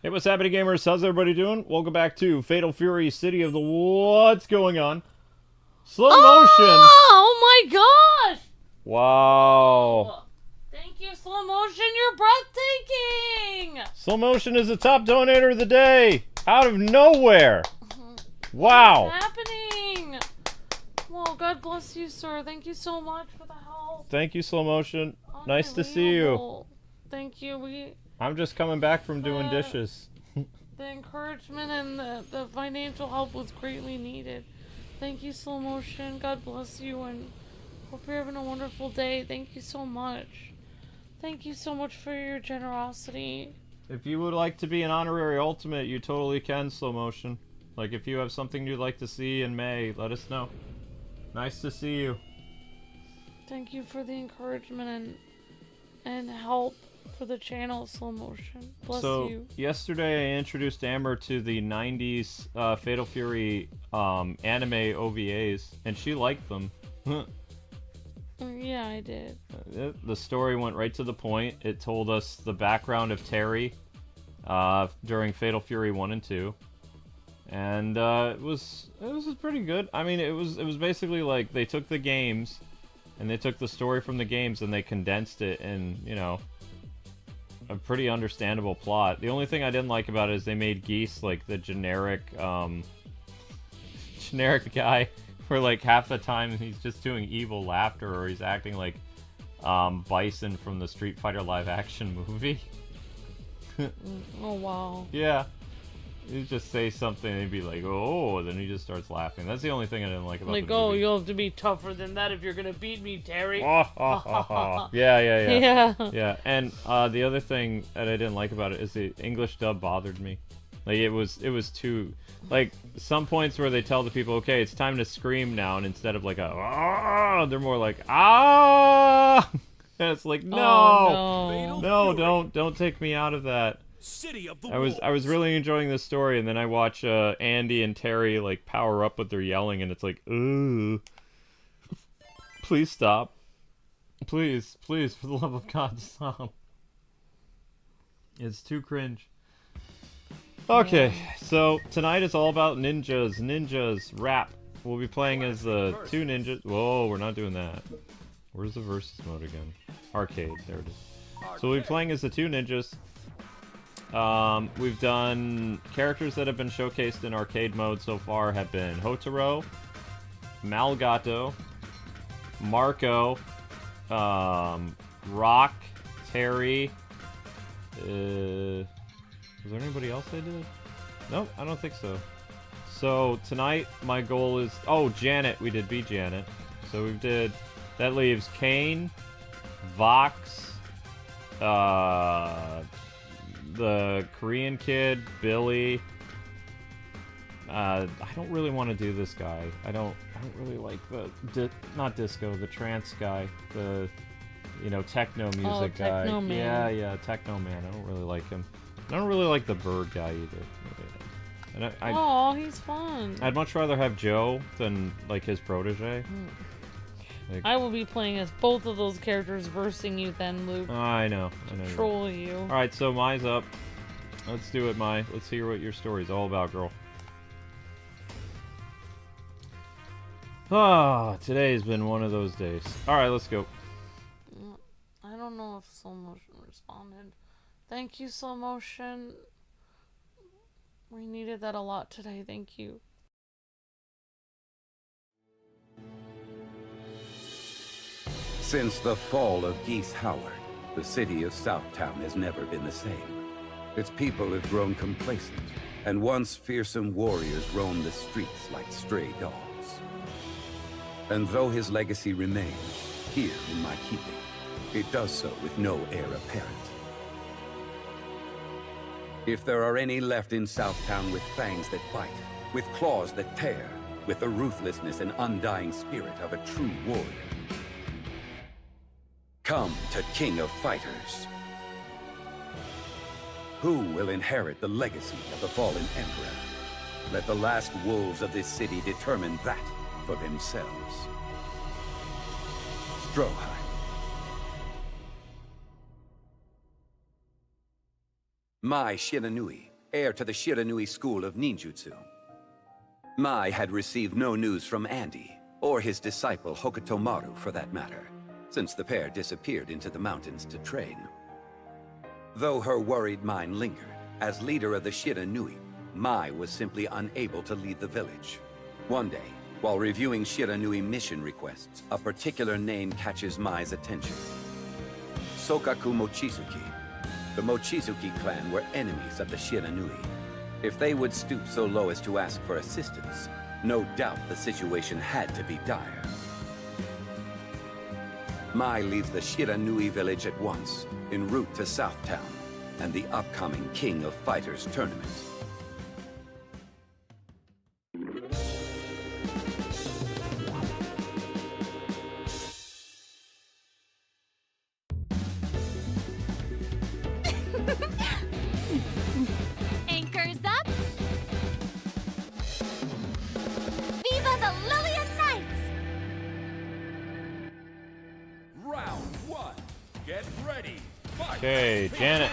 Hey, what's happening, gamers? How's everybody doing? Welcome back to Fatal Fury City of the... What's going on? Slow motion! Oh my gosh! Wow. Thank you, slow motion. You're breathtaking! Slow motion is the top donator of the day! Out of nowhere! Wow! What's happening? Well, God bless you, sir. Thank you so much for the help. Thank you, slow motion. Nice to see you. Thank you. I'm just coming back from doing dishes. The encouragement and the financial help was greatly needed. Thank you, slow motion. God bless you, and hope you're having a wonderful day. Thank you so much. Thank you so much for your generosity. If you would like to be an honorary ultimate, you totally can, slow motion. Like, if you have something you'd like to see in May, let us know. Nice to see you. Thank you for the encouragement and help for the channel, slow motion. Bless you. Yesterday I introduced Amber to the 90s Fatal Fury anime OVAs, and she liked them. Yeah, I did. The story went right to the point. It told us the background of Terry during Fatal Fury 1 and 2. And it was pretty good. I mean, it was basically like they took the games and they took the story from the games and they condensed it in, you know, a pretty understandable plot. The only thing I didn't like about it is they made Geese like the generic guy where like half the time he's just doing evil laughter or he's acting like Bison from the Street Fighter live action movie. Oh wow. Yeah. You just say something and he'd be like, oh, and then he just starts laughing. That's the only thing I didn't like about the movie. Like, oh, you'll have to be tougher than that if you're gonna beat me, Terry. Yeah. Yeah, and the other thing that I didn't like about it is the English dub bothered me. Like, it was too... Like, some points where they tell the people, okay, it's time to scream now, and instead of like a, ah, they're more like, ah! And it's like, no! Oh, no, don't take me out of that. City of the I was really enjoying this story, and then I watch Andy and Terry like power up with their yelling, and it's like, ooh, please stop, please, for the love of God, stop. It's too cringe. Okay, so tonight is all about ninjas, rap. We'll be playing as the two ninjas. Whoa, we're not doing that. Where's the versus mode again? Arcade, there it is. So we'll be playing as the two ninjas. We've done characters that have been showcased in arcade mode so far have been Hotaro, Gato, Marco, Rock, Terry, was there anybody else I did? Nope, I don't think so. So tonight my goal is, oh, Janet, we did beat Janet. So we did, that leaves KAIN, Vox, the Korean kid, Billy. I don't really want to do this guy. I don't really like the not disco, the trance guy, the techno music guy. Techno man. Yeah, Techno man. I don't really like him. I don't really like the bird guy either. And oh, he's fun. I'd much rather have Joe than like his protege. Like, I will be playing as both of those characters versing you then, Luke. I know. Troll you. Alright, so Mai's up. Let's do it, Mai. Let's hear what your story's all about, girl. Ah, today's been one of those days. Alright, let's go. I don't know if slow motion responded. Thank you, slow motion. We needed that a lot today. Thank you. Since the fall of Geese Howard, the city of Southtown has never been the same. Its people have grown complacent, and once fearsome warriors roam the streets like stray dogs. And though his legacy remains here in my keeping, it does so with no heir apparent. If there are any left in Southtown with fangs that bite, with claws that tear, with the ruthlessness and undying spirit of a true warrior, come to King of Fighters. Who will inherit the legacy of the fallen Emperor? Let the last wolves of this city determine that for themselves. Stroheim. My Shiranui, heir to the Shiranui school of ninjutsu. Mai had received no news from Andy, or his disciple Hokutomaru for that matter, since the pair disappeared into the mountains to train. Though her worried mind lingered, as leader of the Shiranui, Mai was simply unable to leave the village. One day, while reviewing Shiranui mission requests, a particular name catches Mai's attention. Sokaku Mochizuki. The Mochizuki clan were enemies of the Shiranui. If they would stoop so low as to ask for assistance, no doubt the situation had to be dire. Mai leaves the Shiranui village at once, en route to Southtown and the upcoming King of Fighters tournament. Anchors up! Viva the Lillian Knights! Round 1. Get ready. Fight. Okay, Janet.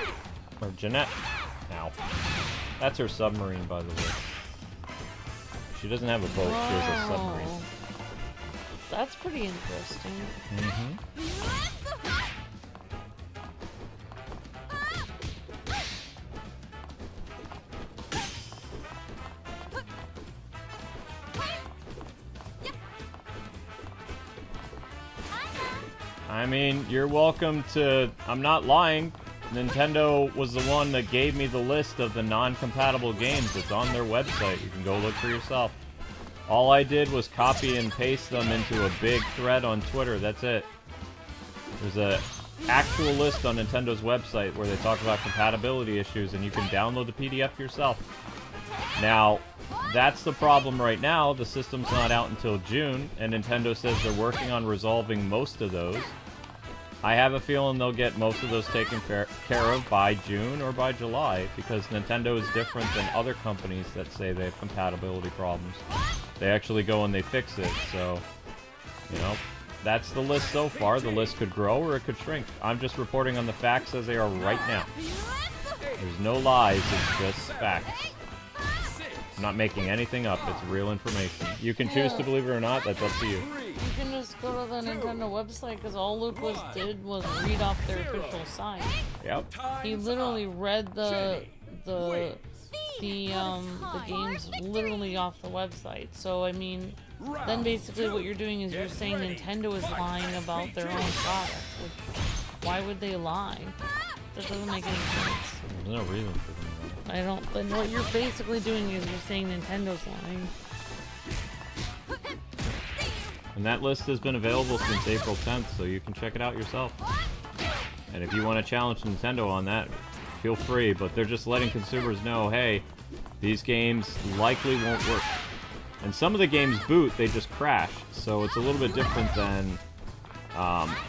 Or Jeanette. Ow. That's her submarine, by the way. She doesn't have a boat, she has a submarine. Wow. That's pretty interesting. Mm-hmm. I mean, you're welcome to... I'm not lying. Nintendo was the one that gave me the list of the non-compatible games. It's on their website. You can go look for yourself. All I did was copy and paste them into a big thread on Twitter. That's it. There's a actual list on Nintendo's website where they talk about compatibility issues, and you can download the PDF yourself. Now, that's the problem right now. The system's not out until June, and Nintendo says they're working on resolving most of those. I have a feeling they'll get most of those taken care of by June or by July, because Nintendo is different than other companies that say they have compatibility problems. They actually go and they fix it, so, you know, that's the list so far. The list could grow or it could shrink. I'm just reporting on the facts as they are right now. There's no lies, it's just facts. I'm not making anything up, it's real information. You can choose to believe it or not, that's up to you. You can just go to the Nintendo website, because all Lucas did was read off their official site. Yep. He literally read the games literally off the website. So I mean, then basically what you're doing is you're saying Nintendo is lying about their own product. Which, why would they lie? That doesn't make any sense. There's no reason for them to lie. I don't. Then what you're basically doing is you're saying Nintendo's lying. And that list has been available since April 10th, so you can check it out yourself. And if you want to challenge Nintendo on that, feel free, but they're just letting consumers know, hey, these games likely won't work. And some of the games boot, they just crash, so it's a little bit different than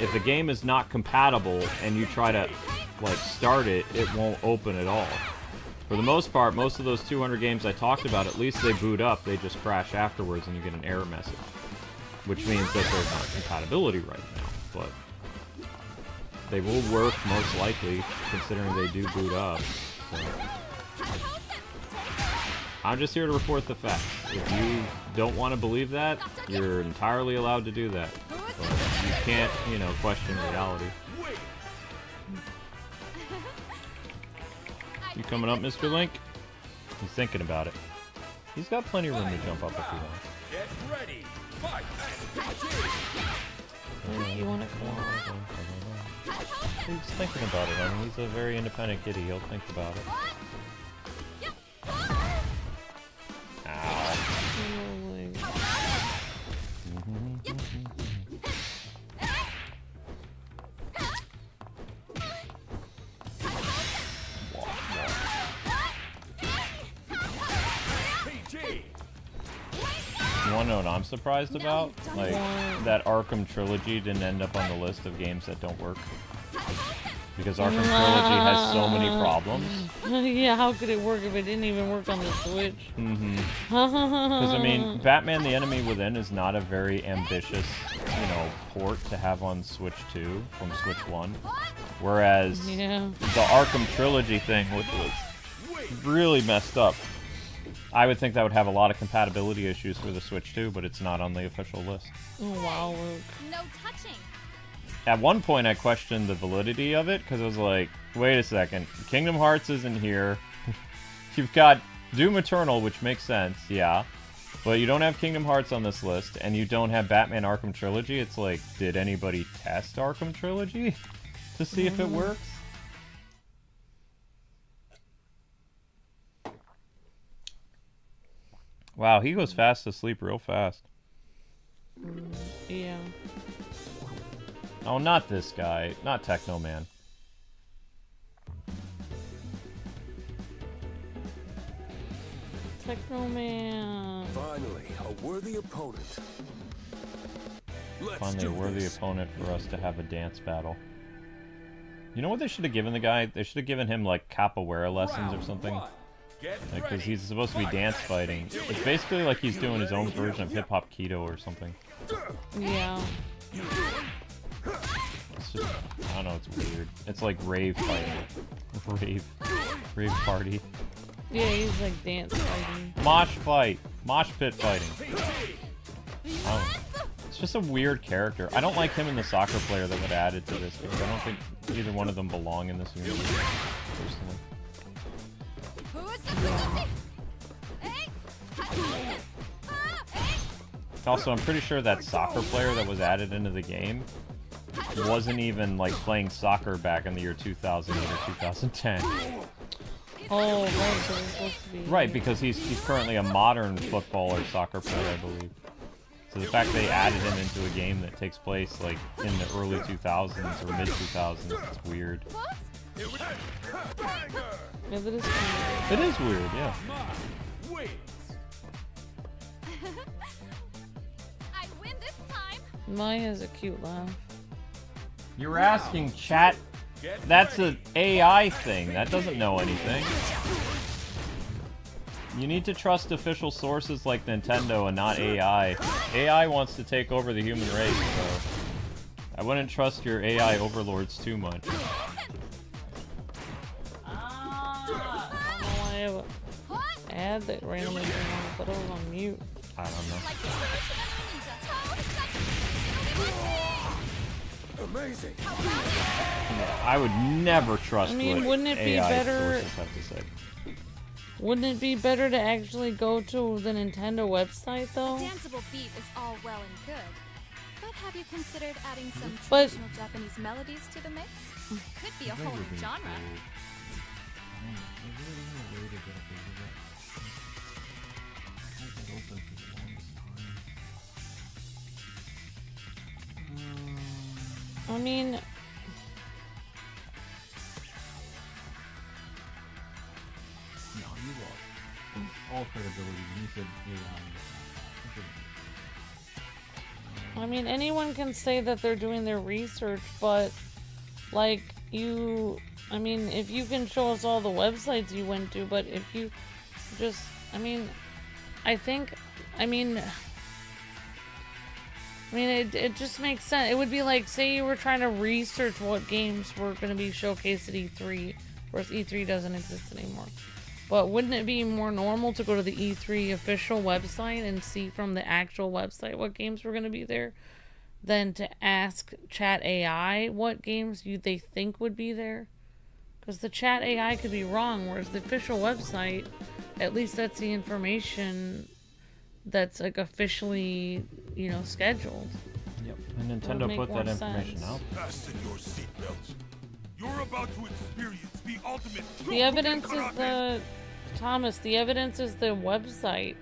if the game is not compatible and you try to like start it, it won't open at all. For the most part, most of those 200 games I talked about, at least they boot up, they just crash afterwards and you get an error message. Which means that there's not compatibility right now, but they will work most likely, considering they do boot up. So. I'm just here to report the facts. If you don't want to believe that, you're entirely allowed to do that. But you can't, you know, question reality. You coming up, Mr. Link? He's thinking about it. He's got plenty of room to jump up if he wants. Get ready. Fight. You want to come on? He's thinking about it. I mean, he's a very independent kitty. He'll think about it. Ow. Oh my God. You want to know what I'm surprised about? Like, that Arkham Trilogy didn't end up on the list of games that don't work. Because Arkham Trilogy has so many problems. Yeah, how could it work if it didn't even work on the Switch? Because, I mean, Batman the Enemy Within is not a very ambitious, you know, port to have on Switch 2 from Switch 1. Whereas the Arkham Trilogy thing, which was really messed up. I would think that would have a lot of compatibility issues for the Switch too, but it's not on the official list. Oh wow, Luke. No touching. At one point, I questioned the validity of it, because I was like, wait a second, Kingdom Hearts isn't here. You've got Doom Eternal, which makes sense, yeah. But you don't have Kingdom Hearts on this list, and you don't have Batman Arkham Trilogy. It's like, did anybody test Arkham Trilogy to see if it works? Wow, he goes fast asleep real fast. Yeah. Oh, not this guy. Not Techno Man. Techno Man. Finally, a worthy opponent. Let's Finally, a do worthy this. opponent for us to have a dance battle. You know what they should have given the guy? They should have given him, like, capoeira lessons or Round something. one. Get Like, because ready. he's supposed to be Fight. dance fighting. It's basically like he's doing his own version of hip-hop keto or something. Yeah. It's just, I don't know, it's weird. It's like rave fighting. Rave party. Yeah, he's like dance fighting. Mosh fight. Mosh pit fighting. I don't know. It's just a weird character. I don't like him and the soccer player that would add it to this because I don't think either one of them belong in this universe, personally. Who's the Fujishi? Hey! Hey! Also, I'm pretty sure that soccer player that was added into the game wasn't even, like, playing soccer back in the year 2008 or 2010. Oh, right, so it's supposed to be... Right, because he's currently a modern football or soccer player, I believe. So the fact they added him into a game that takes place, like, in the early 2000s or mid-2000s, it's weird. Yeah, that is kind It is weird, yeah. My wings. I win this time. of... Maya has a cute laugh. You're asking chat. Get That's ready. an AI thing. That doesn't know anything. You need to trust official sources like Nintendo and not AI. AI wants to take over the human race, so I wouldn't trust your AI overlords too much. I don't know why I have an ad that randomly came on, but I was on mute. I don't know. Like the evolution of a ninja. Amazing. I would never trust I mean, what wouldn't it be AI better- sources have to say. Wouldn't it be better to actually go to the Nintendo website, though? Danceable beat is all well and good. But have you considered adding some But- traditional Japanese melodies to the mix? Could be a whole new genre. I mean, No, you lost all credibility when you said I mean, anyone can say that they're doing their research, but, like, I mean, if you can show us all the websites you went to, but if you just, I mean, it just makes sense. It would be like, say you were trying to research what games were going to be showcased at E3. Of course, E3 doesn't exist anymore. But wouldn't it be more normal to go to the E3 official website and see from the actual website what games were going to be there than to ask Chat AI what games they think would be there? Because the Chat AI could be wrong, whereas the official website, at least that's the information that's, like, officially, scheduled. Yep. And would Nintendo make put more that information sense. out. Fasten your seatbelts. You're about to experience the ultimate. The evidence is Thomas, the evidence is the website.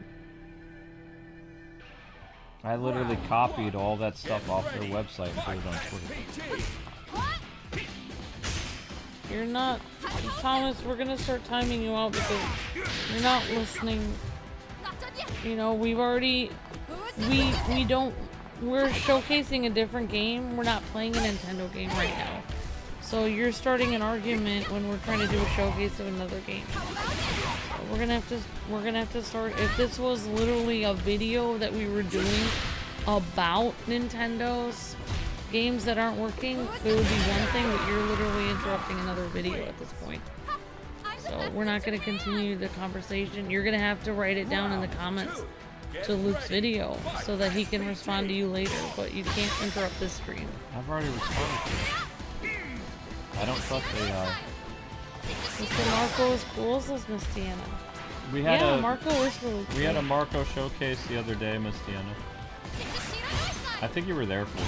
I literally copied all that stuff off their website and put it on Twitter. You're not... Thomas, we're gonna start timing you out because you're not listening. Not done yet. We've already... We're showcasing a different game. We're not playing a Nintendo game right now. So you're starting an argument when we're trying to do a showcase of another game. So we're gonna have to start... If this was literally a video that we were doing about Nintendo's games that aren't working, it would be one thing, but you're literally interrupting another video at this point. So we're not gonna continue the conversation. You're gonna have to write it down in the comments to Luke's video so that he can respond to you later, but you can't interrupt this stream. I've already responded to it. I don't trust AI. Mr. Marco is cool, says Miss Deanna. We had Yeah, a Marco is really cool. we had a Marco showcase the other day, Miss Deanna. I think you were there for it.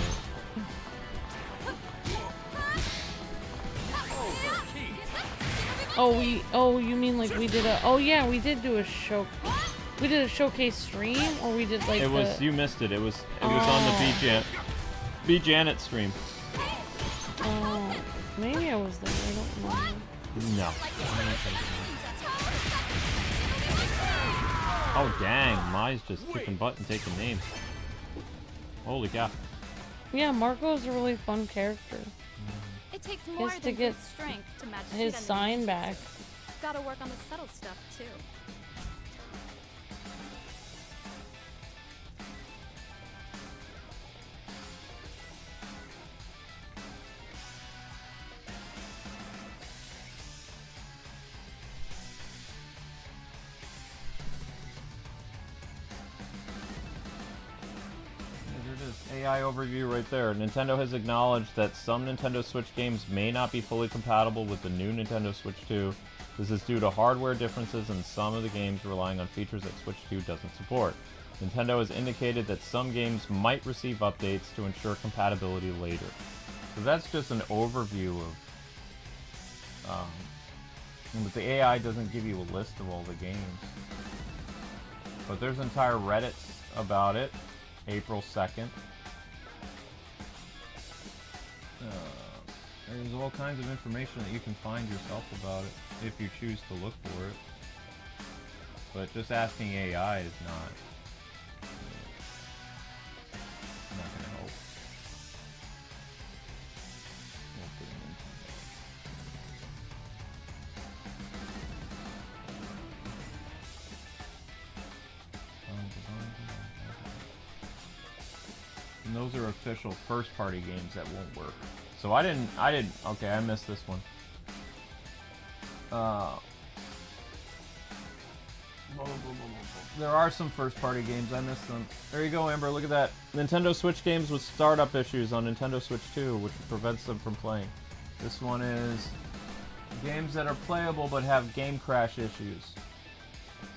Oh, you mean like we did a, oh yeah, we did do a show, we did a showcase stream, or we did like It was, you missed it. It was on the B Janet stream. Oh, maybe I was there, I don't remember. No. Oh dang, Mai's just kicking butt and taking names. Holy cow. Yeah, Marco's a really fun character. It takes more to than get brute strength to match his shit sign enemies. back. Gotta work on the subtle stuff too. There it is. AI overview right there. Nintendo has acknowledged that some Nintendo Switch games may not be fully compatible with the new Nintendo Switch 2. This is due to hardware differences in some of the games relying on features that Switch 2 doesn't support. Nintendo has indicated that some games might receive updates to ensure compatibility later. So that's just an overview of... but the AI doesn't give you a list of all the games. But there's entire Reddits about it. April 2nd. There's all kinds of information that you can find yourself about it if you choose to look for it. But just asking AI is not going to help. We'll put it into that. And those are official first-party games that won't work. So okay, I missed this one. There are some first-party games, I missed them. There you go, Amber, look at that. Nintendo Switch games with startup issues on Nintendo Switch 2, which prevents them from playing. This one is games that are playable but have game crash issues.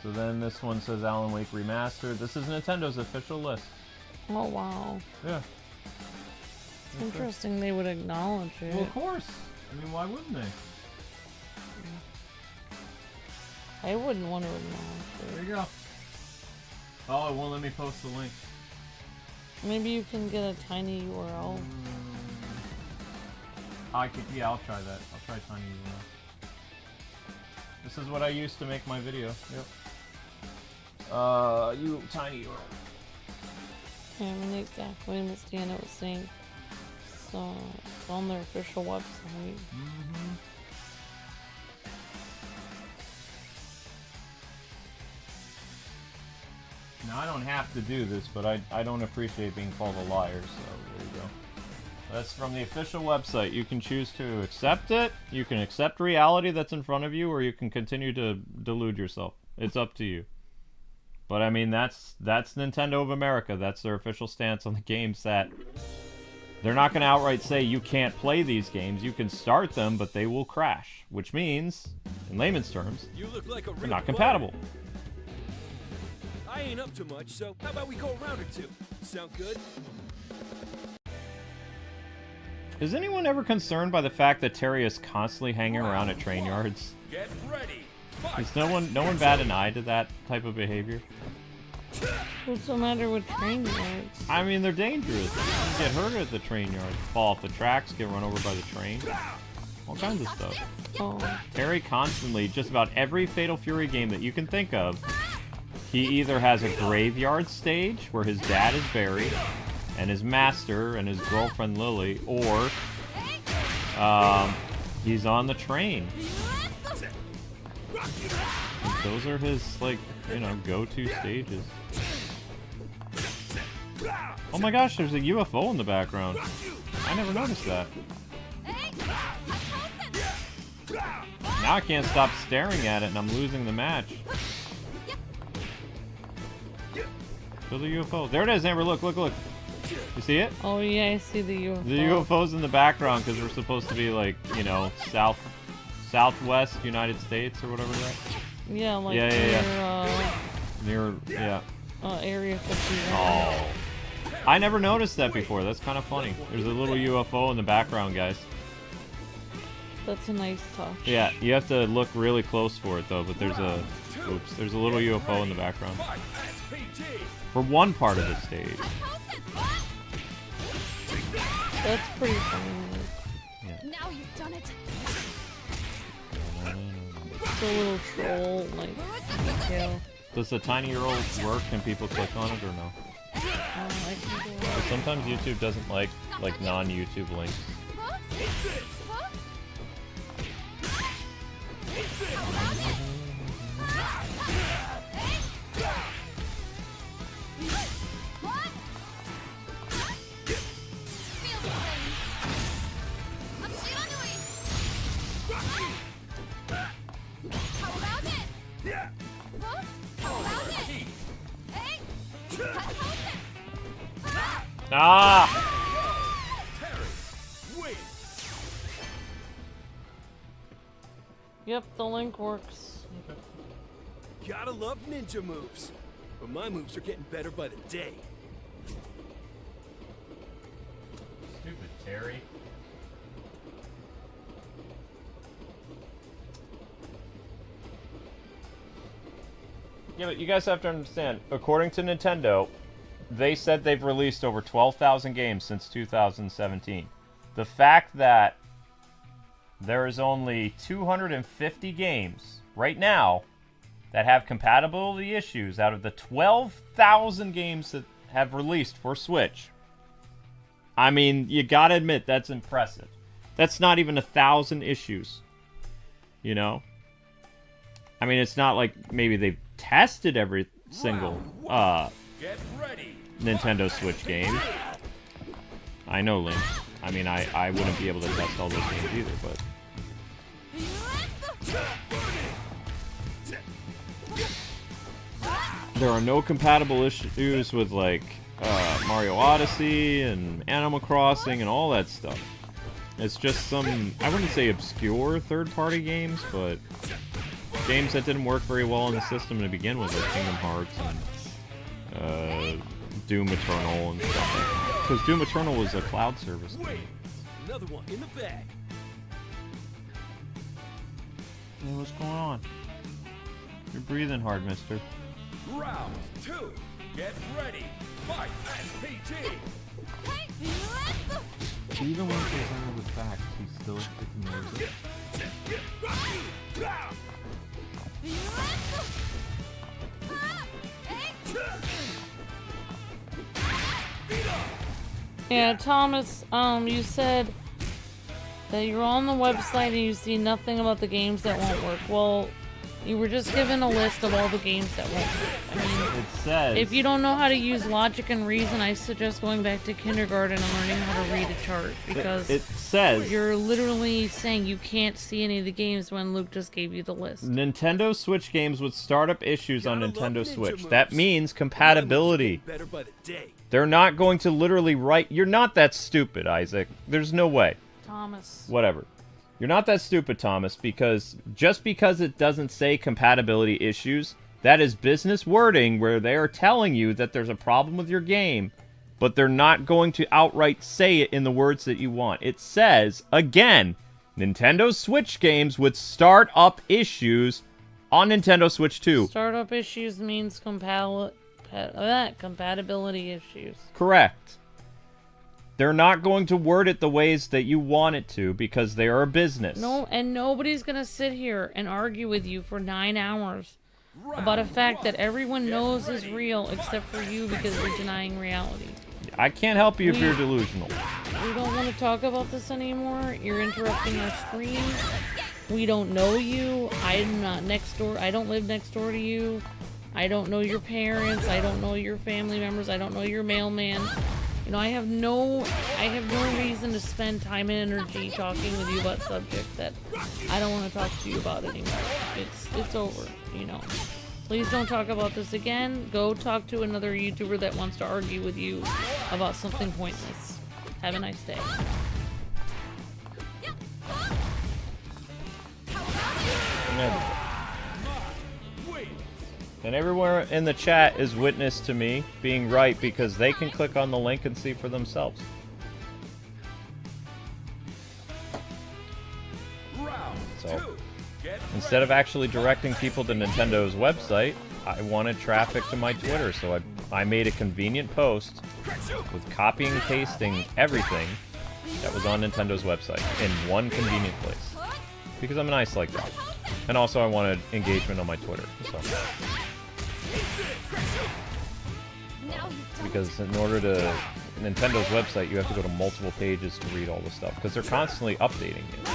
So then this one says Alan Wake Remastered. This is Nintendo's official list. Oh wow. Yeah. It's interesting they would acknowledge it. Well, of course. I mean, why wouldn't they? I wouldn't want to acknowledge it. There you go. Oh, it won't let me post the link. Maybe you can get a tiny URL. Yeah, I'll try that. I'll try tiny URL. This is what I used to make my video. Yep. Tiny URL. Yeah, I mean exactly Miss Deanna was saying. So it's on their official website. Now, I don't have to do this, but I don't appreciate being called a liar, so there you go. That's from the official website. You can choose to accept it, you can accept reality that's in front of you, or you can continue to delude yourself. It's up to you. But I mean, that's Nintendo of America. That's their official stance on the games, that they're not going to outright say you can't play these games. You can start them, but they will crash, which means, in layman's terms, You look like a they're real not player. compatible. I ain't up to much, so how about we go a round or two? Sound good? Is anyone ever concerned by the fact that Terry is constantly hanging around at train yards? Get ready. Fight. Does no one bat an eye to that type of behavior? What's the matter with train yards? I mean, they're dangerous. You can get hurt at the train yard, fall off the tracks, get run over by the train. All kinds of stuff. Oh, Terry constantly, just about every Fatal Fury game that you can think of, he either has a graveyard stage where his dad is buried, and his master and his girlfriend Lily, or he's on the train. Those are his, like, you know, go-to stages. Oh my gosh, there's a UFO in the background. I never noticed that. Now I can't stop staring at it and I'm losing the match. Kill the UFO. There it is, Amber. Look, look, look. You see it? Oh yeah, I see the UFO. The UFO's in the background because we're supposed to be like, you know, southwest United States or whatever that. Yeah, like Near, yeah. Area 51. Oh. I never noticed that before. That's kind of funny. There's a little UFO in the background, guys. That's a nice touch. Yeah, you have to look really close for it though, but there's a little UFO in the background. For one part of the stage. That's pretty funny. Yeah. Now you've done it. It's a little troll, like, detail. Does the tiny roll work? Can people click on it or no? I can do it. But sometimes YouTube doesn't like non-YouTube links. Ah! Yep, the link works. Gotta love ninja moves. But my moves are getting better by the day. Stupid Terry. Yeah, but you guys have to understand, according to Nintendo, they said they've released over 12,000 games since 2017. The fact that there is only 250 games right now that have compatibility issues out of the 12,000 games that have released for Switch. I mean, you gotta admit, that's impressive. That's not even 1,000 issues. You know? I mean, it's not like maybe they've tested every single Nintendo Switch game. I know, Link. I mean, I wouldn't be able to test all those games either, but... There are no compatible issues with, like, Mario Odyssey and Animal Crossing and all that stuff. It's just some, I wouldn't say obscure third-party games, but games that didn't work very well in the system to begin with, like Kingdom Hearts and Doom Eternal and stuff. Because Doom Eternal was a cloud service game. Another one in the bag. Hey, what's going on? You're breathing hard, mister. Round 2. Get ready. Fight SPG. Even when presented with facts, he still ignores it. Yeah, Thomas, you said that you're on the website and you see nothing about the games that won't work. Well, you were just given a list of all the games that won't work. I mean, It says... if you don't know how to use logic and reason, I suggest going back to kindergarten and learning how to read a chart, because It says... you're literally saying you can't see any of the games when Luke just gave you the list. Nintendo Switch games with startup issues on Gotta love Nintendo ninja Switch. moves. That means My moves are compatibility. getting better by the day. They're not going to literally write... You're not that stupid, Isaac. There's no way. Thomas. Whatever. You're not that stupid, Thomas, because just because it doesn't say compatibility issues, that is business wording where they are telling you that there's a problem with your game, but they're not going to outright say it in the words that you want. It says, again, Nintendo Switch games with startup issues on Nintendo Switch 2. Startup issues means compatibility issues. Correct. They're not going to word it the ways that you want it to because they are a business. No, and nobody's gonna sit here and argue with you for 9 hours about a fact that everyone knows is real except for you because you're denying reality. I can't help you if you're delusional. We don't want to talk about this anymore. You're interrupting our stream. We don't know you. I'm not next door. I don't live next door to you. I don't know your parents. I don't know your family members. I don't know your mailman. You know, I have no reason to spend time and energy talking with you about subjects that I don't want to talk to you about anymore. It's over, you know. Please don't talk about this again. Go talk to another YouTuber that wants to argue with you about something pointless. Have a nice day. And everywhere in the chat is witness to me being right because they can click on the link and see for themselves. So, instead of actually directing people to Nintendo's website, I wanted traffic to my Twitter, so I made a convenient post with copying and pasting everything that was on Nintendo's website in one convenient place. Because I'm nice like that. And also I wanted engagement on my Twitter, so. Because in order to Nintendo's website, you have to go to multiple pages to read all the stuff, because they're constantly updating it.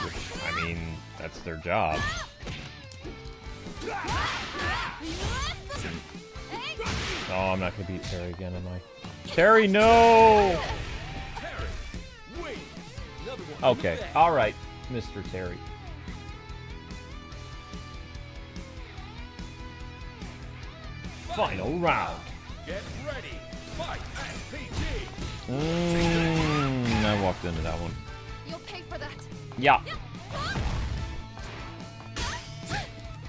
Which, I mean, that's their job. Oh, I'm not gonna beat Terry again, am I? Terry, no! Okay, alright, Mr. Terry. Final round. Get ready. Fight. I walked into that one. You'll pay for that. Yeah.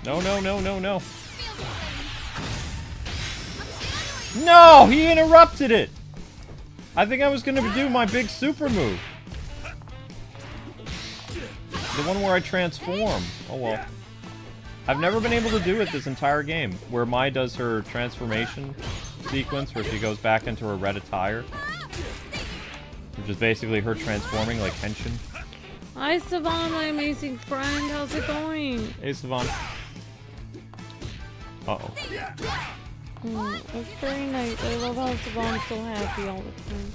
No, no, no, no, no. No, he interrupted it. I think I was gonna do my big super move. The one where I transform. Oh well. I've never been able to do it this entire game, where Mai does her transformation sequence, where she goes back into her red attire. Which is basically her transforming like Henshin. Hi Savon, my amazing friend. How's it going? Hey Savon. Uh-oh. It's very nice. I love how Savon's so happy all the time.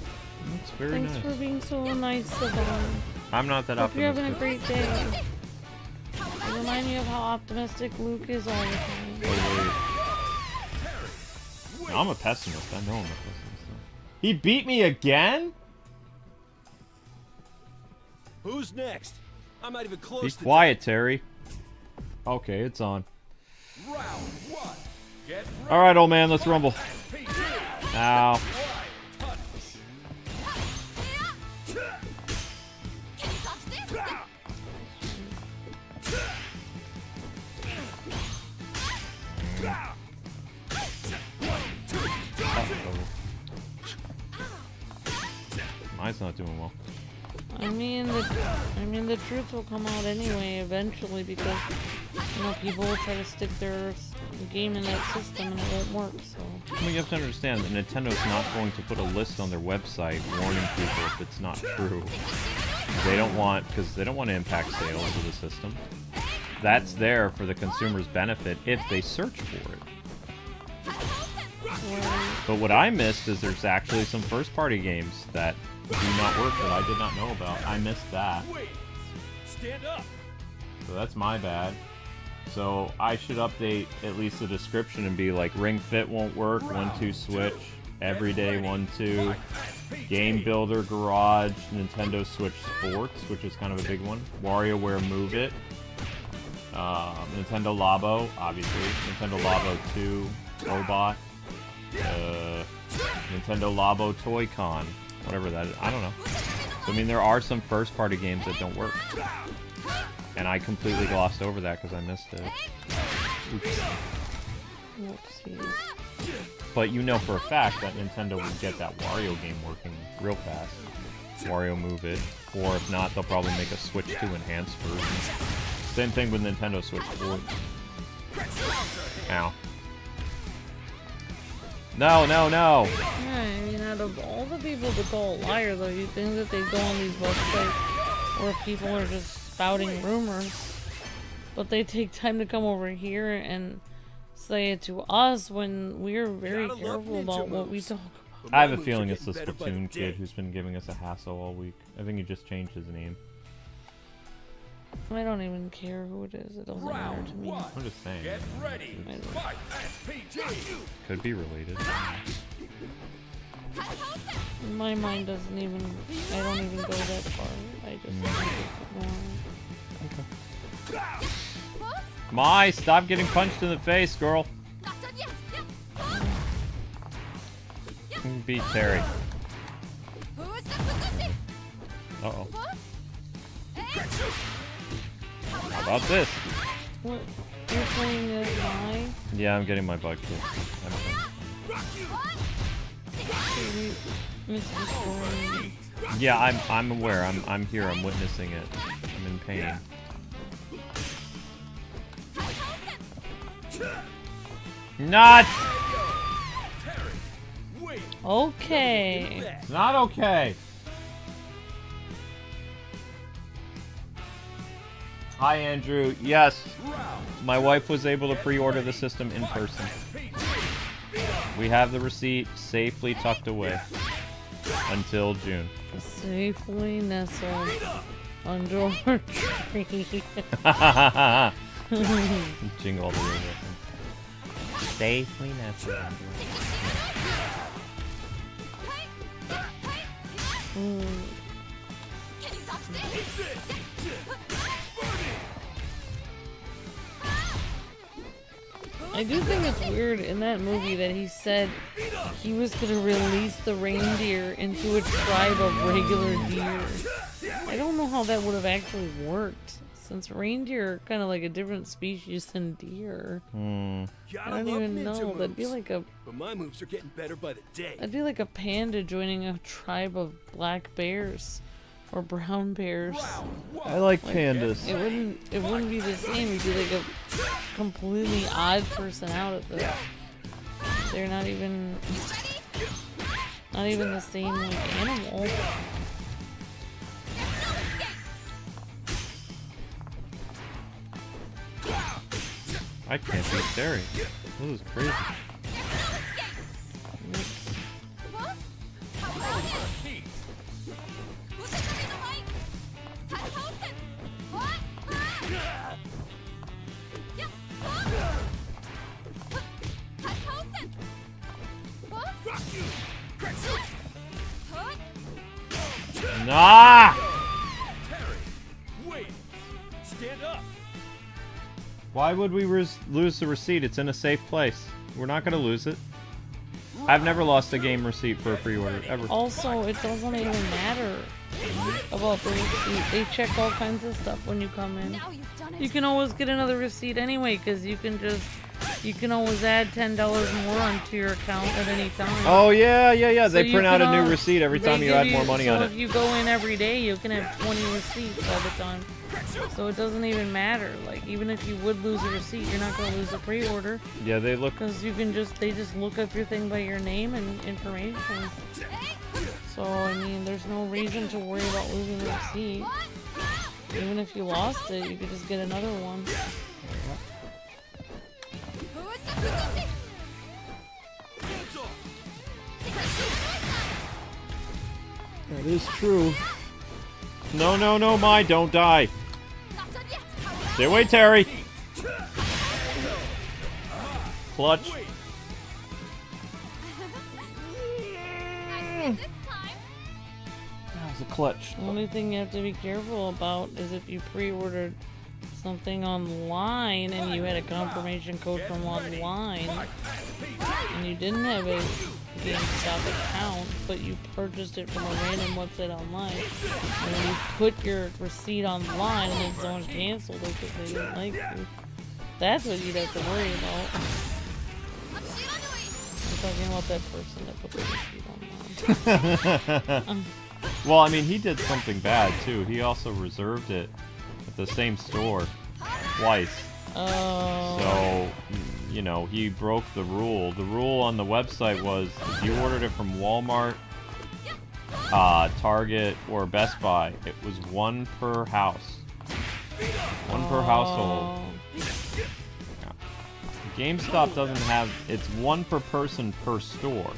That's very Thanks nice. for being so nice, Savon. I'm not that Hope you're optimistic. having a great day. You remind me of how optimistic Luke is all the time. Oh, wait. I'm a pessimist. I know I'm a pessimist. He beat me again? Who's next? I'm not even close. Be quiet, Terry. Okay, it's on. Round one. Get ready. Alright, old man, let's rumble. Ow. Mine's not doing well. I mean the truth will come out anyway eventually, because you know people will try to stick their game in that system and it won't work. So I mean, you have to understand that Nintendo's not going to put a list on their website warning people if it's not true. They don't want, because they don't want to impact sales of the system. That's there for the consumer's benefit if they search for it. But what I missed is there's actually some first-party games that do not work that I did not know about. I missed that. Stand up. So that's my bad. So I should update at least the description and be like, Ring Fit won't work, 1-2 Switch, Everyday 1-2, Game Builder Garage, Nintendo Switch Sports, which is kind of a big one, WarioWare Move It, Nintendo Labo, obviously, Nintendo Labo 2, Robot, Nintendo Labo Toy Con, whatever that is, I don't know. So I mean, there are some first-party games that don't work. And I completely glossed over that because I missed it. Oops. whoopsies. But you know for a fact that Nintendo would get that Wario game working real fast. Wario Move It. Or if not, they'll probably make a Switch 2 enhanced version. Same thing with Nintendo Switch 4. Ow. No, no, no! Yeah, I mean, out of all the people to call a liar, though, you think that they go on these websites where people are just spouting rumors, but they take time to come over here and say it to us when we're very careful about what we talk about. I have a feeling it's the Splatoon kid who's been giving us a hassle all week. I think he just changed his name. I don't even care who it is. It doesn't matter to me. I'm just saying. Get ready. Fight. Could be related. My mind doesn't even. I don't even go that far. I just. Mai, stop getting punched in the face, girl. Beat Terry. Uh-oh. How about this? What? You're playing as Mai? Yeah, I'm getting my bug too. Yeah, I'm aware. I'm here. I'm witnessing it. I'm in pain. Not. Okay. It's not okay. Hi, Andrew. Yes, my wife was able to pre-order the system in person. We have the receipt safely tucked away until June. Safely nestled under our tree. Jingle all the way. Safely nestled under. I do think it's weird in that movie that he said he was going to release the reindeer into a tribe of regular deer. I don't know how that would have actually worked, since reindeer are kind of like a different species than deer. I don't even know. That'd be like a. But my moves are getting better by the day. That'd be like a panda joining a tribe of black bears or brown bears. I like pandas. It wouldn't be the same. It'd be like a completely odd person out of it. They're not even the same like animal. I can't beat Terry. This is crazy. Nah! Wait! Stand up! Why would we lose the receipt? It's in a safe place. We're not going to lose it. I've never lost a game receipt for a pre-order, ever. Also, it doesn't even matter about the receipt. They check all kinds of stuff when you come in. You can always get another receipt anyway, because you can always add $10 more onto your account at any time. Oh, yeah. So they print out a new receipt every time you add more money on it. So if you go in every day, you can have 20 receipts all the time. So it doesn't even matter. Like, even if you would lose a receipt, you're not going to lose a pre-order. Yeah, they look... Because they just look up your thing by your name and information. So, I mean, there's no reason to worry about losing the receipt. Even if you lost it, you could just get another one. That is true. No, Mai, don't die. Stay away, Terry. Clutch. That was a clutch. The only thing you have to be careful about is if you pre-ordered something online and you had a confirmation code from online and you didn't have a GameStop account, but you purchased it from a random website online, and then you put your receipt online and then someone canceled it because they didn't like you. That's what you'd have to worry about. I'm talking about that person that put the receipt online. Well, I mean, he did something bad too. He also reserved it at the same store twice. Oh. So, you know, he broke the rule. The rule on the website was if you ordered it from Walmart, Target, or Best Buy, it was one per house. One per household. Yeah. GameStop doesn't have... It's one per person per store.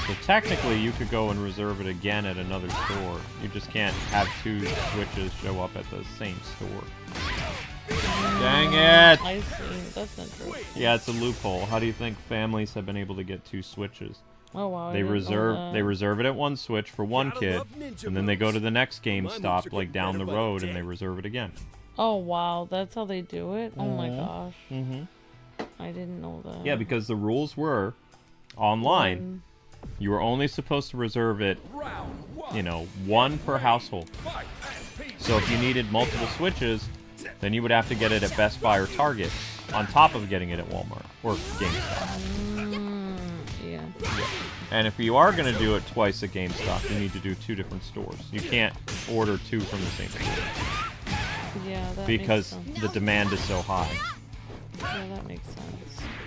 So technically, you could go and reserve it again at another store. You just can't have two switches show up at the same store. Dang it! I see. That's not true. Yeah, it's a loophole. How do you think families have been able to get two switches? Oh wow. I They didn't know reserve that. it at one Switch for one Gotta kid, love ninja and then they go to the next My moves are GameStop getting like down better the by the road and day. they reserve it again. Oh wow, that's how they do it. Oh my gosh, Mm-hmm. I didn't know that. Yeah, because the rules were online. You were only supposed to reserve it, you know, one per household. So if you needed multiple Switches, then you would have to get it at Best Buy or Target, on top of getting it at Walmart or GameStop. Yeah. And if you are going to do it twice at GameStop, you need to do 2 different stores. You can't order 2 from the same store. Yeah, that Because makes sense. the demand is so high. Yeah, that makes sense.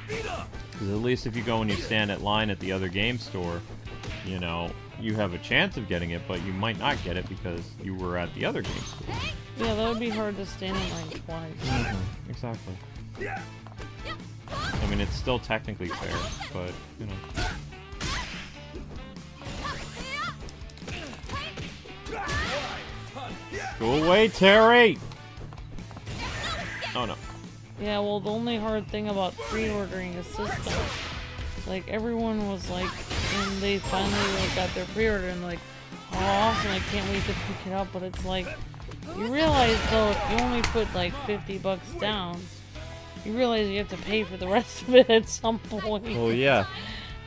Because at least if you go and you stand at line at the other game store, you know, you have a chance of getting it, but you might not get it because you were at the other game store. Yeah, that would be hard to stand in line twice. Exactly. I mean, it's still technically fair, but, you know. Go away, Terry! Oh, no. Yeah, well, the only hard thing about pre-ordering a system, like, everyone was like, when they finally like got their pre-order and like, oh, awesome, I can't wait to pick it up, but it's like, you realize though, if you only put like $50 down, you realize you have to pay for the rest of it at some point. Oh, yeah.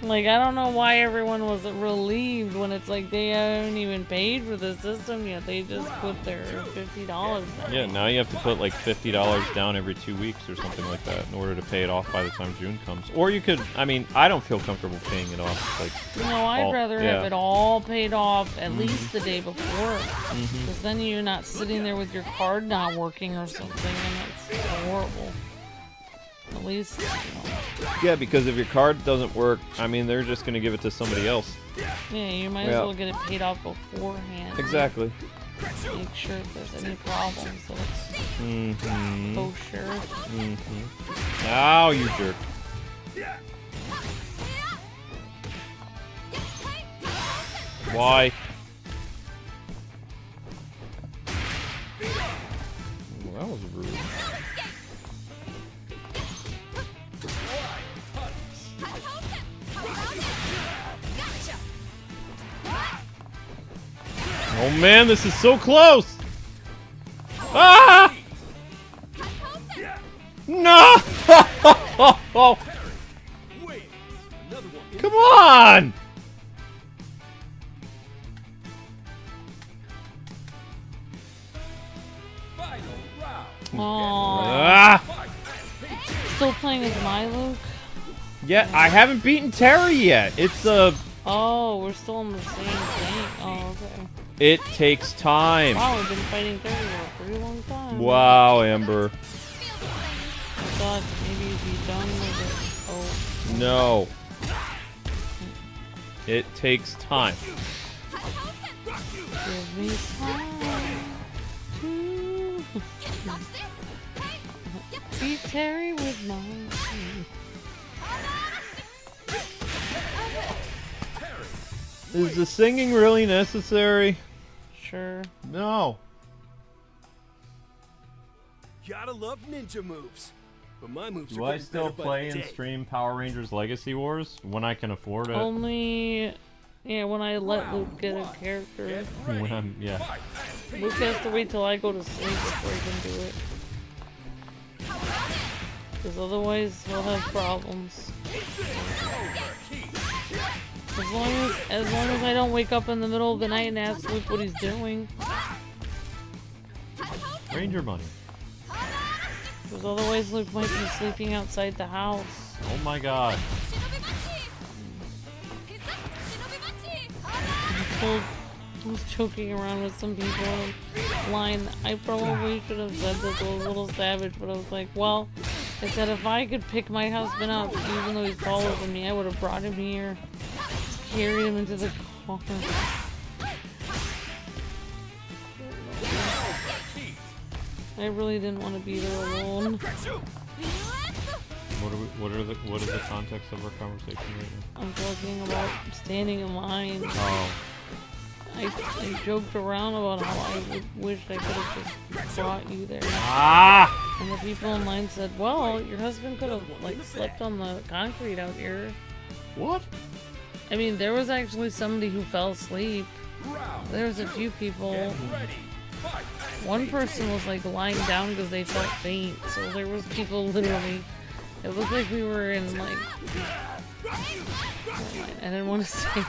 Like, I don't know why everyone was relieved when it's like they haven't even paid for the system yet. They just put their $50 down. Yeah, now you have to put like $50 down every 2 weeks or something like that in order to pay it off by the time June comes. Or you could, I mean, I don't feel comfortable paying it off. Like, No, I'd rather have it all paid off at least the day before. Because then you're not sitting there with your card not working or something, and that's horrible. At least, you know. Yeah, because if your card doesn't work, I mean, they're just going to give it to somebody else. Yeah, you might as well get it paid off beforehand. Exactly. Make sure if there's any problems that it's kosher. Ow, you jerk. Why? Well, that was rude. Oh man, this is so close! Ah! No! Wait, another one. Come on! Final round. Aww. Ah! Still playing as my Luke? Yeah, I haven't beaten Terry yet. It's Oh, we're still on the same thing. Oh, okay. it takes time. Wow, we've been fighting Terry for a pretty long time. Wow, Amber. I thought maybe you'd be done with it. Oh. No. It takes time. Give me time to beat Terry with mine. Is the singing really necessary? Sure. No. Gotta love ninja moves. But my moves Do are I getting still better by play the and day. stream Power Rangers Legacy Wars when I can afford it? Only, yeah, when I let Luke get a character. When I'm, yeah. Luke has to wait till I go to sleep before he can do it. Because otherwise he'll have problems. As long as I don't wake up in the middle of the night and ask Luke what he's doing. Ranger Bunny. Because otherwise Luke might be sleeping outside the house. Oh my god. I was joking around with some people online. I probably should have said this, I was a little savage, but I was like, well, I said if I could pick my husband up, even though he's taller than me, I would have brought him here, carried him into the car. I really didn't want to be there alone. What is the context of our conversation right now? I'm talking about standing in line. Oh. I joked around about how I wish I could have just brought you there. Ah! And the people online said, well, your husband could have, like, slept on the concrete out here. What? I mean, there was actually somebody who fell asleep. There was a few people. One person was like lying down because they felt faint. So there was people literally. It looked like we were in like. I didn't want to say.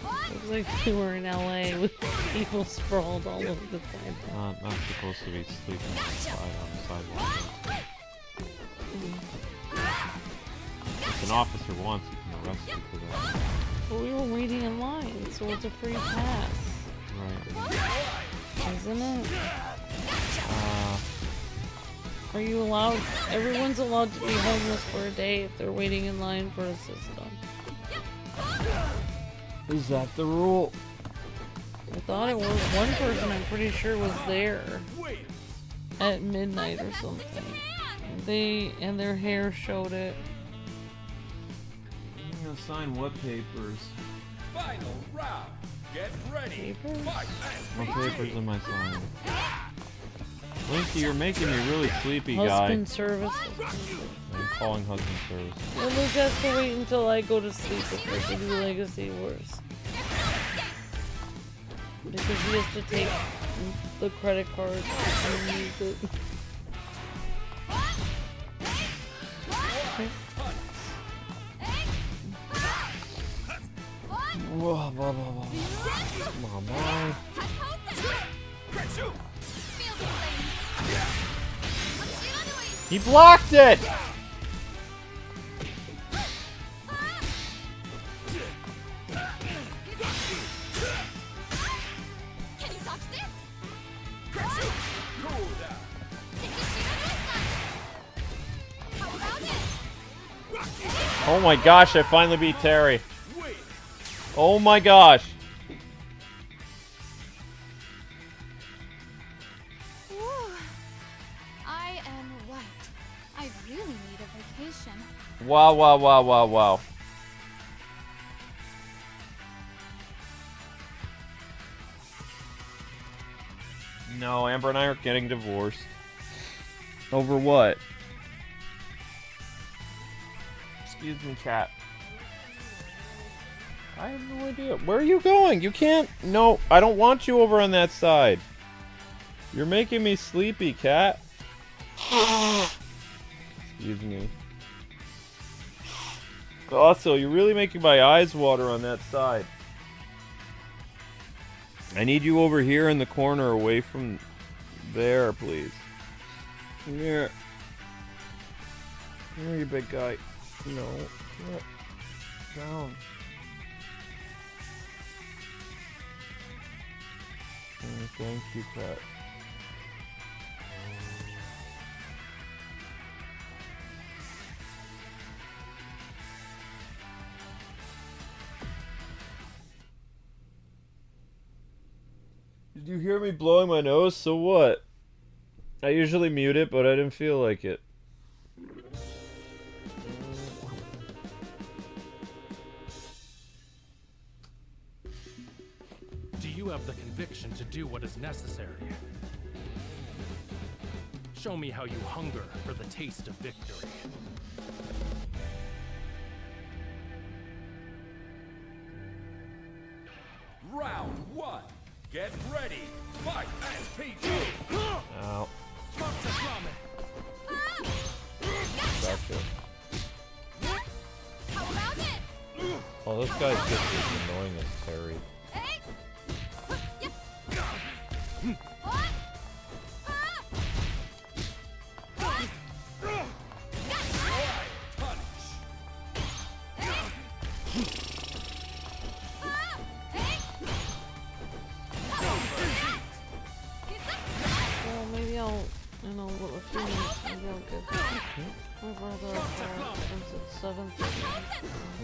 It looks like we were in LA with people sprawled all over the sidewalk. Not supposed to be sleeping outside on the sidewalk. If an officer wants, you can arrest you for that. But we were waiting in line, so it's a free pass. Right. Isn't it? Are you allowed? Everyone's allowed to be homeless for a day if they're waiting in line for a system. Is that the rule? I thought it was. One person I'm pretty sure was there at midnight or something. And their hair showed it. I'm gonna sign what papers? Final round. Get ready. Papers? What papers am I signing? Linky, you're making me really sleepy, guy. Husband service. I'm calling husband service. And Luke has to wait until I go to sleep before to do Legacy Wars. Because he has to take the credit card and use it. Whoa, blah, blah, blah. Come on, boy. He blocked it! Oh my gosh, I finally beat Terry. Oh my gosh. I am wet. I really need a vacation. Wow, wow, wow, wow, wow. No, Amber and I are getting divorced. Over what? Excuse me, cat. I have no idea. Where are you going? You can't. No, I don't want you over on that side. You're making me sleepy, cat. Excuse me. Also, you're really making my eyes water on that side. I need you over here in the corner away from there, please. Here. Here, you big guy. No. Down. Thank you, cat. Did you hear me blowing my nose? So what? I usually mute it, but I didn't feel like it. Do you have the conviction to do what is necessary? Show me how you hunger for the taste of victory. Round one. Get ready. Fight SPG. Ow. Gotcha. Oh, this guy's just as annoying as Terry.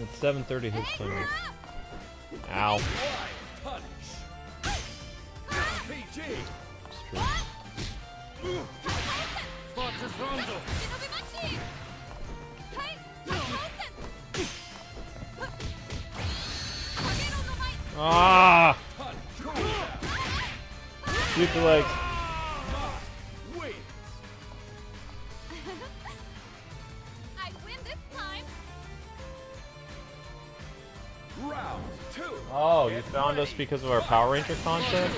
It's 7:30 his time. Ow. It's true. Ah! Shoot the legs. I win this time. Round 2. Oh, you found us because of our Power Ranger content?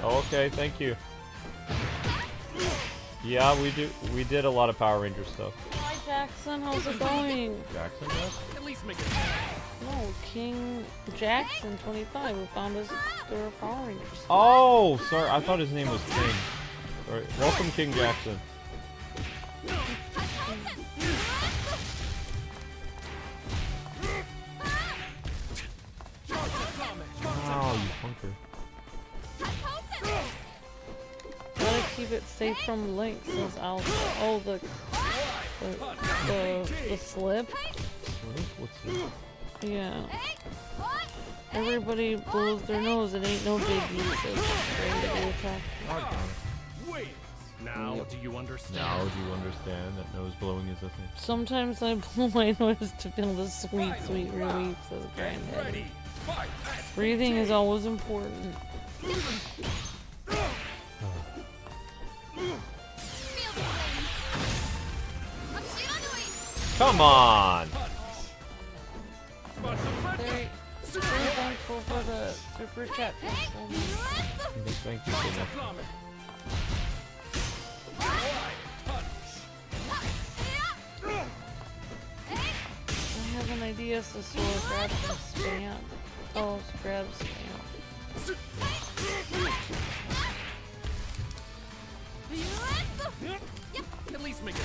Oh, okay, thank you. Yeah, we did a lot of Power Ranger stuff. Hi Jackson, how's it going? Jackson does? At least make it. No, King Jackson 25 who found us through our Power Rangers. Oh, sorry, I thought his name was King. Sorry. Welcome, King Jackson. Wow, you hunker. Gotta keep it safe from Link, says Alpha. Oh, the slip? What's this? Yeah. Everybody blows their nose. It ain't no biggie, says Randy Attack. Wait. Now do you understand? Now do you understand that nose blowing is a thing? Sometimes I blow my nose to feel the sweet, sweet relief, says Granddaddy. Breathing is always important. Come on! Very thankful for the super chat. Thank you so much. I have an idea, so grab some spam. Oh, grab spam. At least make it.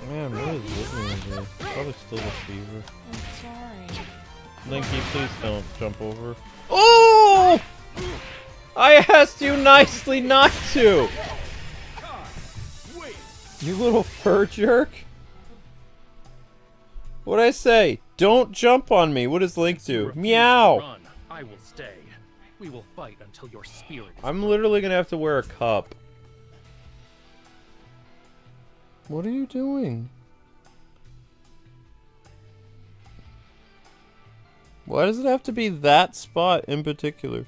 Man, what is with me today? Probably still the fever. I'm sorry. Linky, please don't jump over. Oh! I asked you nicely not to! You little fur jerk. What'd I say? Don't jump on me. What does Link do? Meow! Run. I will stay. We will fight until your spirit is I'm literally gonna have to wear a cup. What are you doing? Why does it have to be that spot in particular?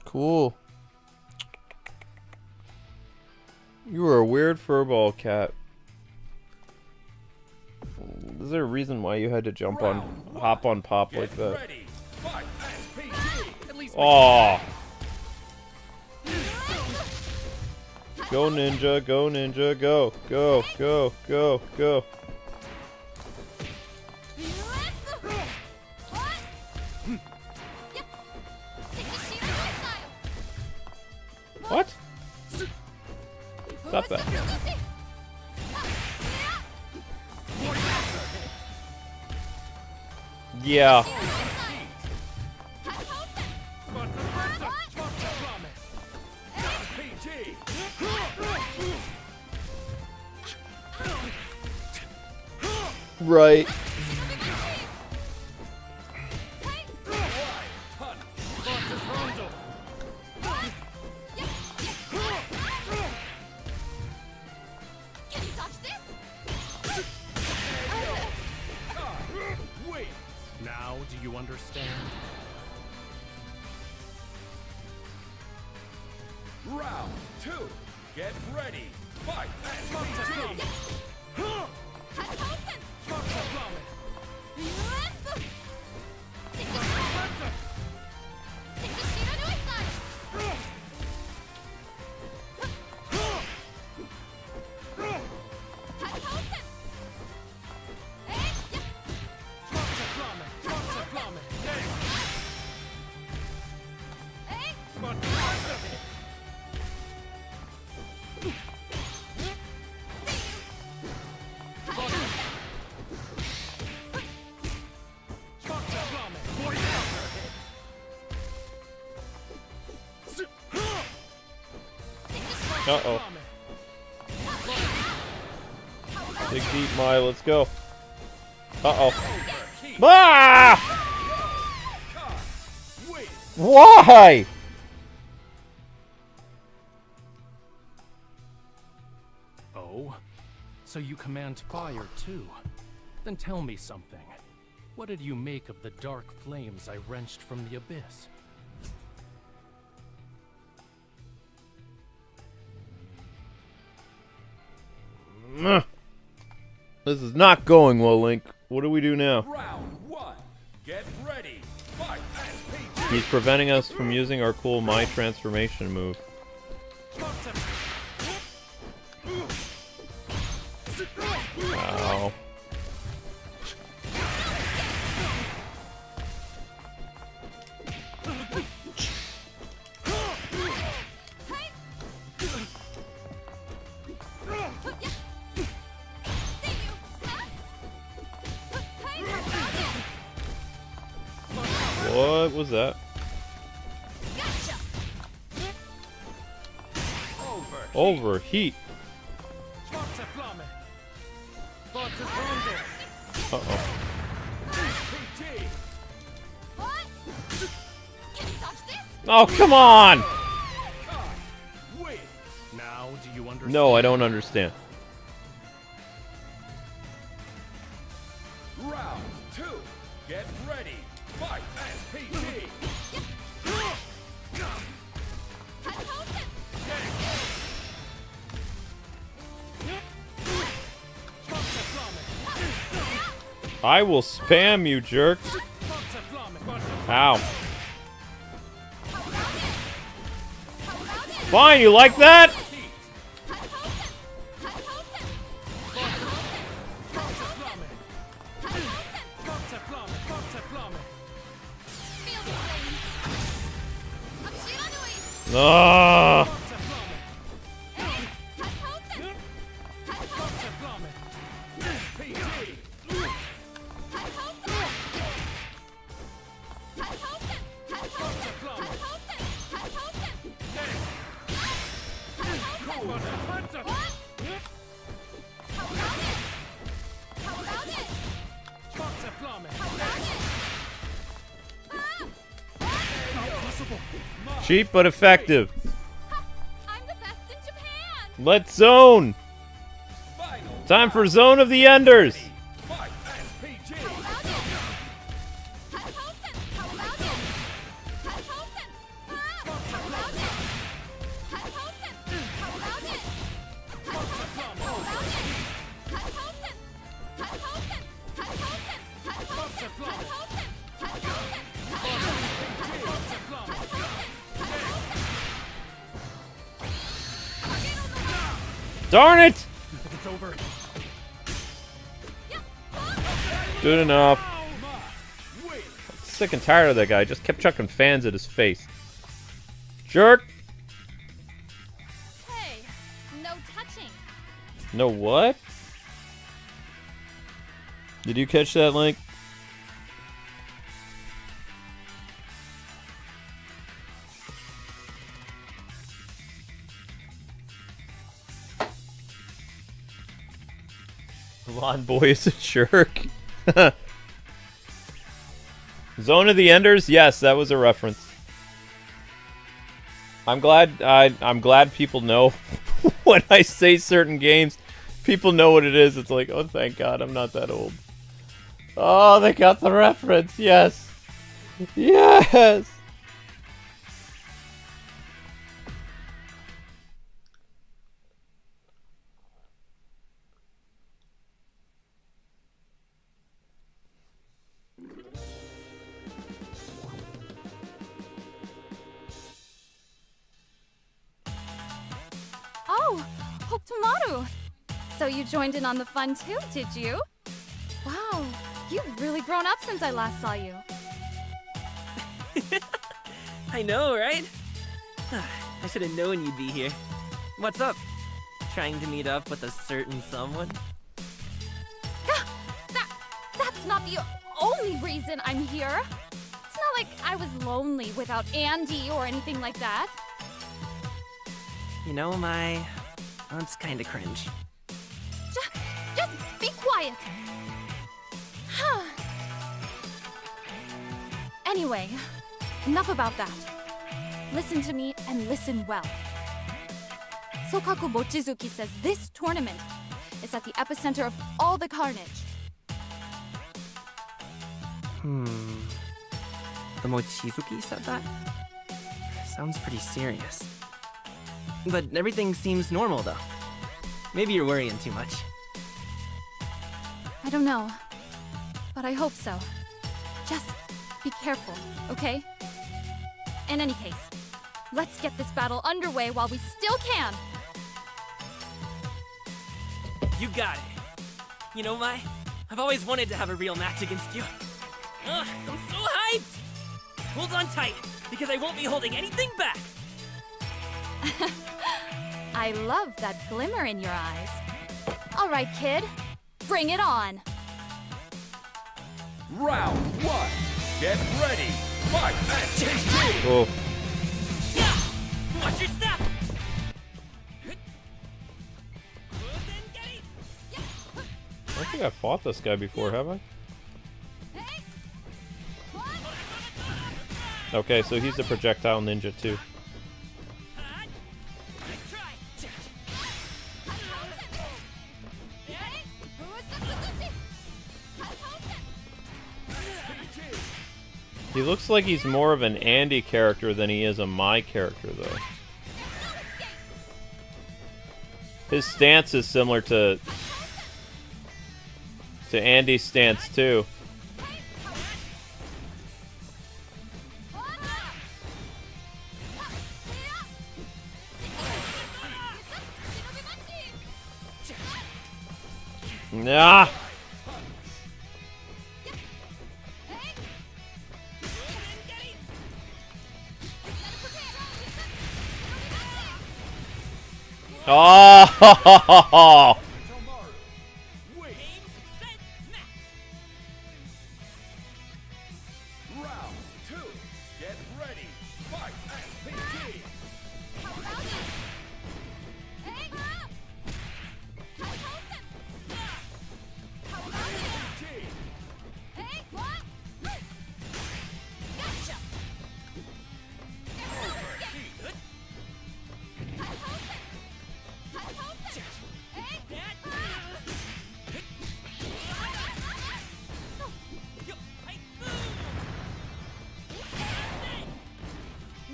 Cool. You are a weird furball cat. Is there a reason why you had to jump on, hop on Pop like that? Oh! Go ninja, go ninja, go, go, go, go, go. What? Stop that. Yeah. Right. Now do you understand? Round 2. Get ready. Fight. Uh-oh. Dig deep, Maya, let's go. Uh-oh. Ah! Why? Oh? So you command fire too? Then tell me something. What did you make of the dark flames I wrenched from the abyss? This is not going well, Link. What do we do now? Round 1. Get ready. Fight. He's preventing us from using our cool My Transformation move. Ow. What was that? Overheat. Uh-oh. Oh, come on! Now, do you understand? No, I don't understand. Round 2. Get ready. Fight SPT. I will spam you, jerk. Ow. Fine, you like that? Ah. Cheap but effective. I'm the best in Japan. Let's zone. Time for Zone of the Enders. Fight SPT. Darn it! It's over. Good enough. Sick and tired of that guy. Just kept chucking fans at his face. Jerk! Hey, no touching. No what? Did you catch that, Link? Blonde boy is a jerk. Zone of the Enders? Yes, that was a reference. I'm glad people know when I say certain games, people know what it is. It's like, oh, thank God, I'm not that old. Oh, they got the reference. Yes. Yes. Oh, Hokutomaru! So you joined in on the fun too, did you? Wow, you've really grown up since I last saw you. I know, right? I should have known you'd be here. What's up? Trying to meet up with a certain someone? That's not the only reason I'm here. It's not like I was lonely without Andy or anything like that. You know, that's kinda cringe. Just be quiet. Anyway, enough about that. Listen to me and listen well. Sokaku Mochizuki says this tournament is at the epicenter of all the carnage. The Mochizuki said that? Sounds pretty serious. But everything seems normal, though. Maybe you're worrying too much. I don't know, but I hope so. Just be careful, okay? In any case, let's get this battle underway while we still can! You got it. You know, Mai, I've always wanted to have a real match against you. Ugh, I'm so hyped! Hold on tight, because I won't be holding anything back! I love that glimmer in your eyes. Alright, kid. Bring it on! Round 1. Get ready. Fight. STG. Oh. Watch your step! I don't think I fought this guy before, have I? Okay, so he's a projectile ninja too. He looks like he's more of an Andy character than he is a Mai character, though. His stance is similar to Andy's stance too. Nah. Oh! Round 2. Get ready. Fight. SPG.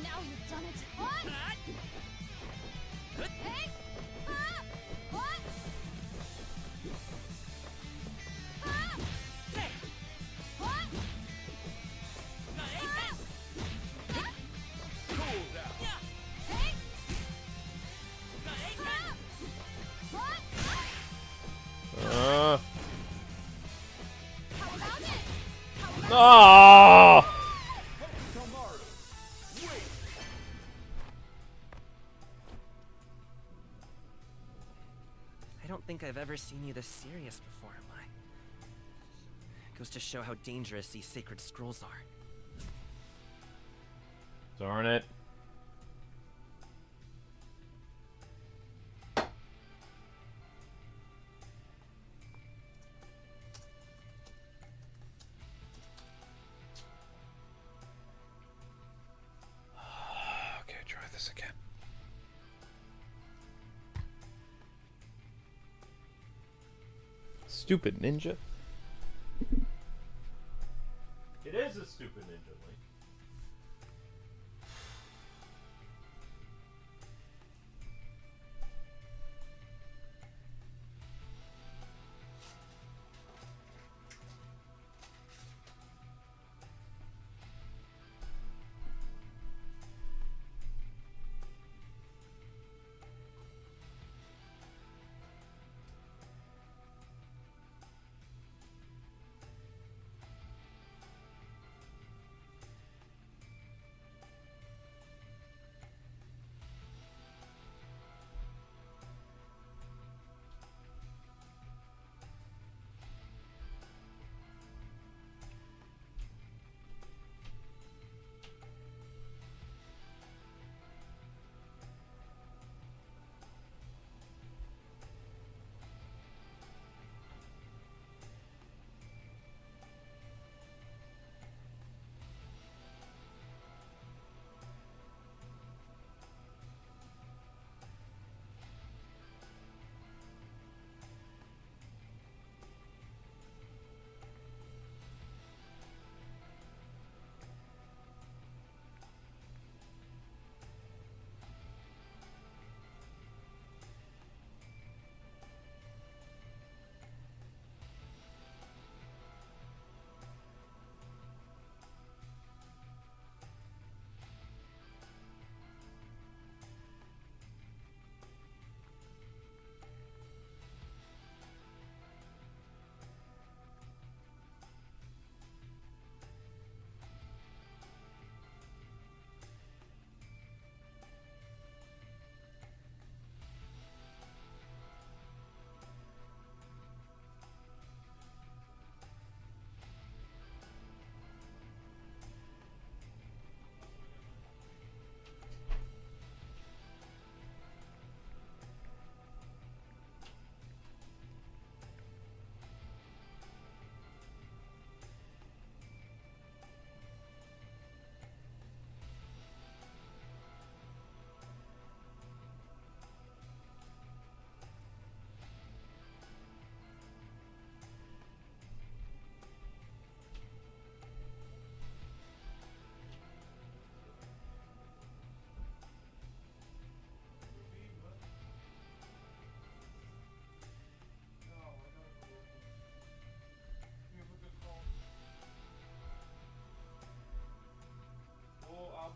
Now you've done it. Oh! I don't think I've ever seen you this serious before, Mai. Goes to show how dangerous these sacred scrolls are. Darn it. Okay, try this again. Stupid ninja. It is a stupid ninja, Link.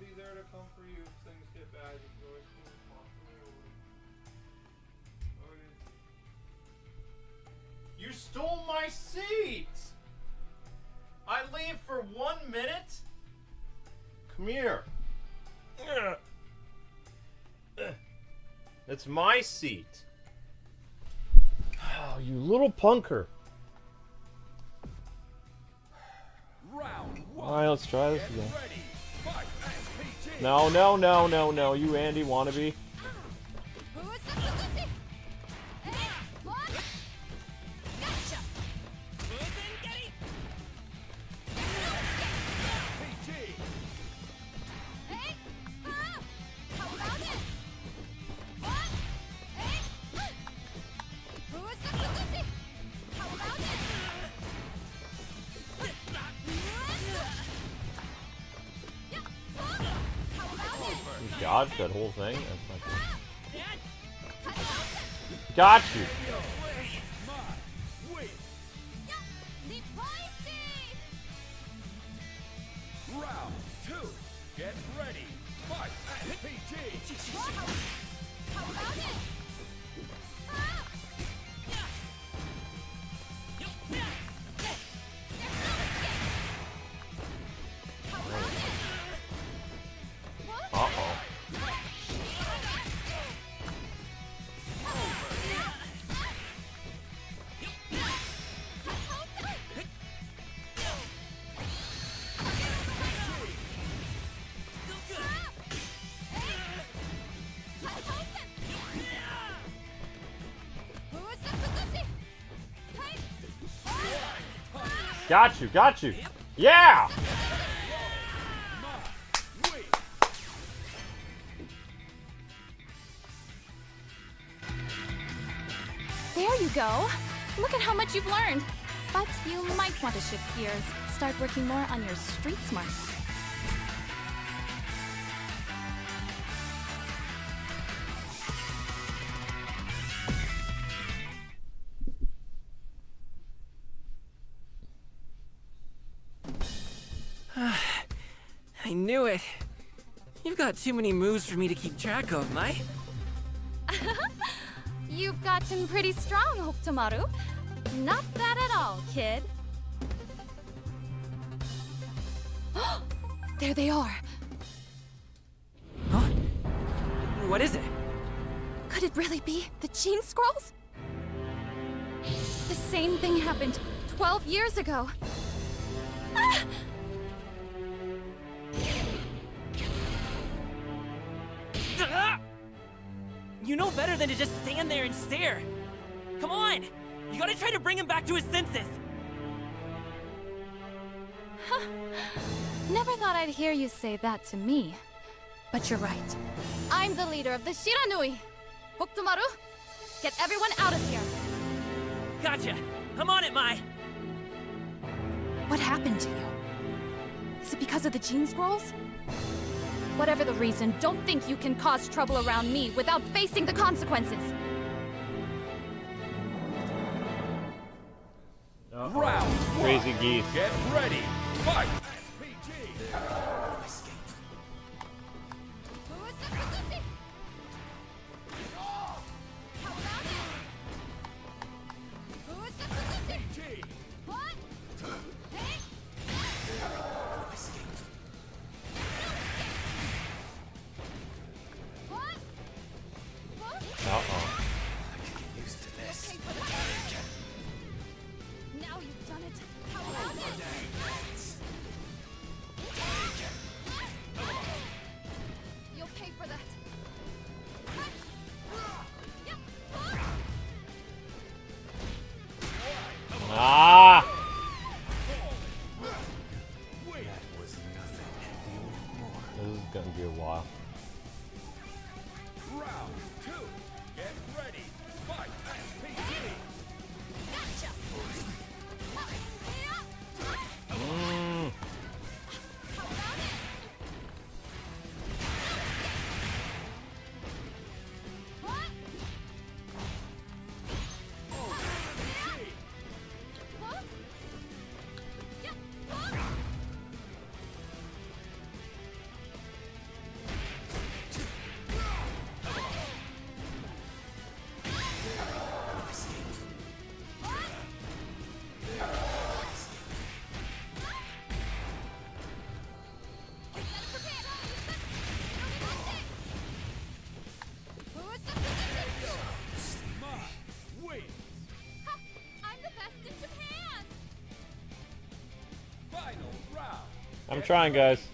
be there to come for you if things get bad. You can always come and talk to me. Okay. You stole my seat! I leave for 1 minute? Come here. It's my seat. Oh, you little punker. Alright, let's try this again. No, no, no, no, no. You Andy wannabe. Dodge that whole thing? That's not good. Got you! Round 2. Get ready. Fight. RPG. Uh-oh. Got you, got you. Yeah! There you go. Look at how much you've learned. But you might want to shift gears. Start working more on your street smarts. I knew it. You've got too many moves for me to keep track of, Mai. You've gotten pretty strong, Hokutomaru. Not bad at all, kid. There they are. Huh? What is it? Could it really be the Gene Scrolls? The same thing happened 12 years ago. Ah! You know better than to just stand there and stare. Come on! You gotta try to bring him back to his senses! Huh. Never thought I'd hear you say that to me. But you're right. I'm the leader of the Shiranui. Hokutomaru, get everyone out of here. Gotcha! I'm on it, Mai! What happened to you? Is it because of the Gene Scrolls? Whatever the reason, don't think you can cause trouble around me without facing the consequences. Round 1. Crazy geese. Get ready. Fight. Uh-oh. Now you've done it. How about it? You'll pay for that. Ah! This is gonna be a while. Round 2. Get ready. Fight. RPG. I'm trying, guys.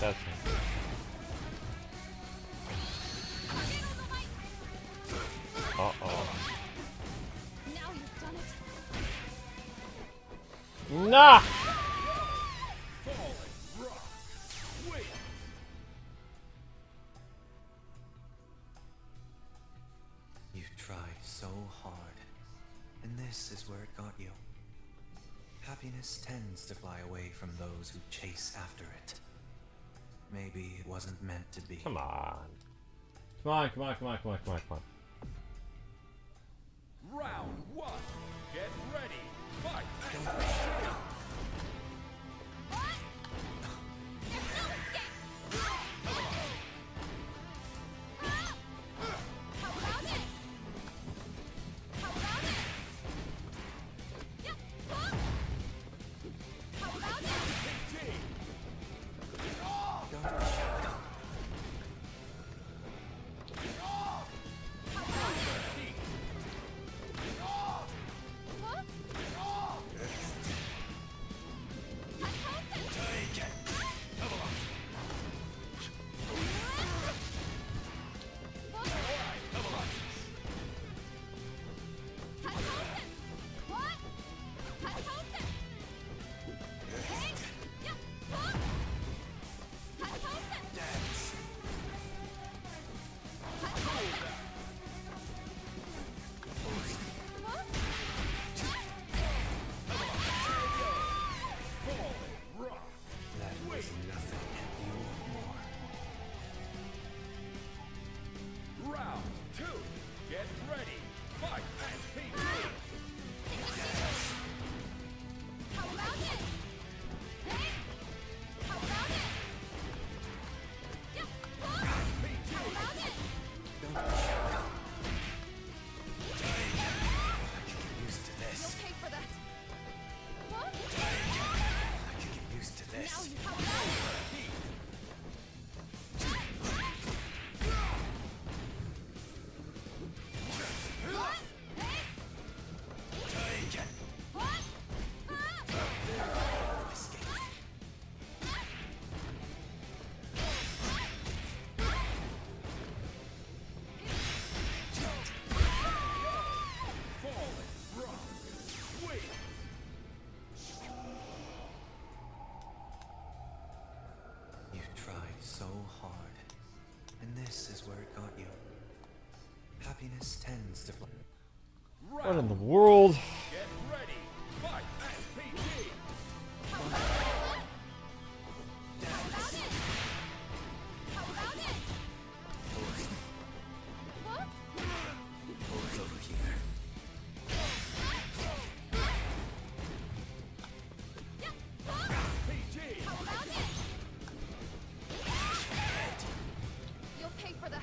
That's me. Uh-oh. Now you've done it. Nah! You've tried so hard, and this is where it got you. Happiness tends to fly away from those who chase after it. Maybe it wasn't meant to be. Come on. Come on, come on, come on, come on, come on, come on. Round one. Get ready. Fight. So hard, and this is where it got you. Happiness tends to fly. What in the world? Get ready. Fight. SPG. Over here. You'll pay for that.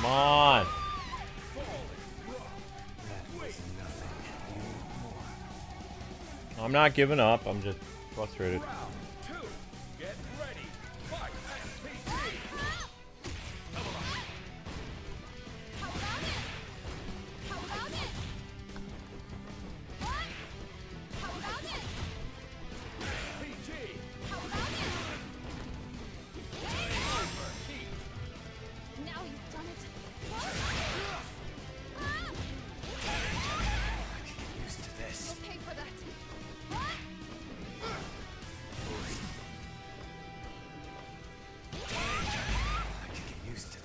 Come on. I'm not giving up. I'm just frustrated. Round two. Get ready. Fight. SPG. Now you've done it. Used to this. You'll pay for that.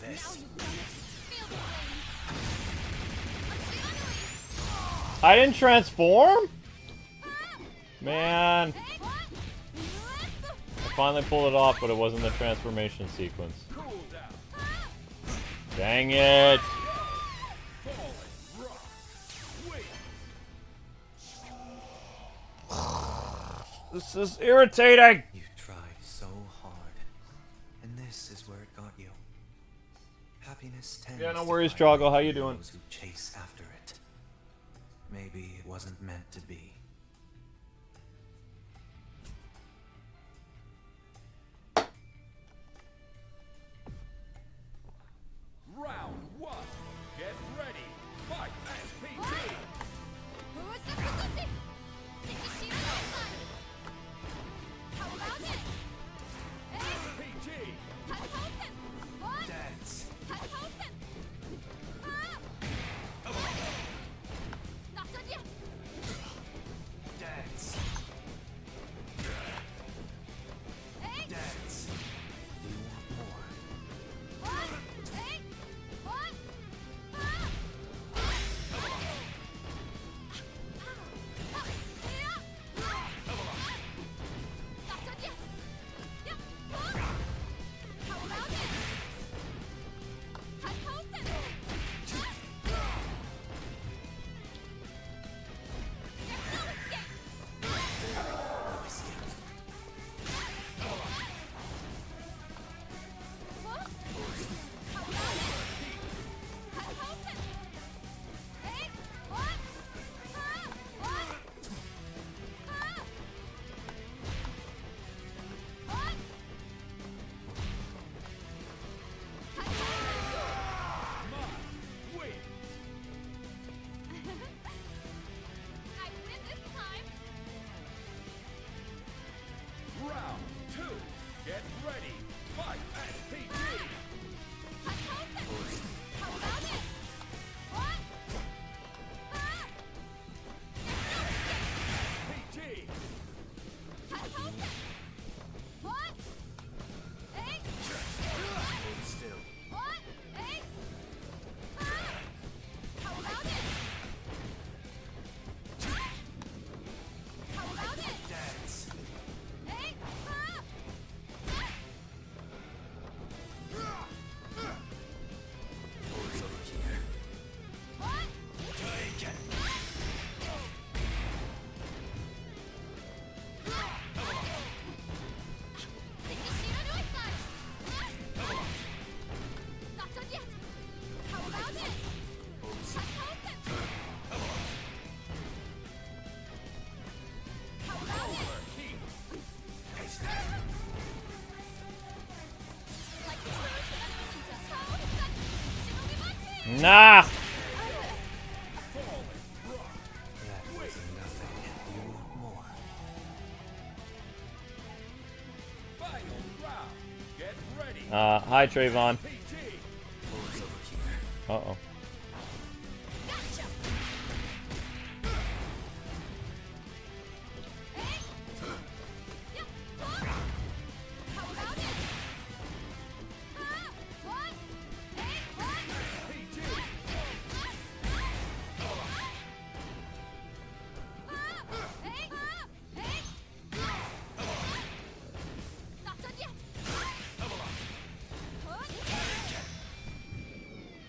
this. I didn't transform? Man. I finally pulled it off, but it wasn't the transformation sequence. Dang it. This is irritating. You tried so hard, and this is where it got you. Happiness tends Yeah, no to worries, fly away Joggle. How you from doing? those who chase after it. Maybe it wasn't meant to be. Round one. Get ready. Fight SPT. SPT. Dance. Dance. Dance. Do you want more? Round two. Get ready. Fight SPT. SPT. Hold still. Dance. Hold over here. Take it. Nah. That was nothing. You want more? Final round. Get ready. Hi, Trayvon. SPT. Hold over here. Uh-oh.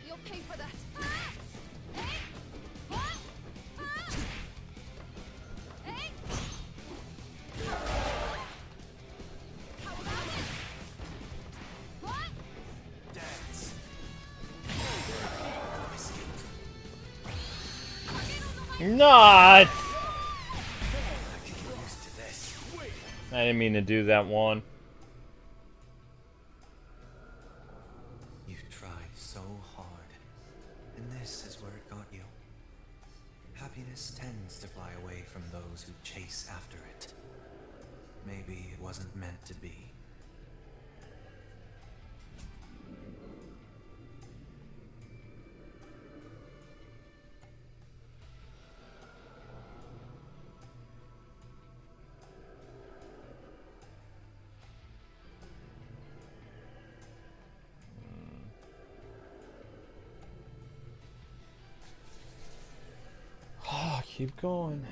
You'll pay for that. Dance. Not. I can get used to this. I didn't mean to do that one. You tried so hard, and this is where it got you. Happiness tends to fly away from those who chase after it. Maybe it wasn't meant to be. Keep going.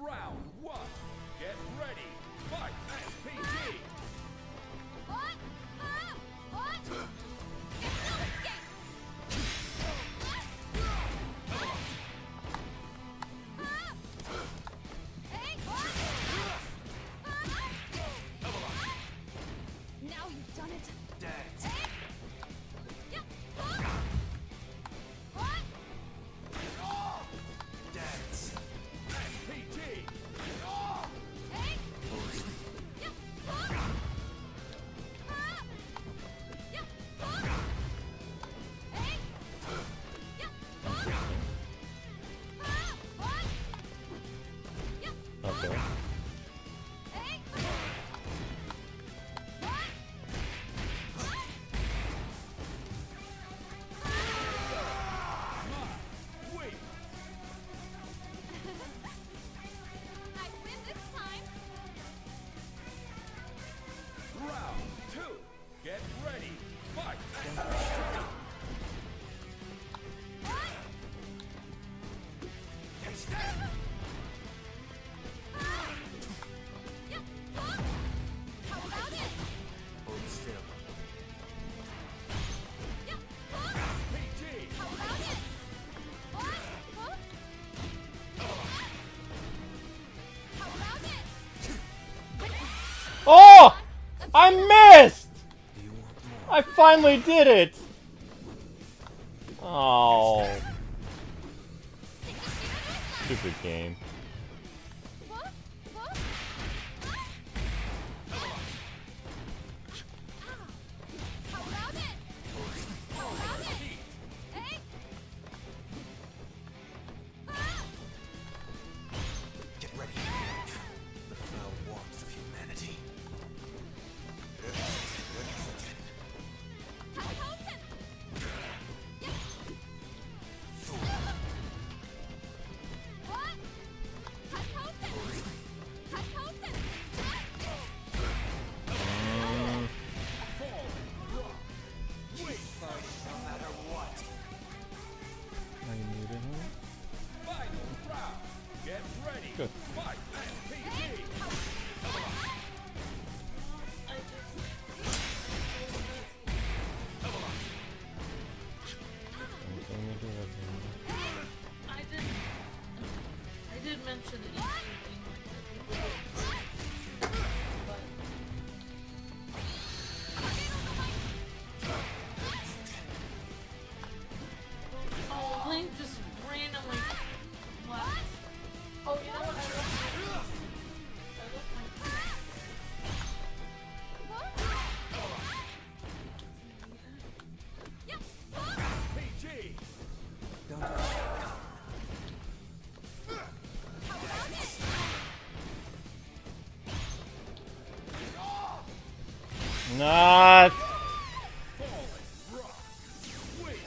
Round one. Get ready. Fight. SPG. Now you've done it. Dance. Dance. SPG. Okay. Wait. I win this time. Round two. Get ready. Fight. How about it? Hold still. SPG. How about it? Huh? How about it? Oh! I missed! Do you want more? I finally did it! Oh. Stupid game. Huh? Huh? How about it? How about it? Hey? Get ready. The foul warmth of humanity. Helton! What? Helton! Helton! No matter what. I muted him. Final round. Get ready. Good. Fight. SPG. I did mention the Easter thing. But oh, Link just randomly left. Oh, you know what? I left SPG. Don't rush. Not. Wait.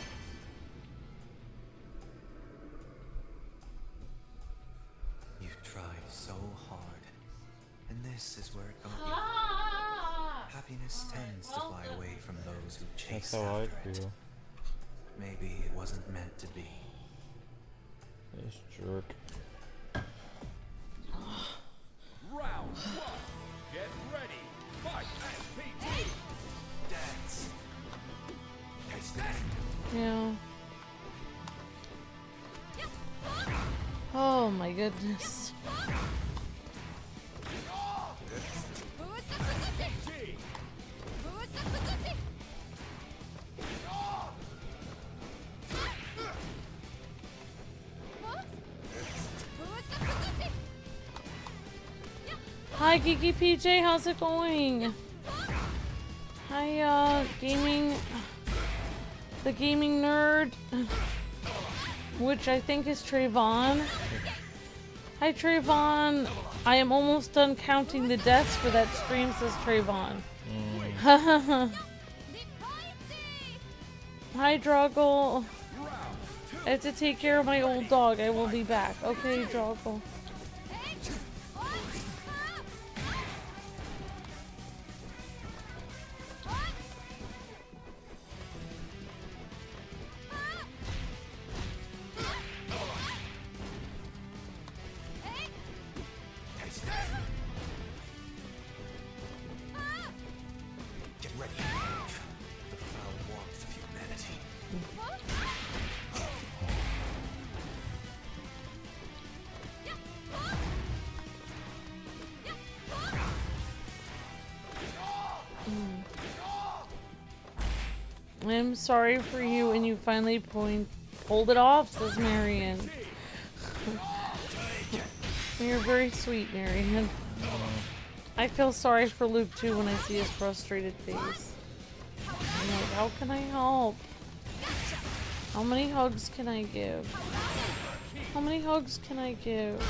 You've tried so hard, and this is where it got you. Ah! Happiness tends to fly away from those who chase That's how I after it. feel. Maybe it wasn't meant to be. This jerk. Round one. Get ready. Fight. SPG. Dance. Yeah. Oh my goodness. Who is the position? G. Who is the position? Huh? Who is the position? Hi Geeky PJ, how's it going? Hi gaming, the gaming nerd, which I think is Trayvon. Hi Trayvon, I am almost done counting the deaths for that stream, says Trayvon. Hi Droggle. I have to take care of my old dog. I will be back. Okay, Droggle. I'm sorry for you, and you finally pulled it off, says Marion. You're very sweet, Marion. I feel sorry for Luke too when I see his frustrated face. I'm like, how can I help? How many hugs can I give? How many hugs can I give?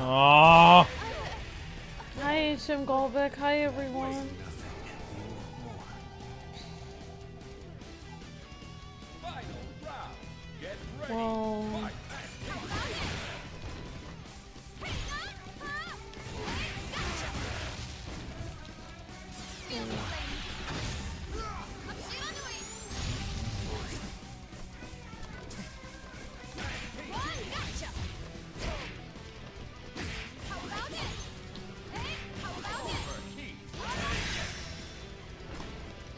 Oh. Hi, Tim Goldbeck. Hi, everyone. Well,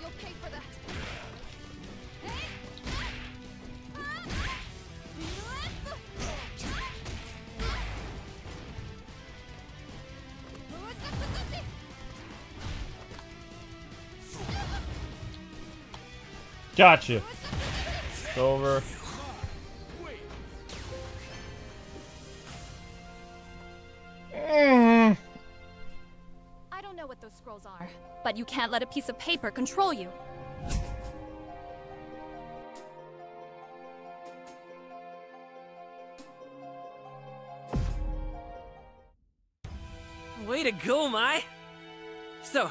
You'll pay for that. Gotcha. It's over. I don't know what those scrolls are, but you can't let a piece of paper control you. Way to go, Mai! So,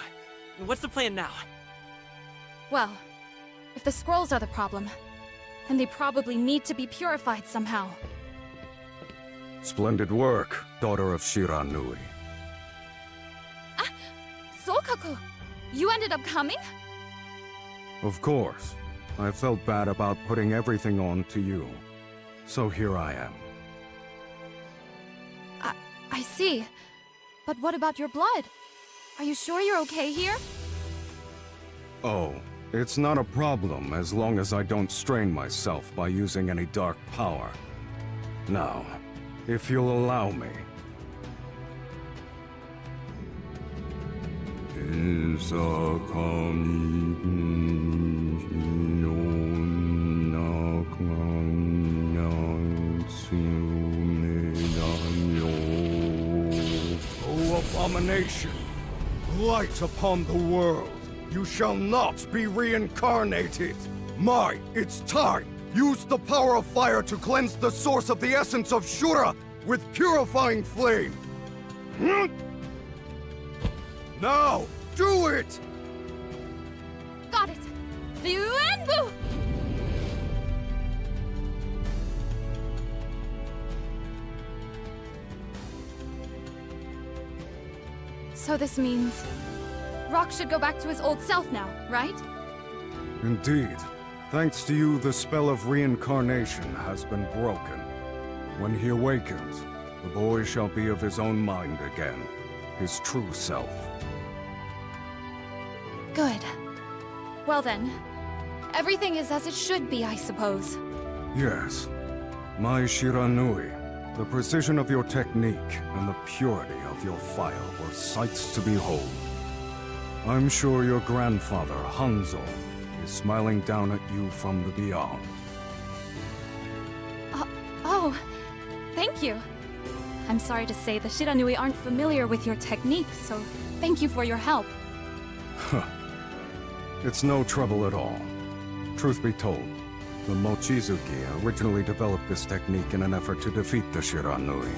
what's the plan now? Well, if the scrolls are the problem, then they probably need to be purified somehow. Splendid work, daughter of Shiranui. Sokaku! You ended up coming? Of course. I felt bad about putting everything on to you. So here I am. I see. But what about your blood? Are you sure you're okay here? Oh, it's not a problem as long as I don't strain myself by using any dark power. Now, if you'll allow me. O abomination! Light upon the world! You shall not be reincarnated! Mai, it's time! Use the power of fire to cleanse the source of the essence of Shura with purifying flame! Now, do it! Got it! Ryuenbu! So this means Rock should go back to his old self now, right? Indeed. Thanks to you, the spell of reincarnation has been broken. When he awakens, the boy shall be of his own mind again, his true self. Good. Well then, everything is as it should be, I suppose. Yes. My Shiranui, the precision of your technique and the purity of your fire were sights to behold. I'm sure your grandfather, Hanzo, is smiling down at you from the beyond. Oh, thank you. I'm sorry to say the Shiranui aren't familiar with your technique, so thank you for your help. It's no trouble at all. Truth be told, the Mochizuki originally developed this technique in an effort to defeat the Shiranui.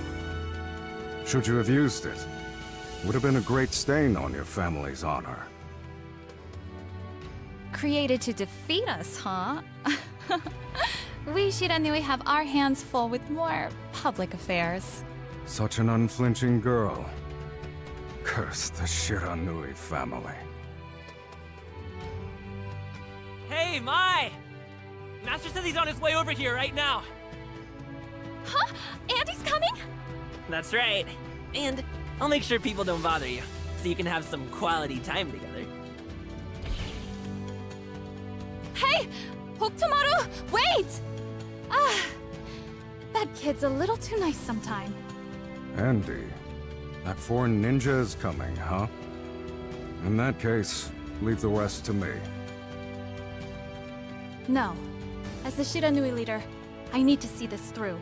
Should you have used it, would have been a great stain on your family's honor. Created to defeat us, huh? We Shiranui have our hands full with more public affairs. Such an unflinching girl. Curse the Shiranui family. Hey, Mai! Master says he's on his way over here right now. Huh? Andy's coming? That's right. And I'll make sure people don't bother you, so you can have some quality time together. Hey! Hokutomaru, wait! Ah, that kid's a little too nice sometime. Andy, that foreign ninja is coming, huh? In that case, leave the rest to me. No. As the Shiranui leader, I need to see this through.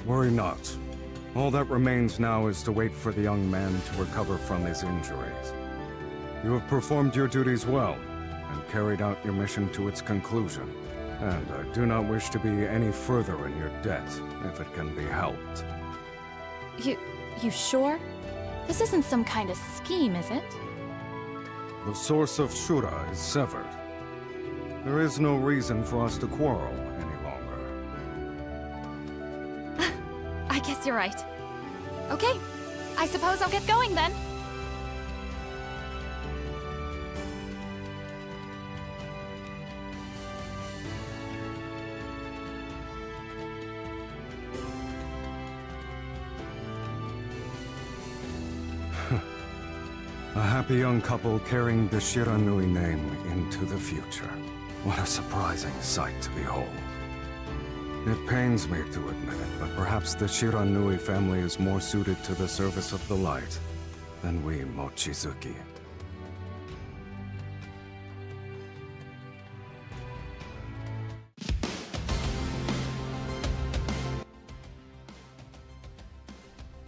Worry not. All that remains now is to wait for the young man to recover from his injuries. You have performed your duties well, and carried out your mission to its conclusion. And I do not wish to be any further in your debt, if it can be helped. You sure? This isn't some kind of scheme, is it? The source of Shura is severed. There is no reason for us to quarrel any longer. I guess you're right. Okay, I suppose I'll get going then. A happy young couple carrying the Shiranui name into the future. What a surprising sight to behold. It pains me to admit it, but perhaps the Shiranui family is more suited to the service of the light than we Mochizuki.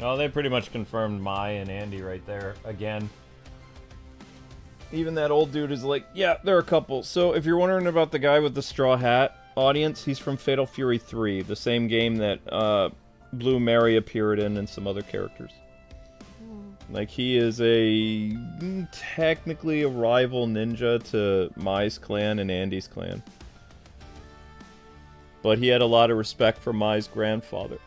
Oh, they pretty much confirmed Mai and Andy right there again. Even that old dude is like, yeah, they're a couple. So if you're wondering about the guy with the straw hat, audience, he's from Fatal Fury 3, the same game that Blue Mary appeared in and some other characters. Like, he is technically a rival ninja to Mai's clan and Andy's clan. But he had a lot of respect for Mai's grandfather.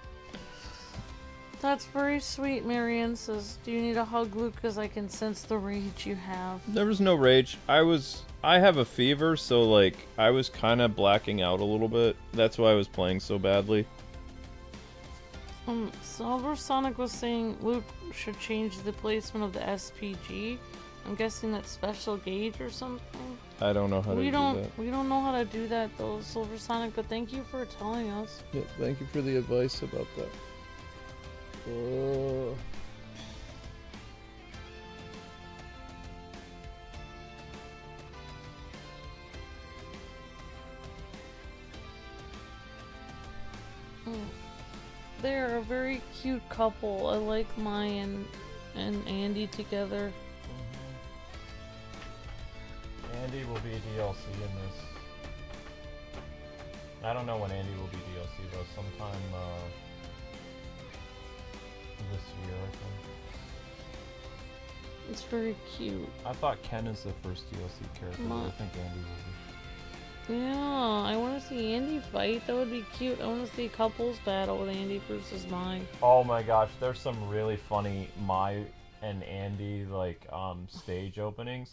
That's very sweet, Marianne says. Do you need a hug, Luke? Because I can sense the rage you have. There was no rage. I have a fever, so like, I was kind of blacking out a little bit. That's why I was playing so badly. Silver Sonic was saying Luke should change the placement of the SPG. I'm guessing that's special gauge or something. I don't know how to do that. We don't know how to do that though, Silver Sonic, but thank you for telling us. Yeah, thank you for the advice about that. They're a very cute couple. I like Mai and Andy together. Andy will be DLC in this. I don't know when Andy will be DLC though. Sometime this year, I think. It's very cute. I thought Ken is the first DLC character, but I think Andy will be. Yeah, I want to see Andy fight. That would be cute. I want to see a couples battle with Andy versus Mai. Oh my gosh, there's some really funny Mai and Andy like stage openings.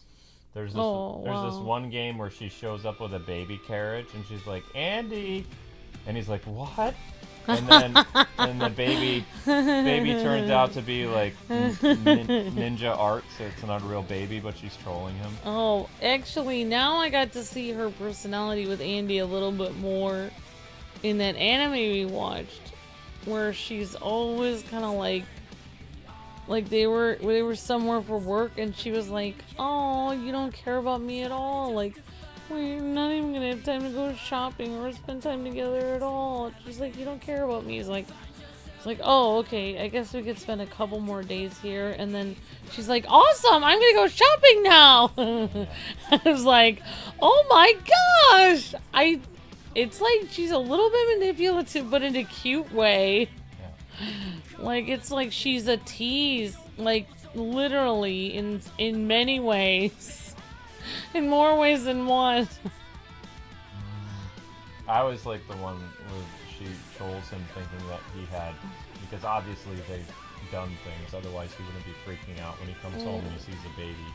There's this this one game where she shows up with a baby carriage and she's like, Andy, and he's like, what? And then and the baby turns out to be like ninja art, so it's not a real baby, but she's trolling him. Oh, actually, now I got to see her personality with Andy a little bit more in that anime we watched, where she's always kind of like they were somewhere for work, and she was like, "Oh, you don't care about me at all. Like, we're not even gonna have time to go shopping or spend time together at all." She's like, "You don't care about me." It's like, "Oh, okay. I guess we could spend a couple more days here." And then she's like, "Awesome! I'm gonna go shopping now." I was like, "Oh my gosh!" It's like she's a little bit manipulative, but in a cute way. Like, it's like she's a tease, like literally in many ways, in more ways than one. I was like the one where she trolls him thinking that he had, because obviously they've done things, otherwise he wouldn't be freaking out when he comes home and he sees a baby.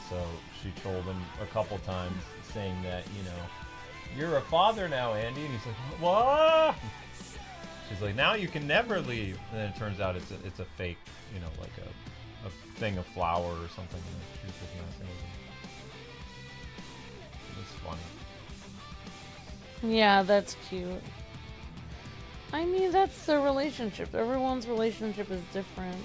So she trolled him a couple times saying that, you know, "You're a father now, Andy," and he's like, "What?" She's like, "Now you can never leave," and then it turns out it's a fake, you know, like a thing of flour or something. She's just messing with him. It's funny. Yeah, that's cute. I mean, that's their relationship. Everyone's relationship is different.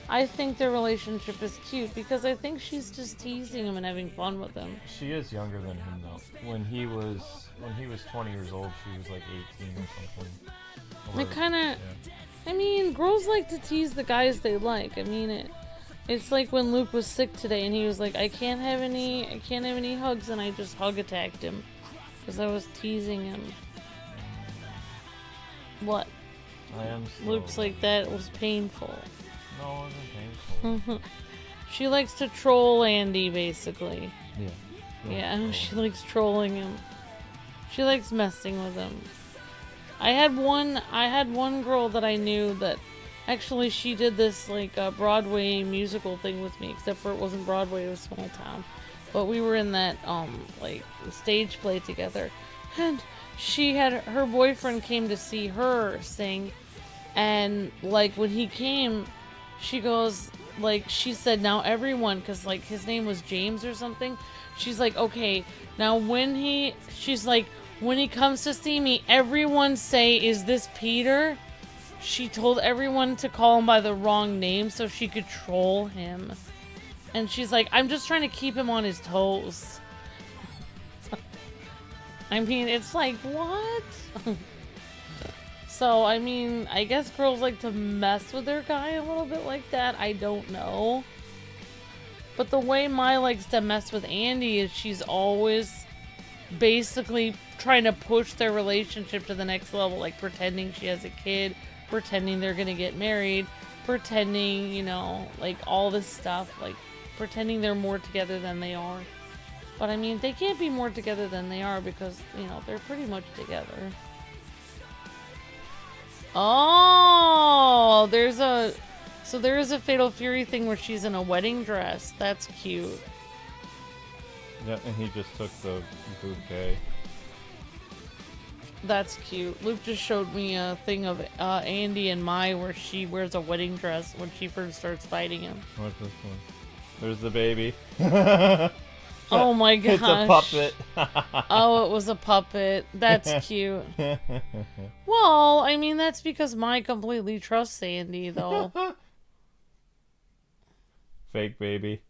I think their relationship is cute because I think she's just teasing him and having fun with him. She is younger than him though. When he was 20 years old, she was like 18 or something. It kind of, I mean, girls like to tease the guys they like. I mean, it's like when Luke was sick today and he was like, I can't have any hugs, and I just hug attacked him because I was teasing him. What? I am slow. Luke's like, that was painful. No, it wasn't painful. She likes to troll Andy, basically. Yeah. Yeah, she likes trolling him. She likes messing with him. I had one girl that I knew that actually she did this like Broadway musical thing with me, except for it wasn't Broadway, it was Small Town. But we were in that like stage play together. And she had her boyfriend came to see her sing, and like when he came, she goes, like, she said, now everyone, because, like, his name was James or something. She's like, okay, now she's like, when he comes to see me, everyone say, is this Peter? She told everyone to call him by the wrong name so she could troll him. And she's like, I'm just trying to keep him on his toes. I mean, it's like, what? So, I mean, I guess girls like to mess with their guy a little bit like that. I don't know. But the way Mai likes to mess with Andy is she's always basically trying to push their relationship to the next level. Like pretending she has a kid, pretending they're gonna get married, pretending, you know, like all this stuff. Like pretending they're more together than they are. But I mean, they can't be more together than they are because, you know, they're pretty much together. Oh, there is a Fatal Fury thing where she's in a wedding dress. That's cute. Yeah, and he just took the bouquet. That's cute. Luke just showed me a thing of Andy and Mai where she wears a wedding dress when she first starts fighting him. What's this one? There's the baby. Oh my gosh. It's a puppet. Oh, it was a puppet. That's cute. Well, I mean, that's because Mai completely trusts Andy, though. Fake baby.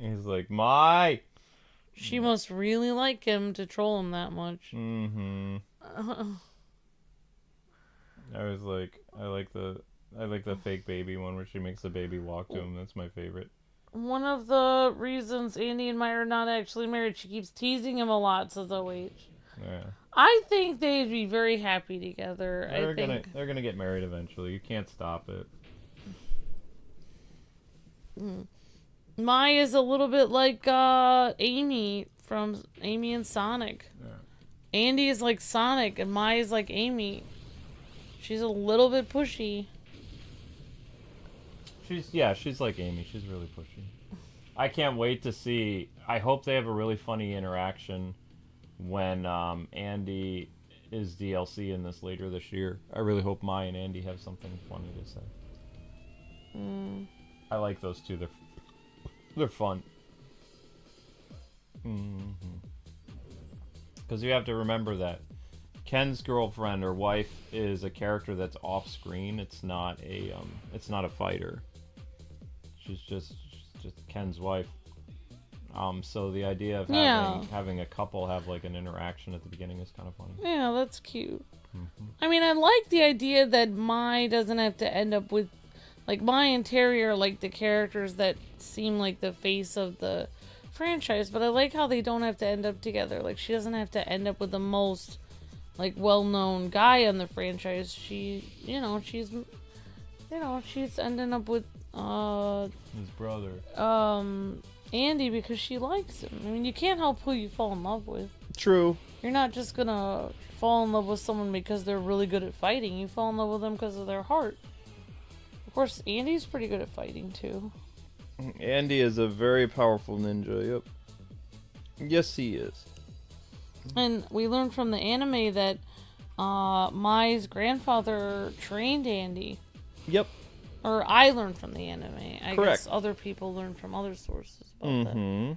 He's like, Mai! She must really like him to troll him that much. Mm-hmm. I was like, I like the fake baby one where she makes the baby walk to him. That's my favorite. One of the reasons Andy and Mai are not actually married, she keeps teasing him a lot, says OH. Yeah. I think they'd be very happy together. They're gonna get married eventually. You can't stop it. Mai is a little bit like Amy from Amy and Sonic. Yeah. Andy is like Sonic and Mai is like Amy. She's a little bit pushy. She's like Amy. She's really pushy. I can't wait to see. I hope they have a really funny interaction when Andy is DLC in this later this year. I really hope Mai and Andy have something funny to say. I like those two. They're fun. Because you have to remember that Ken's girlfriend or wife is a character that's off screen. It's not a fighter. She's just Ken's wife. So the idea of having a couple have like an interaction at the beginning is kind of funny. Yeah, that's cute. I mean, I like the idea that Mai doesn't have to end up with, like, Mai and Terry are like the characters that seem like the face of the franchise, but I like how they don't have to end up together. Like, she doesn't have to end up with the most, like, well-known guy in the franchise. She's ending up with his brother. Andy, because she likes him. I mean, you can't help who you fall in love with. True. You're not just gonna fall in love with someone because they're really good at fighting. You fall in love with them because of their heart. Of course, Andy's pretty good at fighting, too. Andy is a very powerful ninja, yep. Yes, he is. And we learned from the anime that Mai's grandfather trained Andy. Yep. Or I learned from the anime. I Correct. guess other people learned from other sources. about that.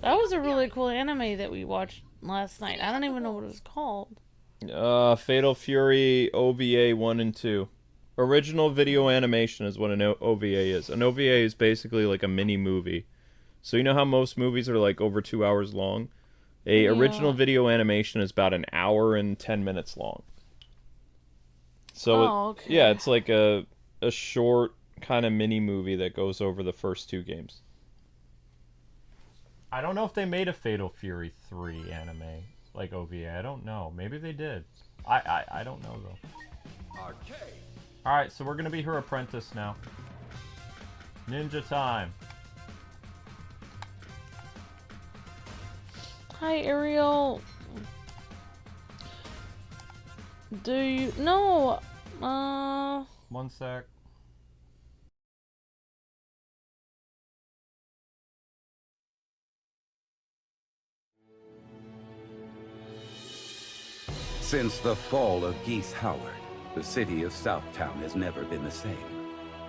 That was a really cool anime that we watched last night. I don't even know what it was called. Fatal Fury OVA 1 and 2. Original video animation is what an OVA is. An OVA is basically like a mini movie. So you know how most movies are like over 2 hours long? Original video animation is about an hour and 10 minutes long. So yeah, it's like a short kind of mini movie that goes over the first 2 games. I don't know if they made a Fatal Fury 3 anime, like OVA. I don't know. Maybe they did. I don't know, though. Alright, so we're going to be her apprentice now. Ninja time. Hi, Ariel. Do you... No! One sec. Since the fall of Geese Howard, the city of Southtown has never been the same.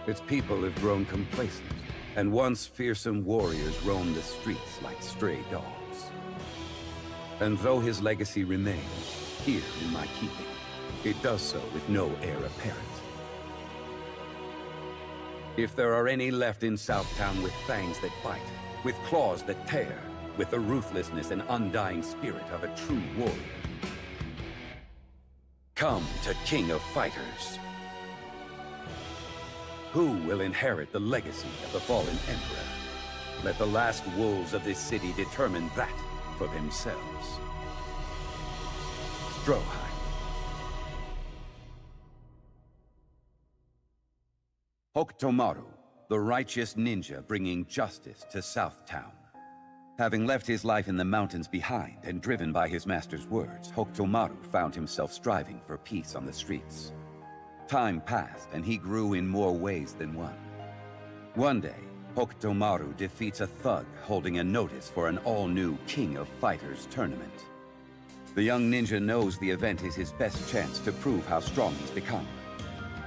Its people have grown complacent, and once fearsome warriors roam the streets like stray dogs. And though his legacy remains here in my keeping, it does so with no heir apparent. If there are any left in Southtown with fangs that bite, with claws that tear, with the ruthlessness and undying spirit of a true warrior, come to King of Fighters. Who will inherit the legacy of the fallen Emperor? Let the last wolves of this city determine that for themselves. Stroheim. Hokutomaru, the righteous ninja bringing justice to Southtown. Having left his life in the mountains behind and driven by his master's words, Hokutomaru found himself striving for peace on the streets. Time passed, and he grew in more ways than one. One day, Hokutomaru defeats a thug holding a notice for an all-new King of Fighters tournament. The young ninja knows the event is his best chance to prove how strong he's become.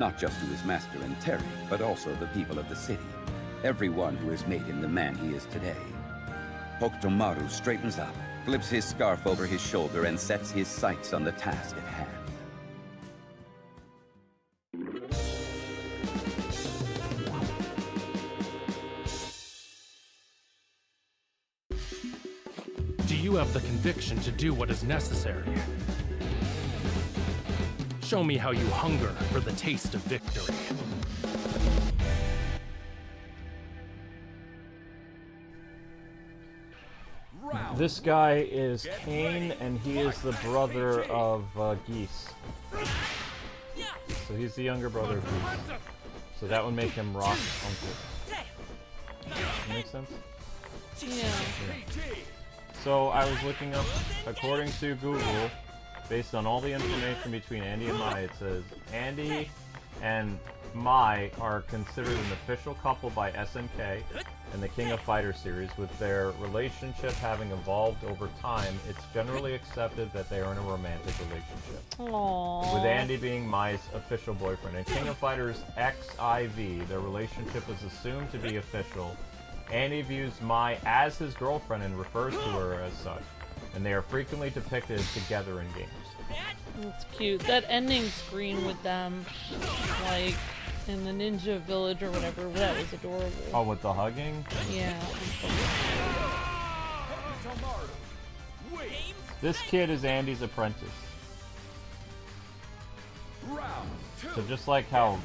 Not just to his master and Terry, but also the people of the city. Everyone who has made him the man he is today. Hokutomaru straightens up, flips his scarf over his shoulder, and sets his sights on the task at hand. Do you have the conviction to do what is necessary? Show me how you hunger for the taste of victory. This guy is KAIN, and he is the brother of Geese. So he's the younger brother of Geese. So that would make him Rock's uncle. That makes sense? Yeah. So I was looking up, according to Google, based on all the information between Andy and Mai, it says Andy and Mai are considered an official couple by SNK and the King of Fighters series. With their relationship having evolved over time, it's generally accepted that they are in a romantic relationship. Aww. With Andy being Mai's official boyfriend. In King of Fighters XIV, their relationship is assumed to be official. Andy views Mai as his girlfriend and refers to her as such, and they are frequently depicted together in games. That's cute. That ending screen with them, like, in the ninja village or whatever, that was adorable. Oh, with the hugging? Yeah. This kid is Andy's apprentice. So just like how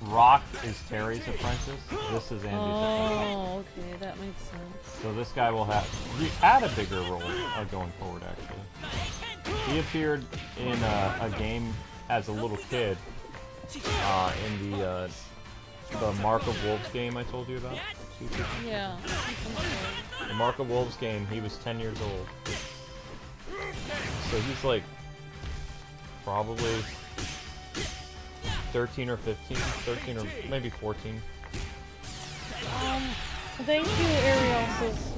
Rock is Terry's apprentice, this is Andy's apprentice. Oh, okay, that makes sense. So this guy will have... He had a bigger role going forward, actually. He appeared in a game as a little kid in the Mark of Wolves game I told you about. Yeah. The Mark of Wolves game, he was 10 years old. So he's like probably 13 or 15, 13 or maybe 14. Thank you, Ariel. Says,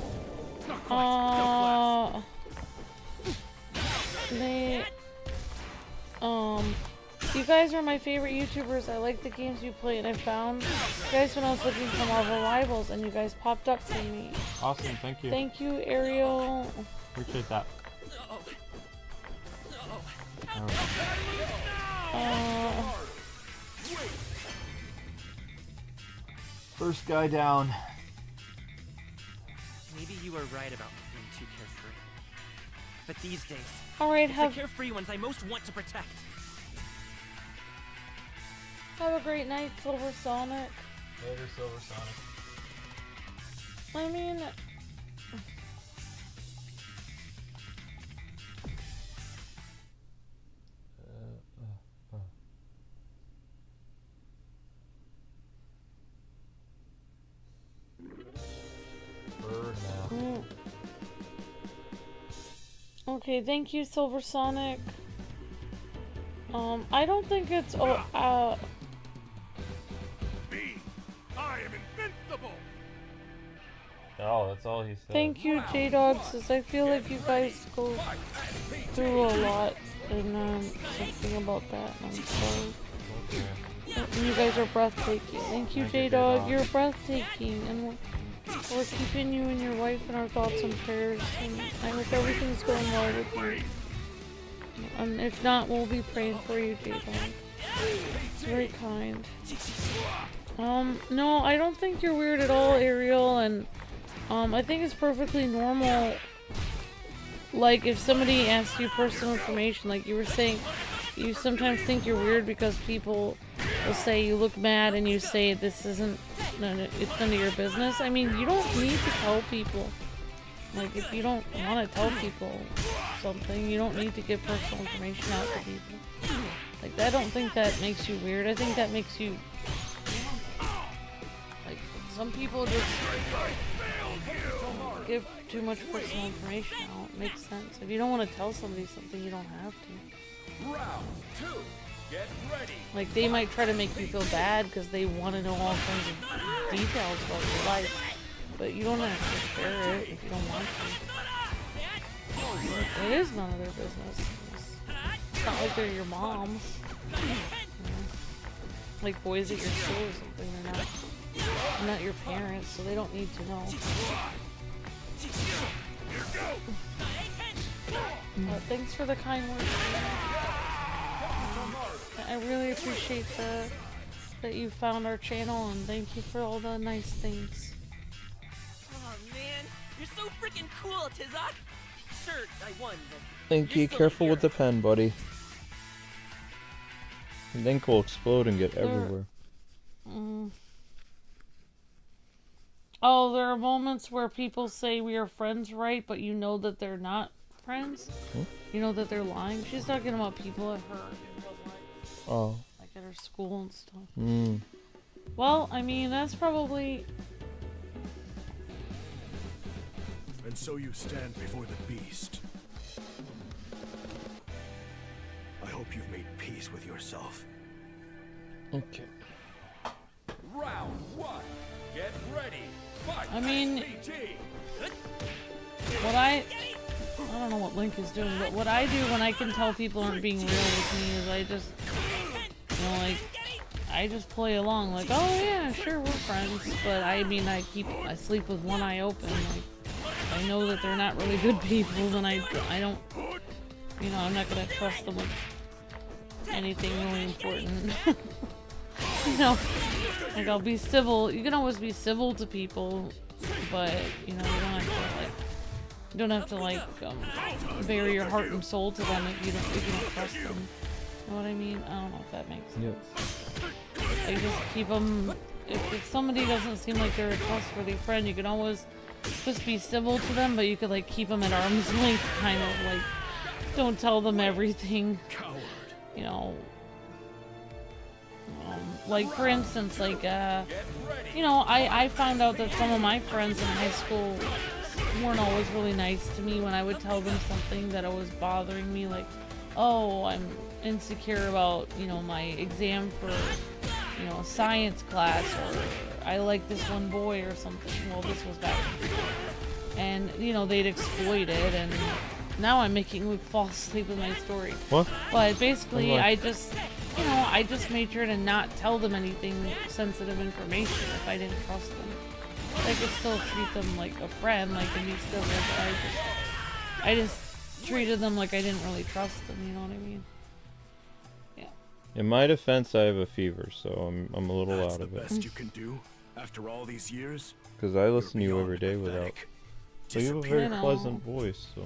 you guys are my favorite YouTubers. I like the games you play, and I found you guys when I was looking for Marvel Rivals, and you guys popped up for me. Awesome, thank you. Thank you, Ariel. Appreciate that. First guy down. Maybe you were right about me being too carefree. But these days, alright, it's the carefree ones I most want to protect. Have a great night, Silver Sonic. Later, Silver Sonic. I mean... Bird now. Okay, thank you, Silver Sonic. I don't think it's... Me! I am invincible! Oh, that's all he said. Thank you, J-Dog, says I feel like you guys go through a lot, and something about that, and I'm sorry. Okay. You guys are breathtaking. Thank you, J-Dog. You're breathtaking, and we're keeping you and your wife in our thoughts and prayers, and I hope everything's going well with you. And if not, we'll be praying for you, J-Dog. It's very kind. No, I don't think you're weird at all, Ariel, and I think it's perfectly normal. Like, if somebody asks you personal information, like you were saying, you sometimes think you're weird because people will say you look mad and you say this isn't, it's none of your business. I mean, you don't need to tell people. Like, if you don't want to tell people something, you don't need to give personal information out to people. Like, I don't think that makes you weird. I think that makes you... Like, some people just give too much personal information out. It makes sense. If you don't want to tell somebody something, you don't have to. Round 2. Get ready. Like, they might try to make you feel bad because they want to know all kinds of details about your life. But you don't have to share it if you don't want to. It is none of their business. It's not like they're your mom. You know? Like boys at your school or something. They're not your parents, so they don't need to know. Thanks for the kind words. I really appreciate that you found our channel, and thank you for all the nice things. Oh man, you're so freaking cool, Tizak. Sure, I won, but Thank you. Careful with the pen, buddy. The ink will explode and get everywhere. Oh, there are moments where people say we are friends, right? But you know that they're not friends. You know that they're lying. She's talking about people at her in real life. Oh. Like at her school and stuff. Well, I mean, that's probably... And so you stand before the beast. I hope you've made peace with yourself. Okay. Round 1. Get ready. Fight. I mean, what I don't know what Link is doing, but what I do when I can tell people aren't being real with me is I just, you know, like, I just play along, like, oh yeah, sure, we're friends, but I mean, I sleep with one eye open, like, I know that they're not really good people, then I don't, you know, I'm not gonna trust them with anything really important. You know, like, I'll be civil. You can always be civil to people, but, you know, you don't have to bare your heart and soul to them if you don't trust them. You know what I mean? I don't know if that makes sense. I just keep them, if somebody doesn't seem like they're a trustworthy friend, you can always just be civil to them, but you could, like, keep them at arm's length, kind of, like, don't tell them everything, you know. Like, for instance, like, you know, I found out that some of my friends in high school weren't always really nice to me when I would tell them something that was bothering me, like, oh, I'm insecure about, you know, my exam for, you know, a science class, or I like this one boy or something. Well, this was back and, you know, they'd exploit it, and now I'm making Luke fall asleep with my story. What? But basically, I just you know, I just made sure to not tell them anything sensitive information if I didn't trust them. I could still treat them like a friend, like and be civil, but I just treated them like I didn't really trust them, you know what I mean? Yeah. In my defense, I have a fever, so I'm a little That's out of the it. best you can do after all these years? Because I listen to you You're every day beyond without. pathetic. So you have a I very know. pleasant voice, so.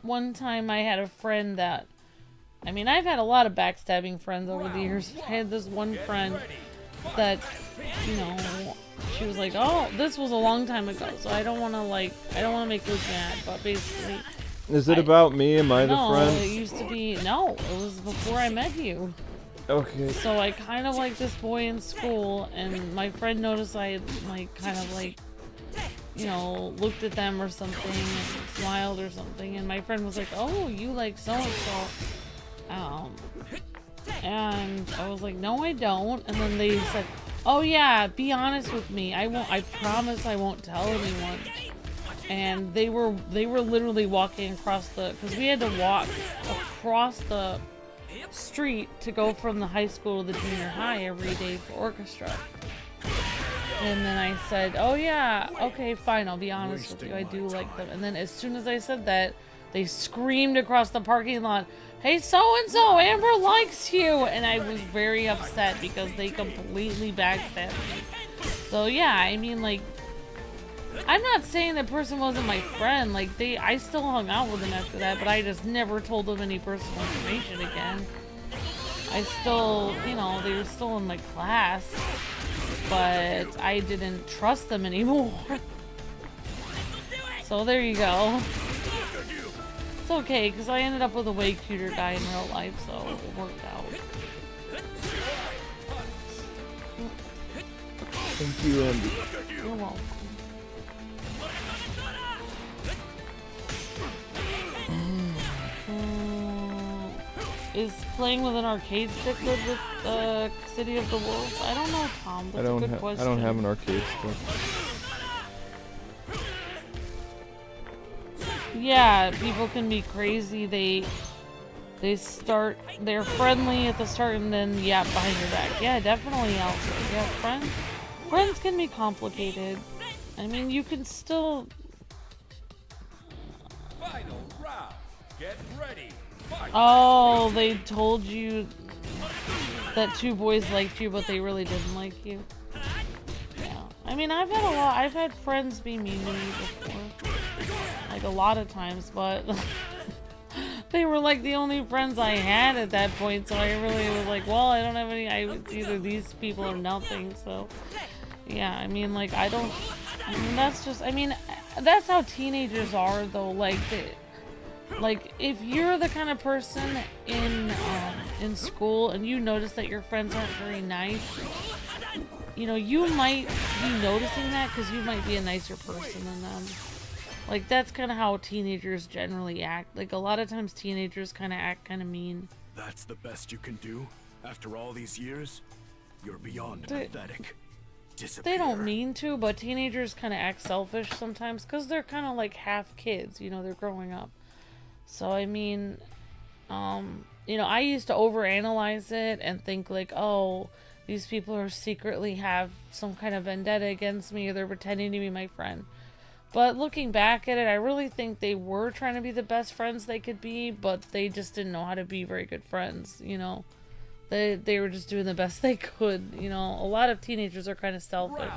One time I had a friend that, I mean, I've had a lot of backstabbing friends over the years. I had this one friend that, you know, she was like, oh, this was a long time ago, so I don't want to make Luke mad, but basically. Is it about me? Am I the No, friend? it used to be, no, it was before I met you. Okay. So I kind of liked this boy in school, and my friend noticed I like kind of like, you know, looked at them or something and smiled or something, and my friend was like, oh, you like so and so. And I was like, no, I don't. And then they said, oh yeah, be honest with me. I promise I won't tell anyone. And they were literally walking across because we had to walk across the street to go from the high school to the junior high every day for orchestra. And then I said, oh yeah, okay, fine, I'll be honest with you, I do like them. And then as soon as I said that, they screamed across the parking lot, hey, so-and-so, Amber likes you! And I was very upset because they completely backstabbed me. So yeah, I mean, like, I'm not saying that person wasn't my friend, like, I still hung out with them after that, but I just never told them any personal information again. I still, you know, they were still in my class, but I didn't trust them anymore. So there you go. It's okay, because I ended up with a way cuter guy in real life, so it worked out. Thank you, Andy. You're welcome. Is playing with an arcade stick good with City of the Wolves? I don't know, Tom. That's a good question. I don't have an arcade stick. Yeah, people can be crazy. They're friendly at the start and then behind your back. Yeah, definitely also. Yeah, friends can be complicated. I mean, you can still. Final round. Get ready. Fight. Oh, they told you that two boys liked you, but they really didn't like you. Yeah. I mean, I've had friends be mean to me before. Like a lot of times, but they were like the only friends I had at that point, so I really was like, well, I don't have any, it's either these people or nothing, so yeah, I mean, like, that's how teenagers are, though, like, if you're the kind of person in school and you notice that your friends aren't very nice, you know, you might be noticing that because you might be a nicer person than them. Like, that's kind of how teenagers generally act. Like, a lot of times teenagers kind of act kind of mean. That's the best you can do? After all these years? You're beyond pathetic. Disappear. They don't mean to, but teenagers kind of act selfish sometimes because they're kind of like half kids, you know, they're growing up. So, I mean, you know, I used to overanalyze it and think like, oh, these people are secretly have some kind of vendetta against me or they're pretending to be my friend. But looking back at it, I really think they were trying to be the best friends they could be, but they just didn't know how to be very good friends, you know. They were just doing the best they could, you know. A lot of teenagers are kind of selfish.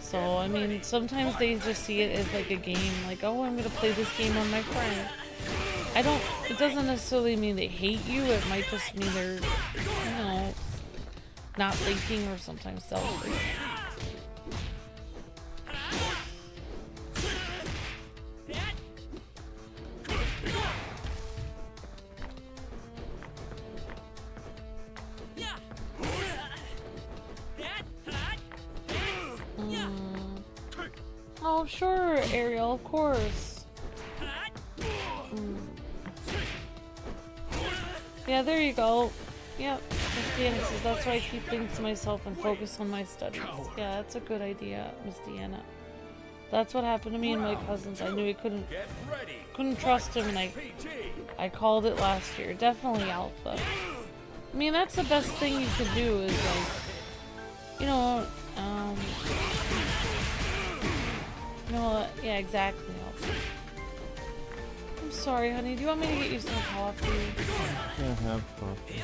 So, I mean, sometimes they just see it as like a game, like, oh, I'm gonna play this game on my friend. It doesn't necessarily mean they hate you, it might just mean they're, you know, not thinking or sometimes selfish. Oh, sure, Ariel, of course. Yeah, there you go. Yep, Miss Deanna says, that's why I keep things to myself and focus on my studies. Yeah, that's a good idea, Miss Deanna. That's what happened to me and my cousins. I knew I couldn't trust him, and I called it last year. Definitely alpha. I mean, that's the best thing you could do is like, you know, yeah, exactly. Alpha. I'm sorry, honey. Do you want me to get you some coffee? I can't have coffee.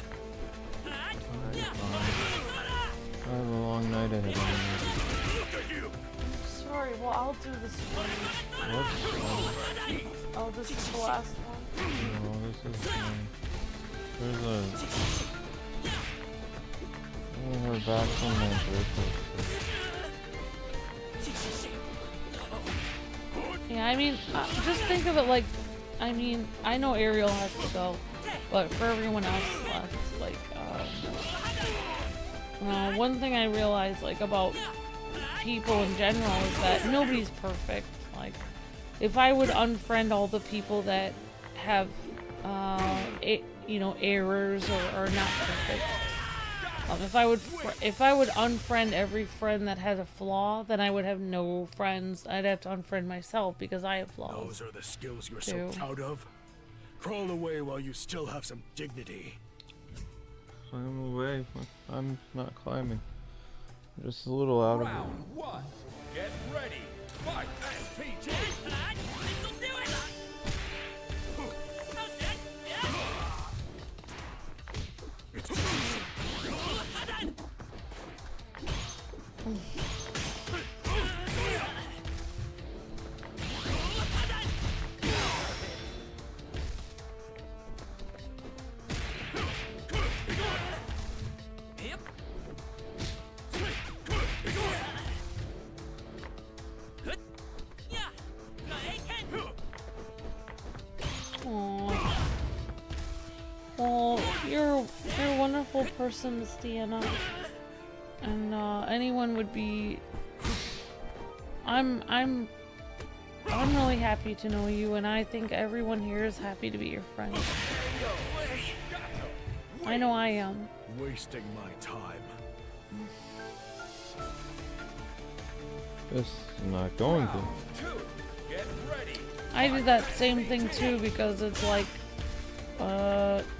Alright, fine. I have a long night ahead of me. Sorry, well, I'll do this one. What? Oh, this is the last one? No, this is fine. There's a... her back from my birthday. Yeah, I mean, just think of it like, I mean, I know Ariel has to go, but for everyone else left, like, one thing I realized, like, about people in general is that nobody's perfect. Like, if I would unfriend all the people that have, you know, errors or are not perfect, if I would unfriend every friend that has a flaw, then I would have no friends. I'd have to unfriend myself because I have flaws. Those are the skills you're so proud of. Crawl away while you still have some dignity. Climb away. I'm not climbing. I'm just a little out of it. Round 1. Get ready. Fight. SPT. Well, you're a wonderful person, Miss Deanna, and anyone would be. I'm really happy to know you, and I think everyone here is happy to be your friend. I know I am. Wasting my time. This is not going to. I do that same thing too because it's like,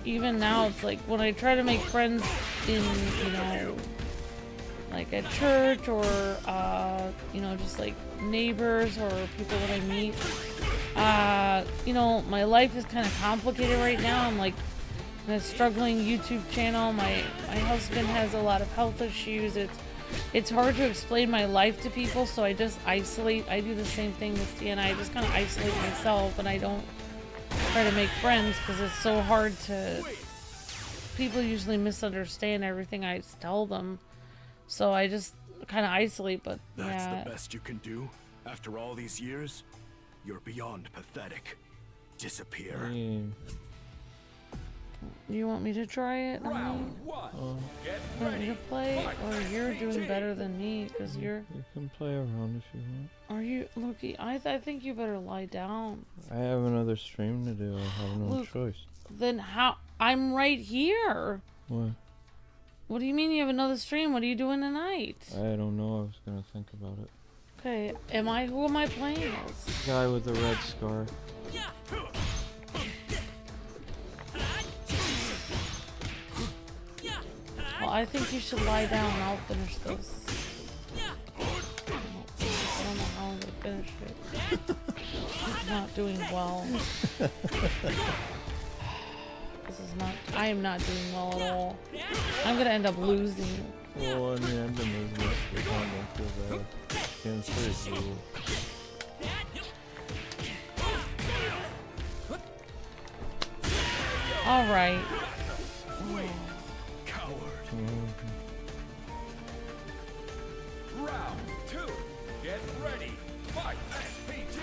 even now it's like when I try to make friends in, you know, like at church or, you know, just like neighbors or people that I meet, you know, my life is kind of complicated right now. I'm like in a struggling YouTube channel. My husband has a lot of health issues. It's hard to explain my life to people, so I just isolate. I do the same thing with Deanna. I just kind of isolate myself, and I don't try to make friends because it's so hard to. People usually misunderstand everything I tell them, so I just kind of isolate. But that's yeah. the best you can do after all these years. You're beyond pathetic. Disappear. You want me to try it? Round 1. Get You want me to ready. play, or you're doing better than me because you're. You can play around if you want. Are you, Loki? I think you better lie down. I have another stream to do. I have no Luke, choice. Then how? I'm right here. What? What do you mean you have another stream? What are you doing tonight? I don't know. I was gonna think about it. Okay, who am I playing as? Guy with the red scar. Well, I think you should lie down and I'll finish this. I don't know how I'm gonna finish it. I'm not doing well. I am not doing well at all. I'm gonna end up losing. Well, in the end, the movement is kind of feel bad. Can't say cool. All right. Round 2. Get ready. Fight. SPT.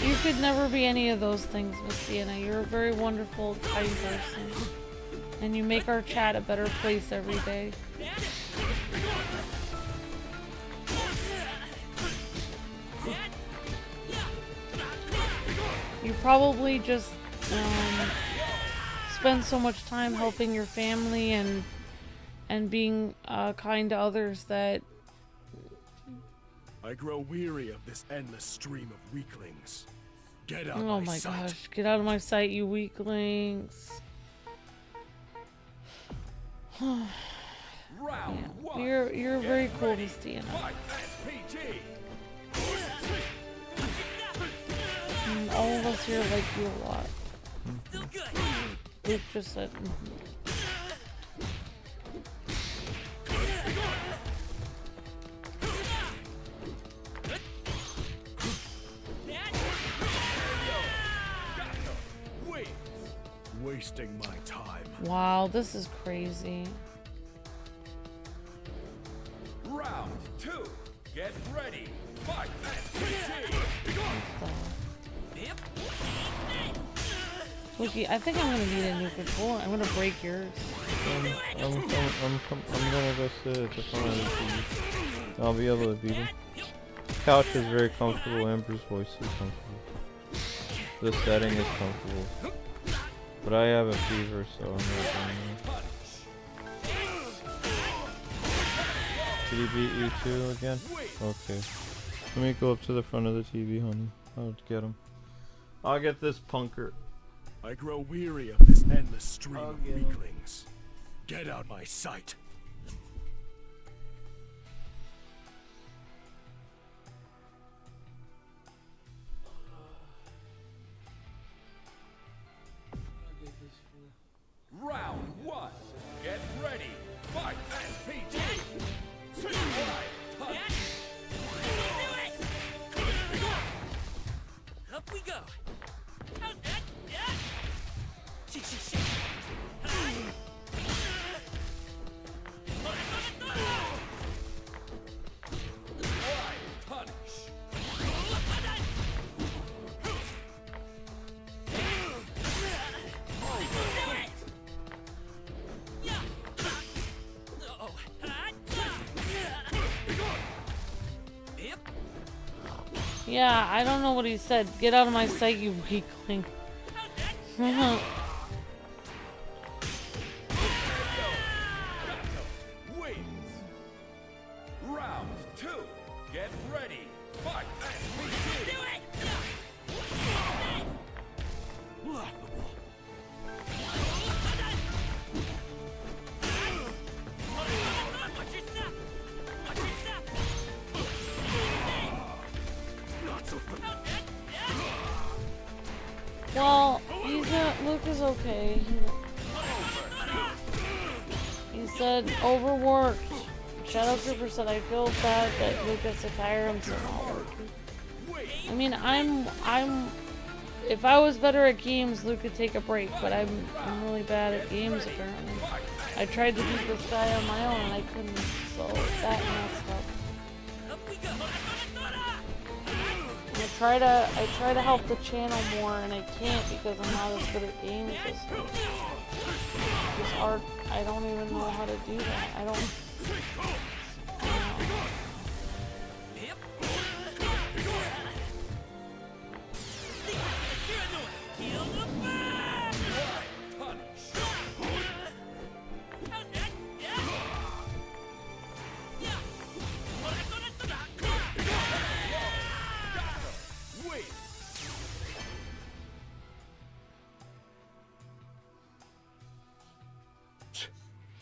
You could never be any of those things, Miss Sienna. You're a very wonderful, kind person. And you make our chat a better place every day. You probably just spend so much time helping your family and and being kind to others that... I grow weary of this endless stream of weaklings. Get out Oh my my sight. gosh, get out of my sight, you weaklings. Round one. You're very cool to stand up. Fight SPG. All of us here like you a lot. Still good. Luke just said. Gato. Wings. Wasting my time. Wow, this is crazy. Round two. Get ready. Fight SPG. Wookie, I think I'm gonna need a new controller. I'm gonna break yours. I'm gonna go sit at the front of the TV. I'll be able to beat him. Couch is very comfortable. Amber's voice is comfortable. The setting is comfortable. But I have a fever, so I'm not doing that. Did he beat you too again? Okay. Let me go up to the front of the TV, honey. I'll get him. I'll get this punker. I grow weary of this endless stream of get him. weaklings. Get out my sight. Round one. Get ready. Fight SPG. Right. Punch. Up we go. How's that? Yeah. Shit. Right. Punch. Yeah, I don't know what he said. Get out of my sight, you weakling. Gato. Wings. Round two. Get ready. Fight SPG. Well, Luke is okay. He said overworked. Shadow Trooper said I feel bad that Luke has to tire himself out. I mean, if I was better at games, Luke could take a break, but I'm really bad at games apparently. I tried to beat this guy on my own and I couldn't, so that messed up. I try to help the channel more and I can't because I'm not as good at games as Luke. It's hard. I don't even know how to do that. I don't.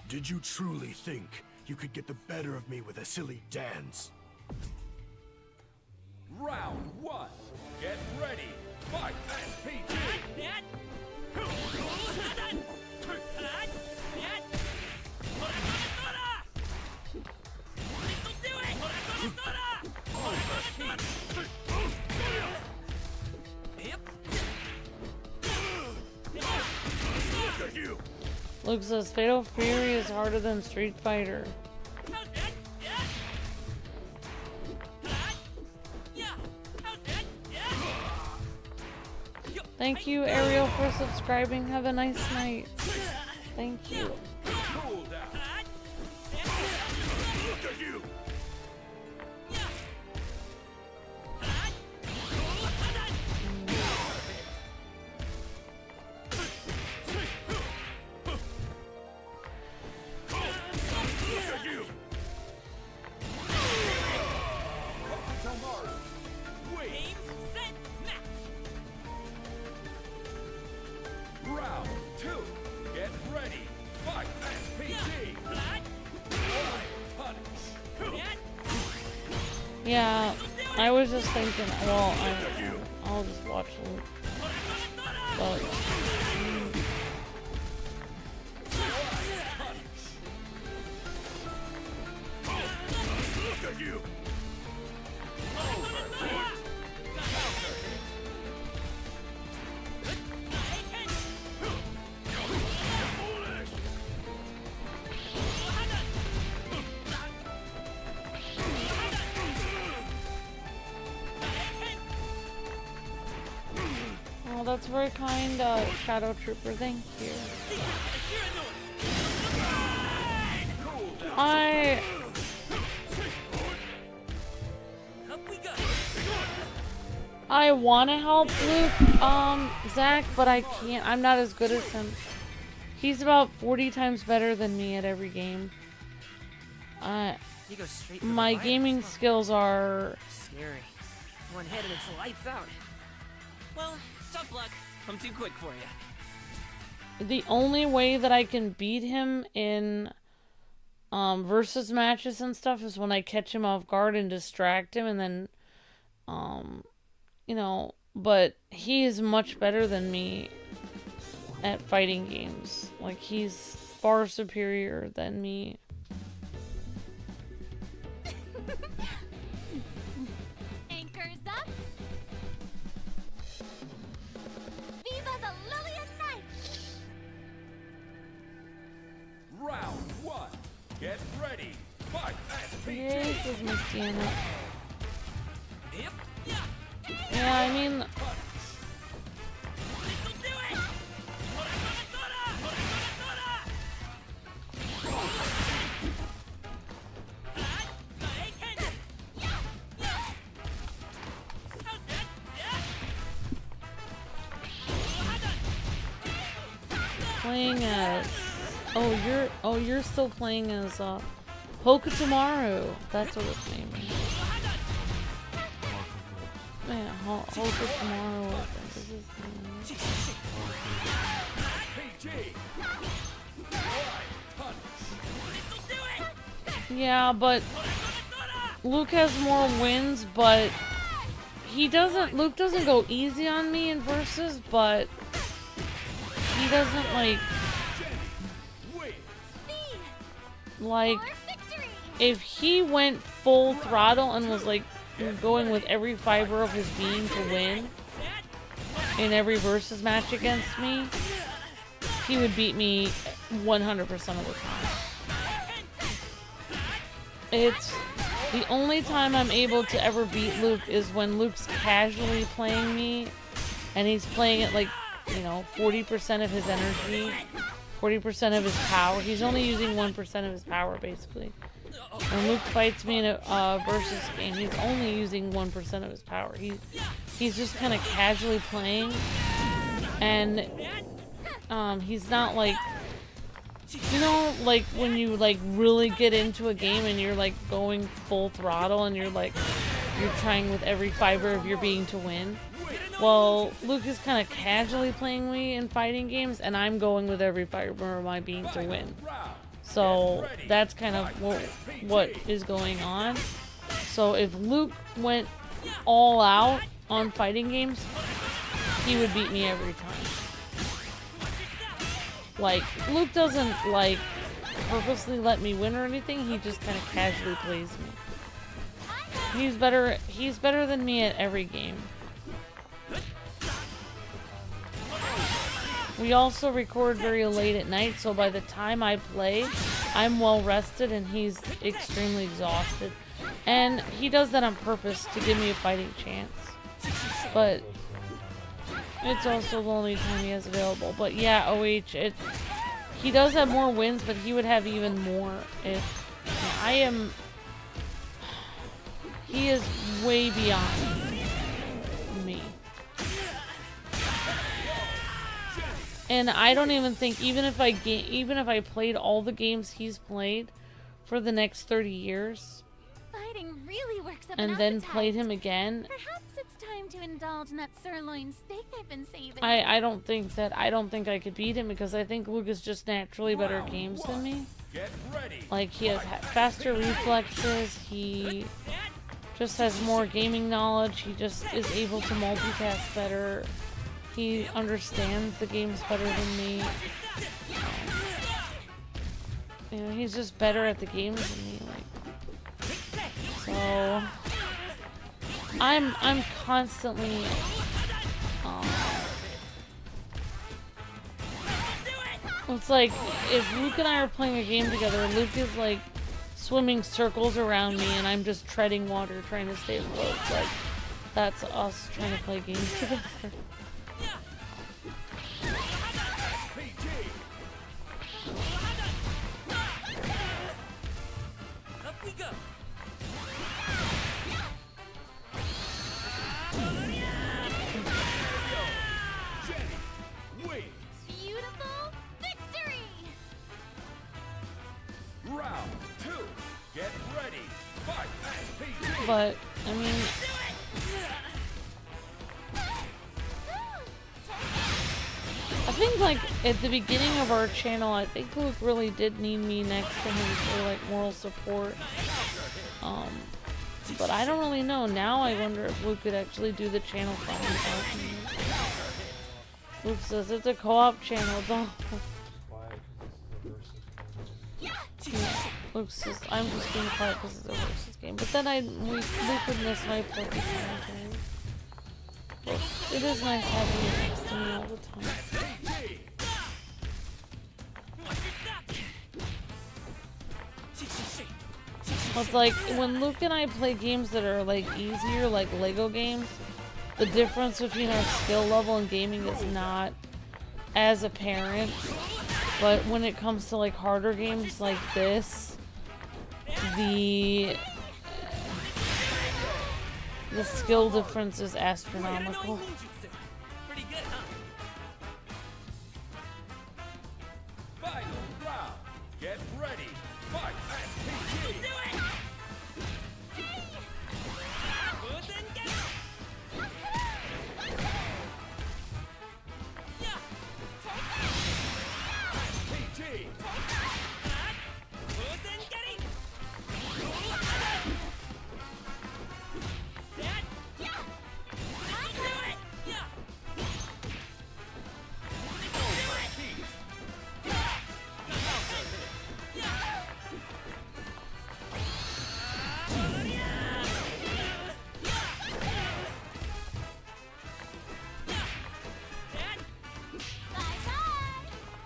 Did you truly think you could get the better of me with a silly dance? Round one. Get ready. Fight SPG. Look at you! Luke says Fatal Fury is harder than Street Fighter. Thank you, Ariel, for subscribing. Have a nice night. Thank you. Cool down. Look at you! Yeah, I was just thinking, well, I'll just watch Luke. But, Look at you. oh, that's very kind, Shadow Trooper. Thank you. I want to help Luke, Zach, but I can't. I'm not as good as him. He's about 40 times better than me at every game. My gaming skills are scary. One hit and it's lights out. Well, tough luck. I'm too quick for you. the only way that I can beat him in versus matches and stuff is when I catch him off guard and distract him, and then you know, but he is much better than me at fighting games. Like, he's far superior than me. Anchors up. Viva the Lillian Knights! Round one. Get ready. Fight. Yay, this is Misty in it. Yeah, I mean... Playing as... Oh, you're still playing as, Hokotamaru. That's what his name is. Yeah, Hokotamaru, I think is his name. Yeah, but Luke has more wins, but Luke doesn't go easy on me in versus, but he doesn't like if he went full throttle and was like going with every fiber of his being to win in every versus match against me, he would beat me 100% of the time. It's the only time I'm able to ever beat Luke is when Luke's casually playing me and he's playing it like, you know, 40% of his energy, 40% of his power. He's only using 1% of his power, basically. When Luke fights me in a versus game, he's only using 1% of his power. He's just kind of casually playing, and he's not like, you know, like when you like really get into a game and you're like going full throttle and you're trying with every fiber of your being to win. Well, Luke is kind of casually playing me in fighting games, and I'm going with every fiber of my being to win. So that's kind of what is going on. So if Luke went all out on fighting games, he would beat me every time. Like, Luke doesn't like purposely let me win or anything. He just kind of casually plays me. He's better than me at every game. We also record very late at night, so by the time I play, I'm well rested and he's extremely exhausted. And he does that on purpose to give me a fighting chance. But it's also the only time he has available. But yeah, OH, he does have more wins, but he would have even more if he is way beyond me. And I don't even think, even if I played all the games he's played for the next 30 years, Fighting really works up and an then appetite. played him again, Perhaps it's time to indulge in that sirloin steak I've been saving. I don't think I could beat him, because I think Luke is just naturally better at games than me. Like, he has faster reflexes, he just has more gaming knowledge. He just is able to multitask better. He understands the games better than me. You know, he's just better at the games than me. Like, so I'm constantly it's like if Luke and I are playing a game together, Luke is like swimming circles around me and I'm just treading water trying to stay afloat. Like, that's us trying to play games together. Up we go. Beautiful victory! Round 2. Get ready. Fight. SPG. But I mean, I think like at the beginning of our channel, I think Luke really did need me next to him for like moral support. But I don't really know. Now I wonder if Luke could actually do the channel for me. Luke says it's a co-op channel, though. Yeah. Luke says I'm just being quiet because it's a versus game. But then Luke would miss my Pokemon game. But it is nice having you next to me all the time. It's like when Luke and I play games that are like easier, like Lego games, the difference between our skill level in gaming is not as apparent. But when it comes to like harder games like this, the skill difference is astronomical. Pretty good, huh? Final round. Get ready. Fight. SPG. Do it! Good and get it! Yeah! SPG. Good and get it! That! Yeah! I'll do it! Yeah!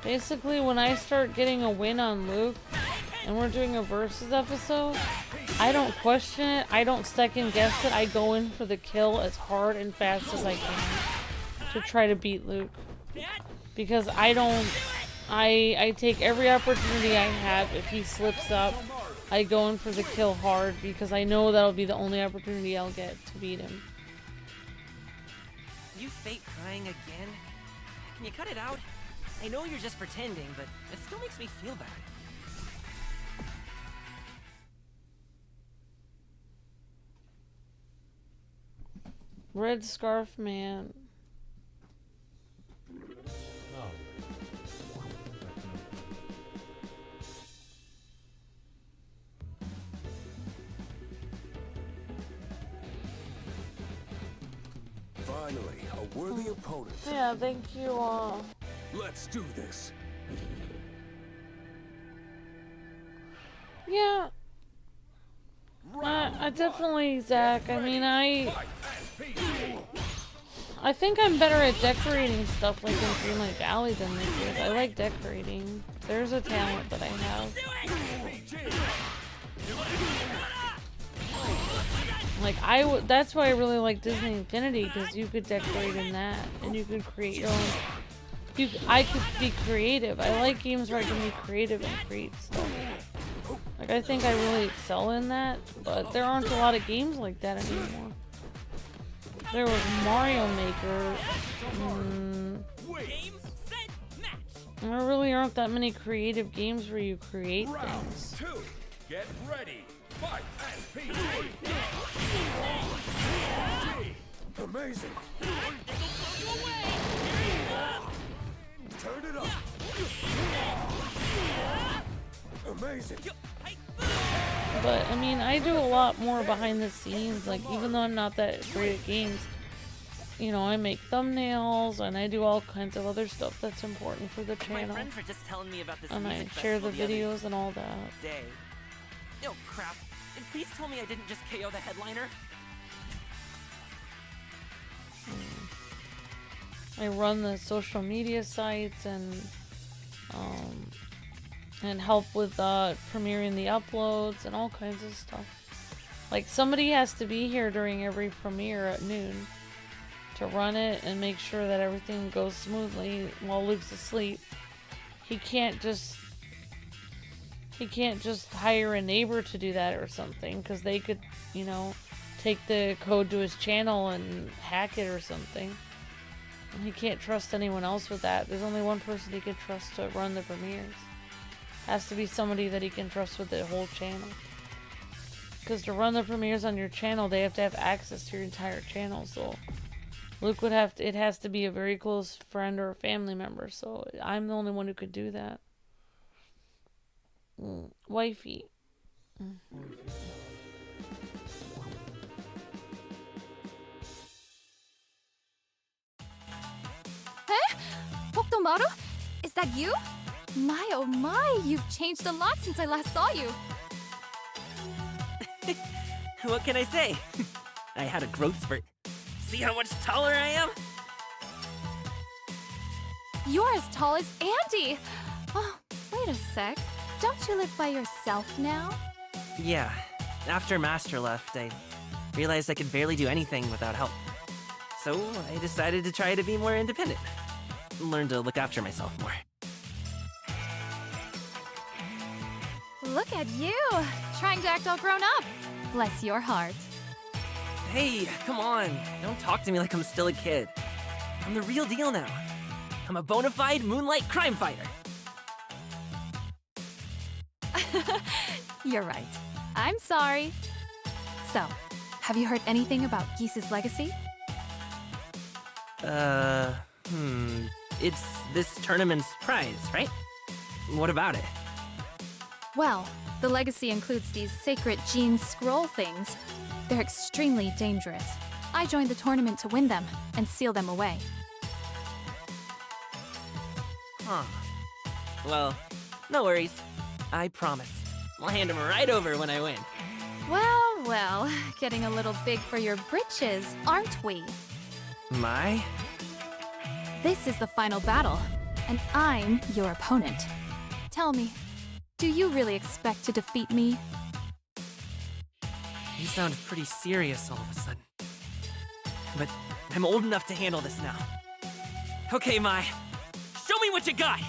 Basically, when I start getting a win on Luke, and we're doing a versus episode, I don't question it, I don't second guess it, I go in for the kill as hard and fast as I can to try to beat Luke. Because I take every opportunity I have. If he slips up, I go in for the kill hard because I know that'll be the only opportunity I'll get to beat him. You fake crying again? Can you cut it out? I know you're just pretending, but it still makes me feel bad. Red Scarf Man. Finally, a worthy opponent. Yeah, thank you. Let's do this. Yeah. I definitely, Zach. I mean, I think I'm better at decorating stuff like in Greenlight Valley than Luke is. I like decorating. There's a talent that I have. Like, that's why I really like Disney Infinity, because you could decorate in that, and you could create your own. I could be creative. I like games where I can be creative and create stuff. Like, I think I really excel in that, but there aren't a lot of games like that anymore. There was Mario Maker. There really aren't that many creative games where you create things. Round 2. Get ready. Fight. SPG. Amazing. Turn it up. Amazing. But I mean, I do a lot more behind the scenes. Like, even though I'm not that great at games, you know, I make thumbnails and I do all kinds of other stuff that's important for the channel. My friends were just telling me about this And I music share the festival other videos and all that. day. Oh crap! And please tell me I didn't just KO the headliner. I run the social media sites and help with premiering the uploads and all kinds of stuff. Like, somebody has to be here during every premiere at noon to run it and make sure that everything goes smoothly while Luke's asleep. He can't just hire a neighbor to do that or something, because they could, you know, take the code to his channel and hack it or something. And he can't trust anyone else with that. There's only one person he can trust to run the premieres. Has to be somebody that he can trust with the whole channel. Because to run the premieres on your channel, they have to have access to your entire channel. So Luke would have to, it has to be a very close friend or a family member. So I'm the only one who could do that. Wifey. Huh? Hokutomaru? Is that you? My oh my, you've changed a lot since I last saw you. What can I say? I had a growth spurt. See how much taller I am? You're as tall as Andy! Oh, wait a sec. Don't you live by yourself now? Yeah. After Master left, I realized I could barely do anything without help. So I decided to try to be more independent. Learn to look after myself more. Look at you! Trying to act all grown up. Bless your heart. Hey, come on. Don't talk to me like I'm still a kid. I'm the real deal now. I'm a bona fide moonlight crime fighter. You're right. I'm sorry. So, have you heard anything about Geese's legacy? It's this tournament's prize, right? What about it? Well, the legacy includes these sacred gene scroll things. They're extremely dangerous. I joined the tournament to win them and seal them away. Huh. Well, no worries. I promise. I'll hand them right over when I win. Well, well, getting a little big for your britches, aren't we? My? This is the final battle, and I'm your opponent. Tell me, do you really expect to defeat me? You sound pretty serious all of a sudden. But I'm old enough to handle this now. Okay, Mai. Show me what you got!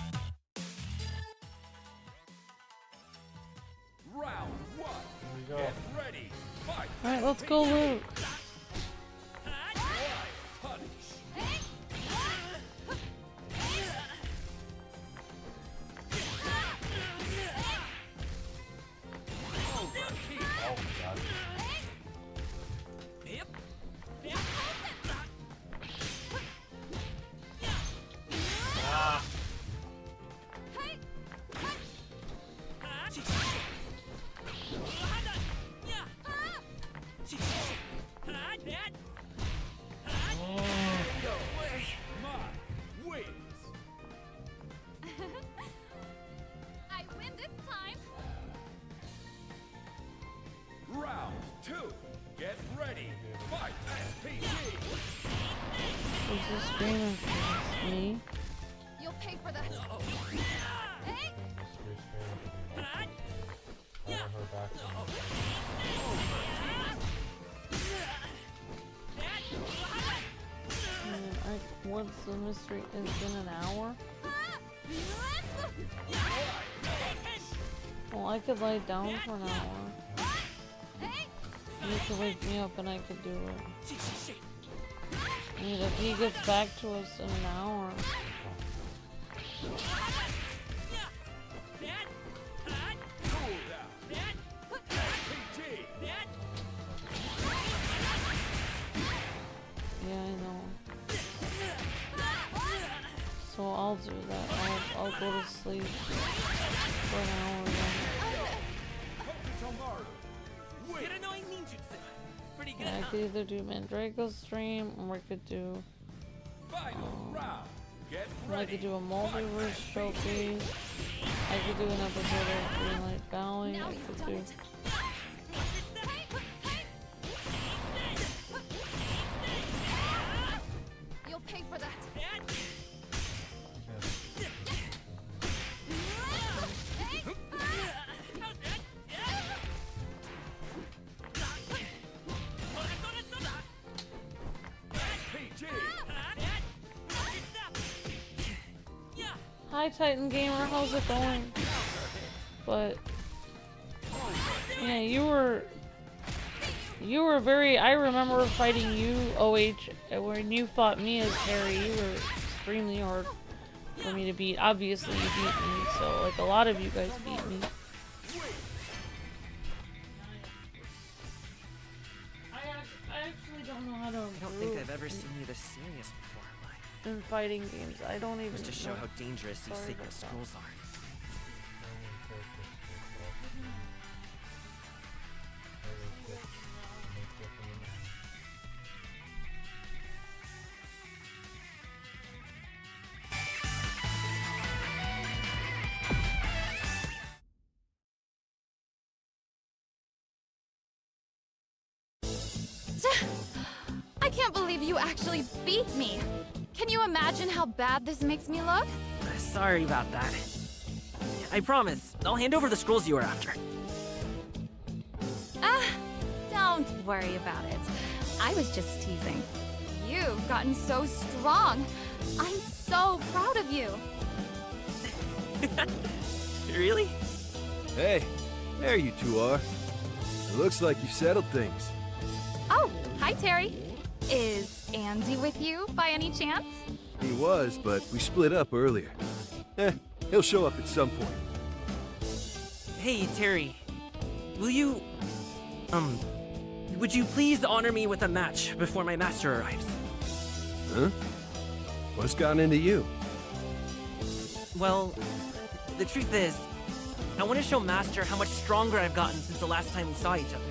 Round one. Get ready. Fight. Alright, let's go, Luke. I win this time! Round two. Get ready. Fight. SPG. Who's this screaming for? Me? You'll pay for that. Hey! What's the mystery? It's in an hour? Well, I could lay down for an hour. You could wake me up and I could do it. I mean, if he gets back to us in an hour. Yeah, I know. So I'll do that. I'll go to sleep for an hour then. could either do Mandrago's stream, or we could do. I could do a multiverse trophy. I could do an episode of Greenlight Valley. I could do. You'll pay for that. Hi Titan Gamer, how's it going? But yeah, you were very. I remember fighting you, OH, when you fought me as Terry. You were extremely hard for me to beat. Obviously, you beat me, so like a lot of you guys beat me. I actually don't know how to improve. I don't think I've ever seen you this serious before. In fighting games, I don't even Just to show know. how dangerous these sacred scrolls are. I can't believe you actually beat me. Can you imagine how bad this makes me look? Sorry about that. I promise, I'll hand over the scrolls you were after. Don't worry about it. I was just teasing. You've gotten so strong. I'm so proud of you. Really? Hey, there you two are. It looks like you've settled things. Oh, hi Terry. Is Andy with you by any chance? He was, but we split up earlier. He'll show up at some point. Hey, Terry. Will you... would you please honor me with a match before my master arrives? Huh? What's gotten into you? Well, the truth is, I want to show Master how much stronger I've gotten since the last time we saw each other.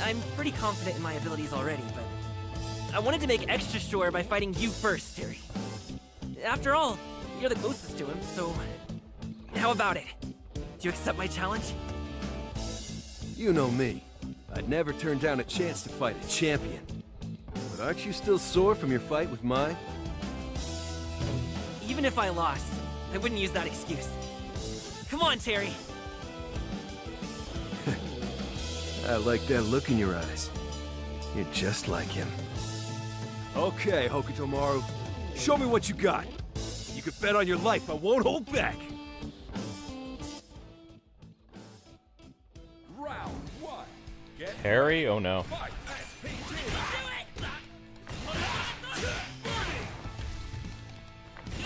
I'm pretty confident in my abilities already, but I wanted to make extra sure by fighting you first, Terry. After all, you're the closest to him, so how about it? Do you accept my challenge? You know me. I'd never turn down a chance to fight a champion. But aren't you still sore from your fight with mine? Even if I lost, I wouldn't use that excuse. Come on, Terry. I like that look in your eyes. You're just like him. Okay, Hokutomaru. Show me what you got. You can bet on your life I won't hold back. Round one. Terry? Oh no.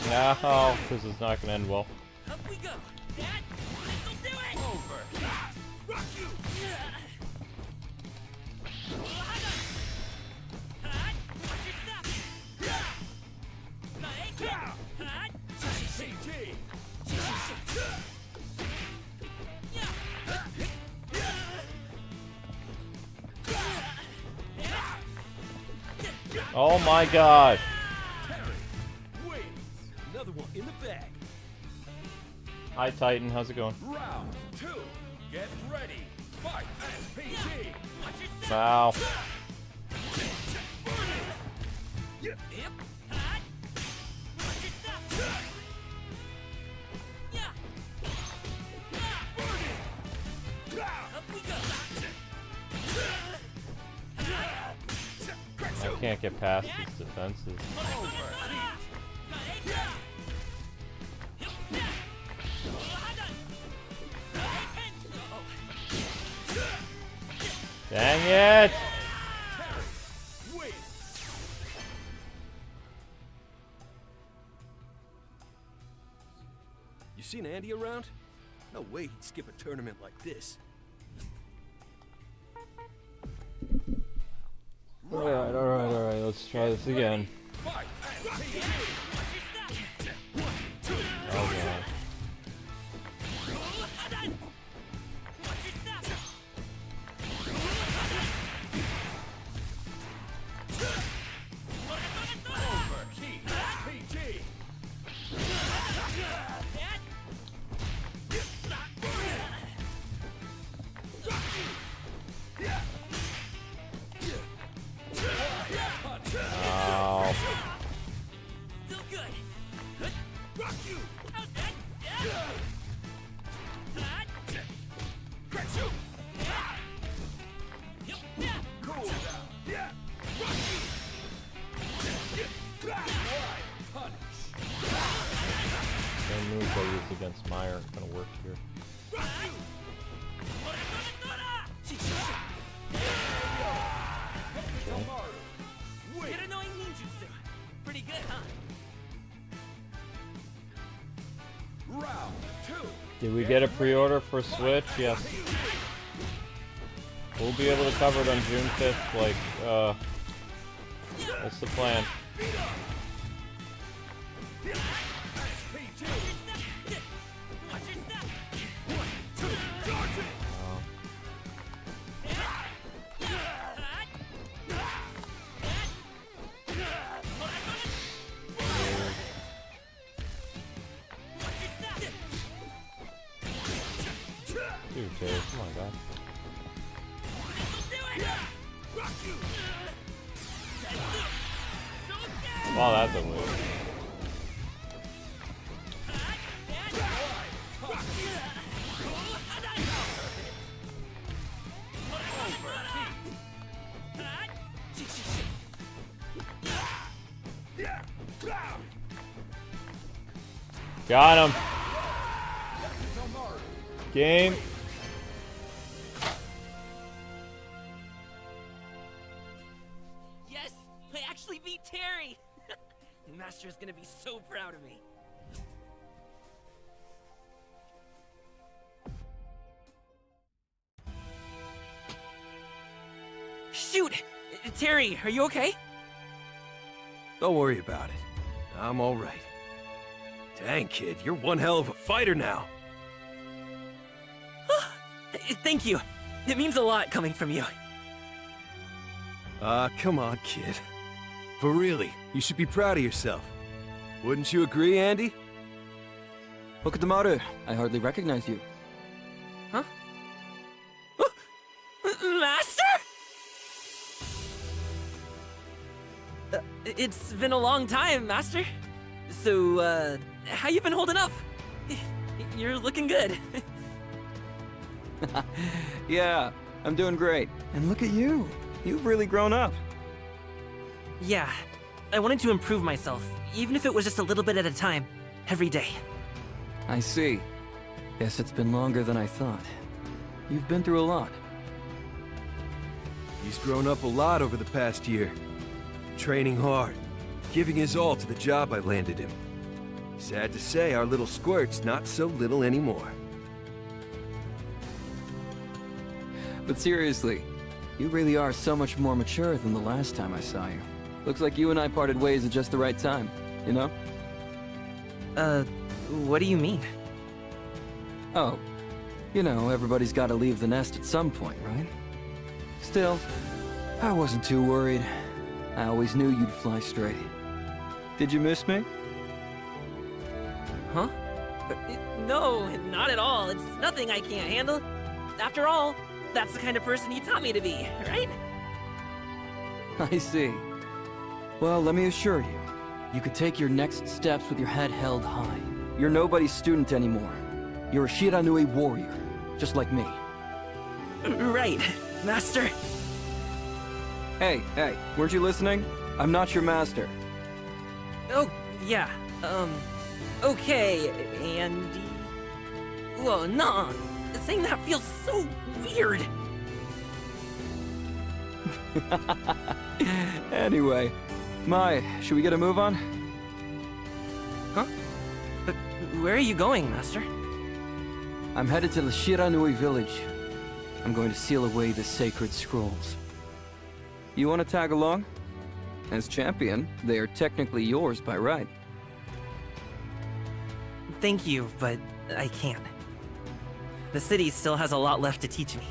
No, this is not gonna end well. Up we go. Dad, this'll do it. Over. Rock you. Oh my god. Another one in the bag. Hi Titan, how's it going? Round two. Get ready. Fight. SPG. Wow. I can't get past these defenses. Dang it! You seen Andy around? No way he'd skip a tournament like this. Alright, let's try this again. Oh god. against Maya aren't gonna work here. Pretty good, huh? Round 2. Did we get a pre-order for Switch? Yes. We'll be able to cover it on June 5th, like, that's the plan. Dude, Terry, come on, guys. Wow, that's a move. Got him. Game. Yes, I actually beat Terry. Master's gonna be so proud of me. Shoot! Terry, are you okay? Don't worry about it. I'm all right. Dang, kid, you're one hell of a fighter now. Thank you. It means a lot coming from you. Come on, kid. But really, you should be proud of yourself. Wouldn't you agree, Andy? Hokutomaru, I hardly recognize you. Huh? Master? It's been a long time, Master. So, how you been holding up? You're looking good. Yeah, I'm doing great. And look at you. You've really grown up. Yeah, I wanted to improve myself, even if it was just a little bit at a time, every day. I see. Guess it's been longer than I thought. You've been through a lot. He's grown up a lot over the past year. Training hard, giving his all to the job I landed him. Sad to say, our little squirt's not so little anymore. But seriously, you really are so much more mature than the last time I saw you. Looks like you and I parted ways at just the right time, you know? What do you mean? Oh, you know, everybody's gotta leave the nest at some point, right? Still, I wasn't too worried. I always knew you'd fly straight. Did you miss me? Huh? No, not at all. It's nothing I can't handle. After all, that's the kind of person you taught me to be, right? I see. Well, let me assure you, you could take your next steps with your head held high. You're nobody's student anymore. You're a Shiranui warrior, just like me. Right, Master. Hey, weren't you listening? I'm not your master. Oh, yeah, okay, Andy. Whoa, nah, saying that feels so weird. Anyway, Mai, should we get a move on? Huh? But where are you going, Master? I'm headed to the Shiranui village. I'm going to seal away the sacred scrolls. You want to tag along? As champion, they are technically yours by right. Thank you, but I can't. The city still has a lot left to teach me.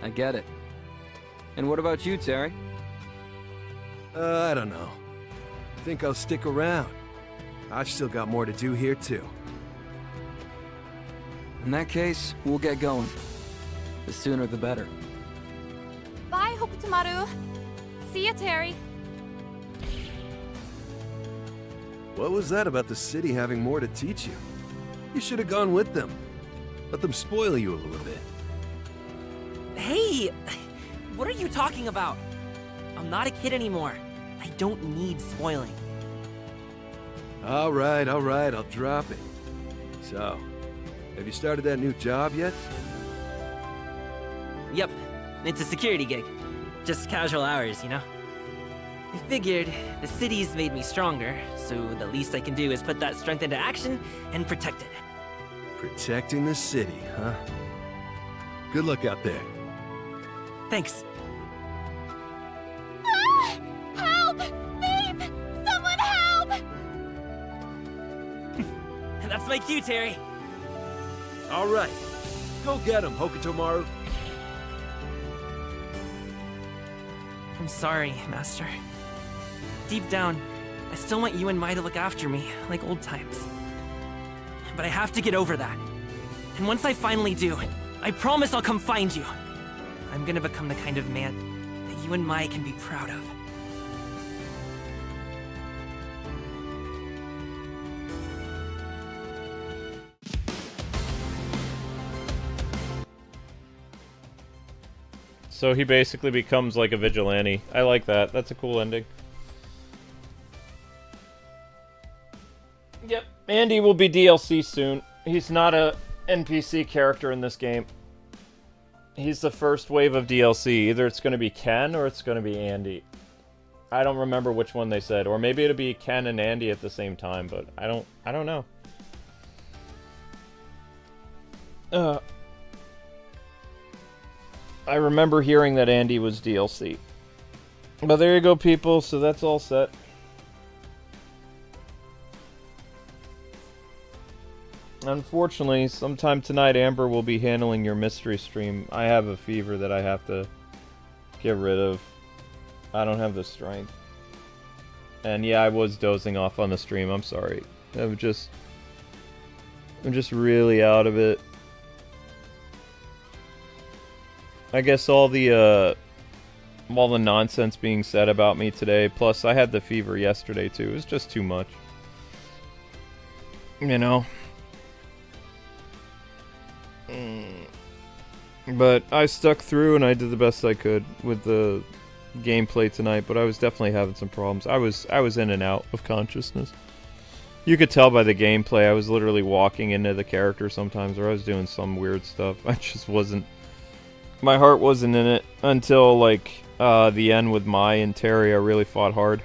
I get it. And what about you, Terry? I don't know. I think I'll stick around. I've still got more to do here, too. In that case, we'll get going. The sooner the better. Bye, Hokutomaru. See ya, Terry. What was that about the city having more to teach you? You should have gone with them. Let them spoil you a little bit. Hey! What are you talking about? I'm not a kid anymore. I don't need spoiling. Alright, I'll drop it. So, have you started that new job yet? Yep, it's a security gig. Just casual hours, you know? I figured the city's made me stronger, so the least I can do is put that strength into action and protect it. Protecting the city, huh? Good luck out there. Thanks. Ah! Help! Thief! Someone help! That's my cue, Terry. Alright, go get him, Hokutomaru. I'm sorry, Master. Deep down, I still want you and Mai to look after me, like old times. But I have to get over that. And once I finally do, I promise I'll come find you. I'm gonna become the kind of man that you and Mai can be proud of. So he basically becomes like a vigilante. I like that. That's a cool ending. Yep. Andy will be DLC soon. He's not a NPC character in this game. He's the first wave of DLC. Either it's going to be Ken or it's going to be Andy. I don't remember which one they said. Or maybe it'll be Ken and Andy at the same time, but I don't know. I remember hearing that Andy was DLC. But there you go, people. So that's all set. Unfortunately, sometime tonight, Amber will be handling your mystery stream. I have a fever that I have to get rid of. I don't have the strength. And yeah, I was dozing off on the stream. I'm sorry. I'm just really out of it. I guess all the nonsense being said about me today, plus I had the fever yesterday too. It was just too much. You know. But I stuck through and I did the best I could with the gameplay tonight, but I was definitely having some problems. I was in and out of consciousness. You could tell by the gameplay I was literally walking into the character sometimes, or I was doing some weird stuff. I just wasn't... My heart wasn't in it until, like, the end with Mai and Terry. I really fought hard.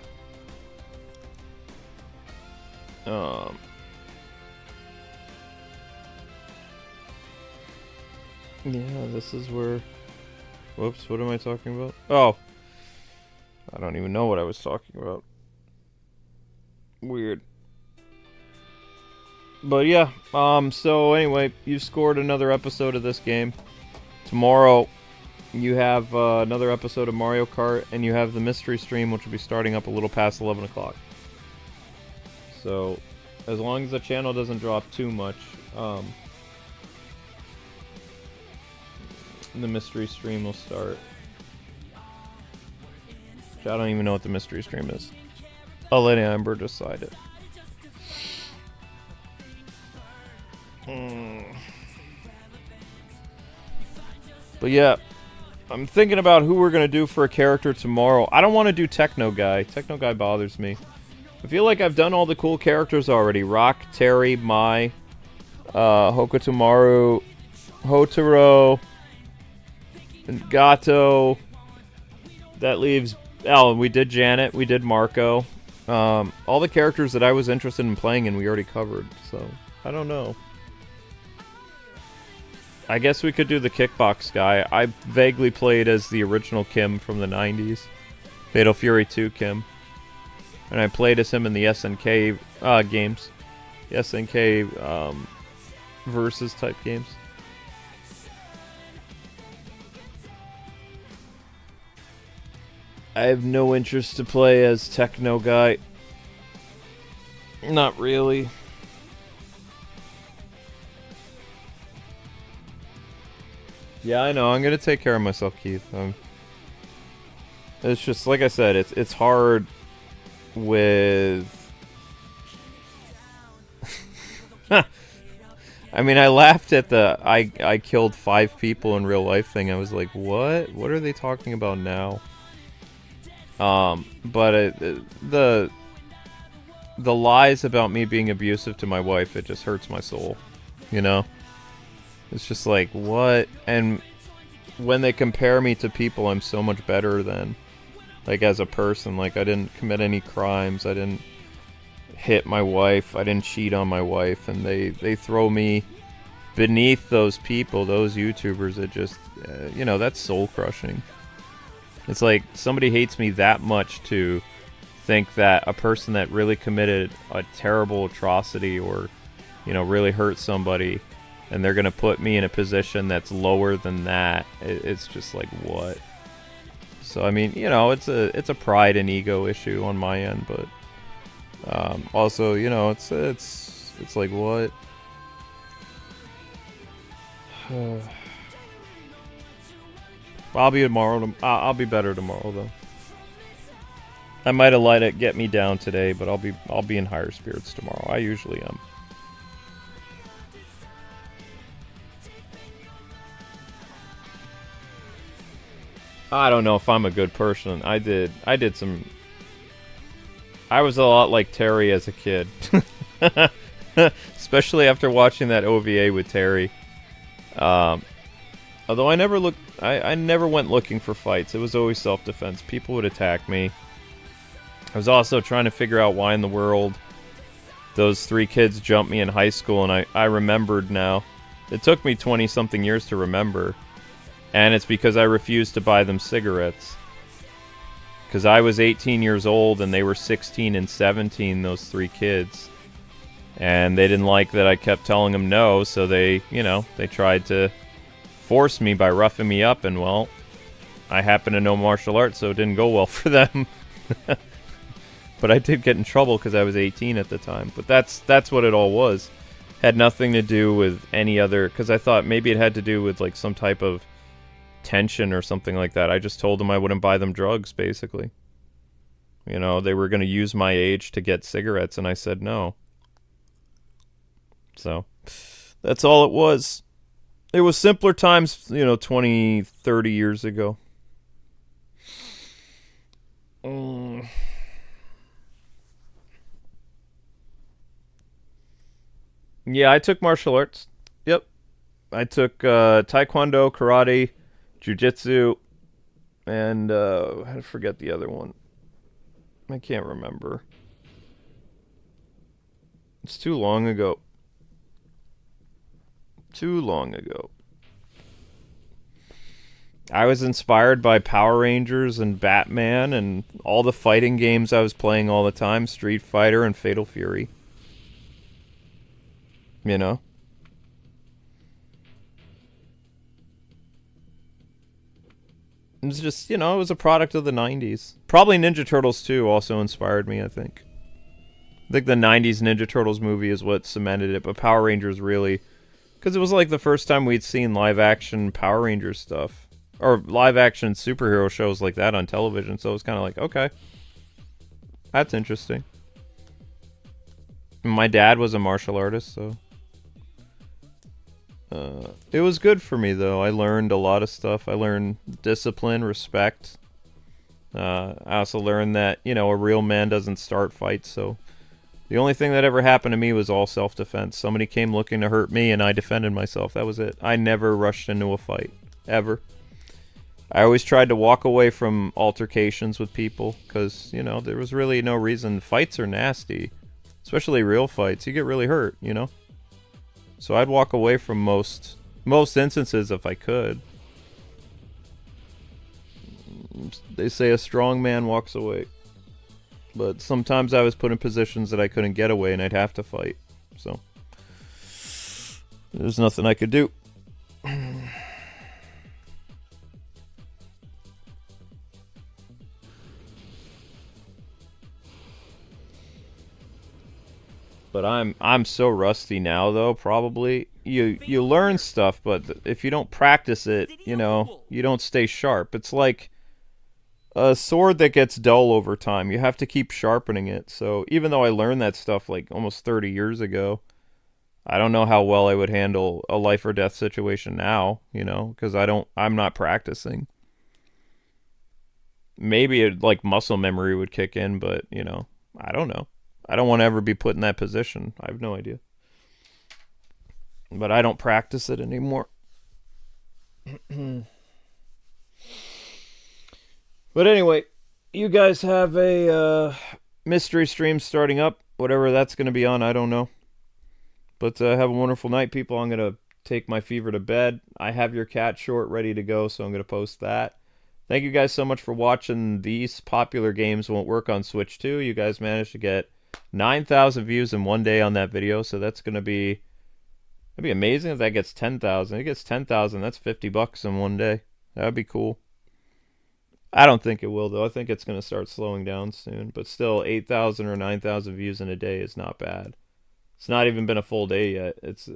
Yeah, this is where... Whoops, what am I talking about? Oh! I don't even know what I was talking about. Weird. But yeah, so anyway, you've scored another episode of this game. Tomorrow, you have another episode of Mario Kart, and you have the mystery stream, which will be starting up a little past 11 o'clock. So, as long as the channel doesn't drop too much, the mystery stream will start. Which I don't even know what the mystery stream is. I'll let Amber decide it. But yeah, I'm thinking about who we're going to do for a character tomorrow. I don't want to do Techno Guy. Techno Guy bothers me. I feel like I've done all the cool characters already. Rock, Terry, Mai, Hokutomaru, Hotaro, and Gato. That leaves... Oh, we did Janet, we did Marco. All the characters that I was interested in playing and we already covered, so I don't know. I guess we could do the Kickbox guy. I vaguely played as the original Kim from the 90s. Fatal Fury 2 Kim. And I played as him in the SNK games. The SNK versus type games. I have no interest to play as Techno Guy. Not really. Yeah, I know. I'm gonna take care of myself, Keith. It's just like I said. It's hard with. I mean, I laughed at the I killed 5 people in real life thing. I was like, what? What are they talking about now? But the the lies about me being abusive to my wife, it just hurts my soul, you know? It's just like, what? And when they compare me to people I'm so much better than, like, as a person, like, I didn't commit any crimes, I didn't hit my wife, I didn't cheat on my wife, and they throw me beneath those people, those YouTubers. It just, you know, that's soul-crushing. It's like, somebody hates me that much to think that a person that really committed a terrible atrocity or, you know, really hurt somebody, and they're gonna put me in a position that's lower than that. It's just like, what? So I mean, you know, it's a pride and ego issue on my end, but also, you know, it's like, what? I'll be tomorrow. I'll be better tomorrow though. I might have let it get me down today, but I'll be in higher spirits tomorrow. I usually am. I don't know if I'm a good person. I was a lot like Terry as a kid. Especially after watching that OVA with Terry. Although I never went looking for fights. It was always self-defense. People would attack me. I was also trying to figure out why in the world those 3 kids jumped me in high school, and I remembered now. It took me 20-something years to remember. And it's because I refused to buy them cigarettes. Because I was 18 years old and they were 16 and 17, those 3 kids. And they didn't like that I kept telling them no, so they, you know, they tried to force me by roughing me up, and well, I happen to know martial arts, so it didn't go well for them. But I did get in trouble because I was 18 at the time. But that's what it all was. Had nothing to do with any other, because I thought maybe it had to do with like some type of tension or something like that. I just told them I wouldn't buy them drugs, basically. You know, they were going to use my age to get cigarettes, and I said no. So, that's all it was. It was simpler times, you know, 20, 30 years ago. Yeah, I took martial arts. Yep. I took Taekwondo, Karate, Jiu-Jitsu, and I forget the other one. I can't remember. It's too long ago. Too long ago. I was inspired by Power Rangers and Batman and all the fighting games I was playing all the time. Street Fighter and Fatal Fury. You know? It was just, you know, it was a product of the 90s. Probably Ninja Turtles 2 also inspired me, I think. I think the 90s Ninja Turtles movie is what cemented it, but Power Rangers really... Because it was like the first time we'd seen live-action Power Rangers stuff. Or live-action superhero shows like that on television, so it was kind of like, okay. That's interesting. My dad was a martial artist, so... it was good for me, though. I learned a lot of stuff. I learned discipline, respect. I also learned that, you know, a real man doesn't start fights, so... The only thing that ever happened to me was all self-defense. Somebody came looking to hurt me, and I defended myself. That was it. I never rushed into a fight. Ever. I always tried to walk away from altercations with people, because, you know, there was really no reason. Fights are nasty. Especially real fights. You get really hurt, you know? So I'd walk away from most instances if I could. They say a strong man walks away. But sometimes I was put in positions that I couldn't get away and I'd have to fight. So there's nothing I could do. But I'm so rusty now, though. Probably you learn stuff, but if you don't practice it, you know, you don't stay sharp. It's like a sword that gets dull over time. You have to keep sharpening it. So even though I learned that stuff like almost 30 years ago, I don't know how well I would handle a life or death situation now, you know, because I'm not practicing. Maybe like muscle memory would kick in, but, you know, I don't know. I don't want to ever be put in that position. I have no idea. But I don't practice it anymore. But anyway, you guys have a mystery stream starting up. Whatever that's going to be on, I don't know. But have a wonderful night, people. I'm going to take my fever to bed. I have your cat short ready to go, so I'm going to post that. Thank you guys so much for watching. These popular games won't work on Switch too. You guys managed to get 9,000 views in one day on that video, so that's going to be... That'd be amazing if that gets 10,000. If it gets 10,000, that's $50 in one day. That'd be cool. I don't think it will, though. I think it's going to start slowing down soon. But still, 8,000 or 9,000 views in a day is not bad. It's not even been a full day yet. It's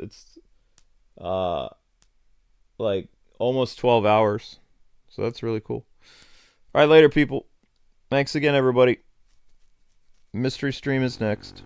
like almost 12 hours. So that's really cool. All right, later, people. Thanks again, everybody. Mystery stream is next.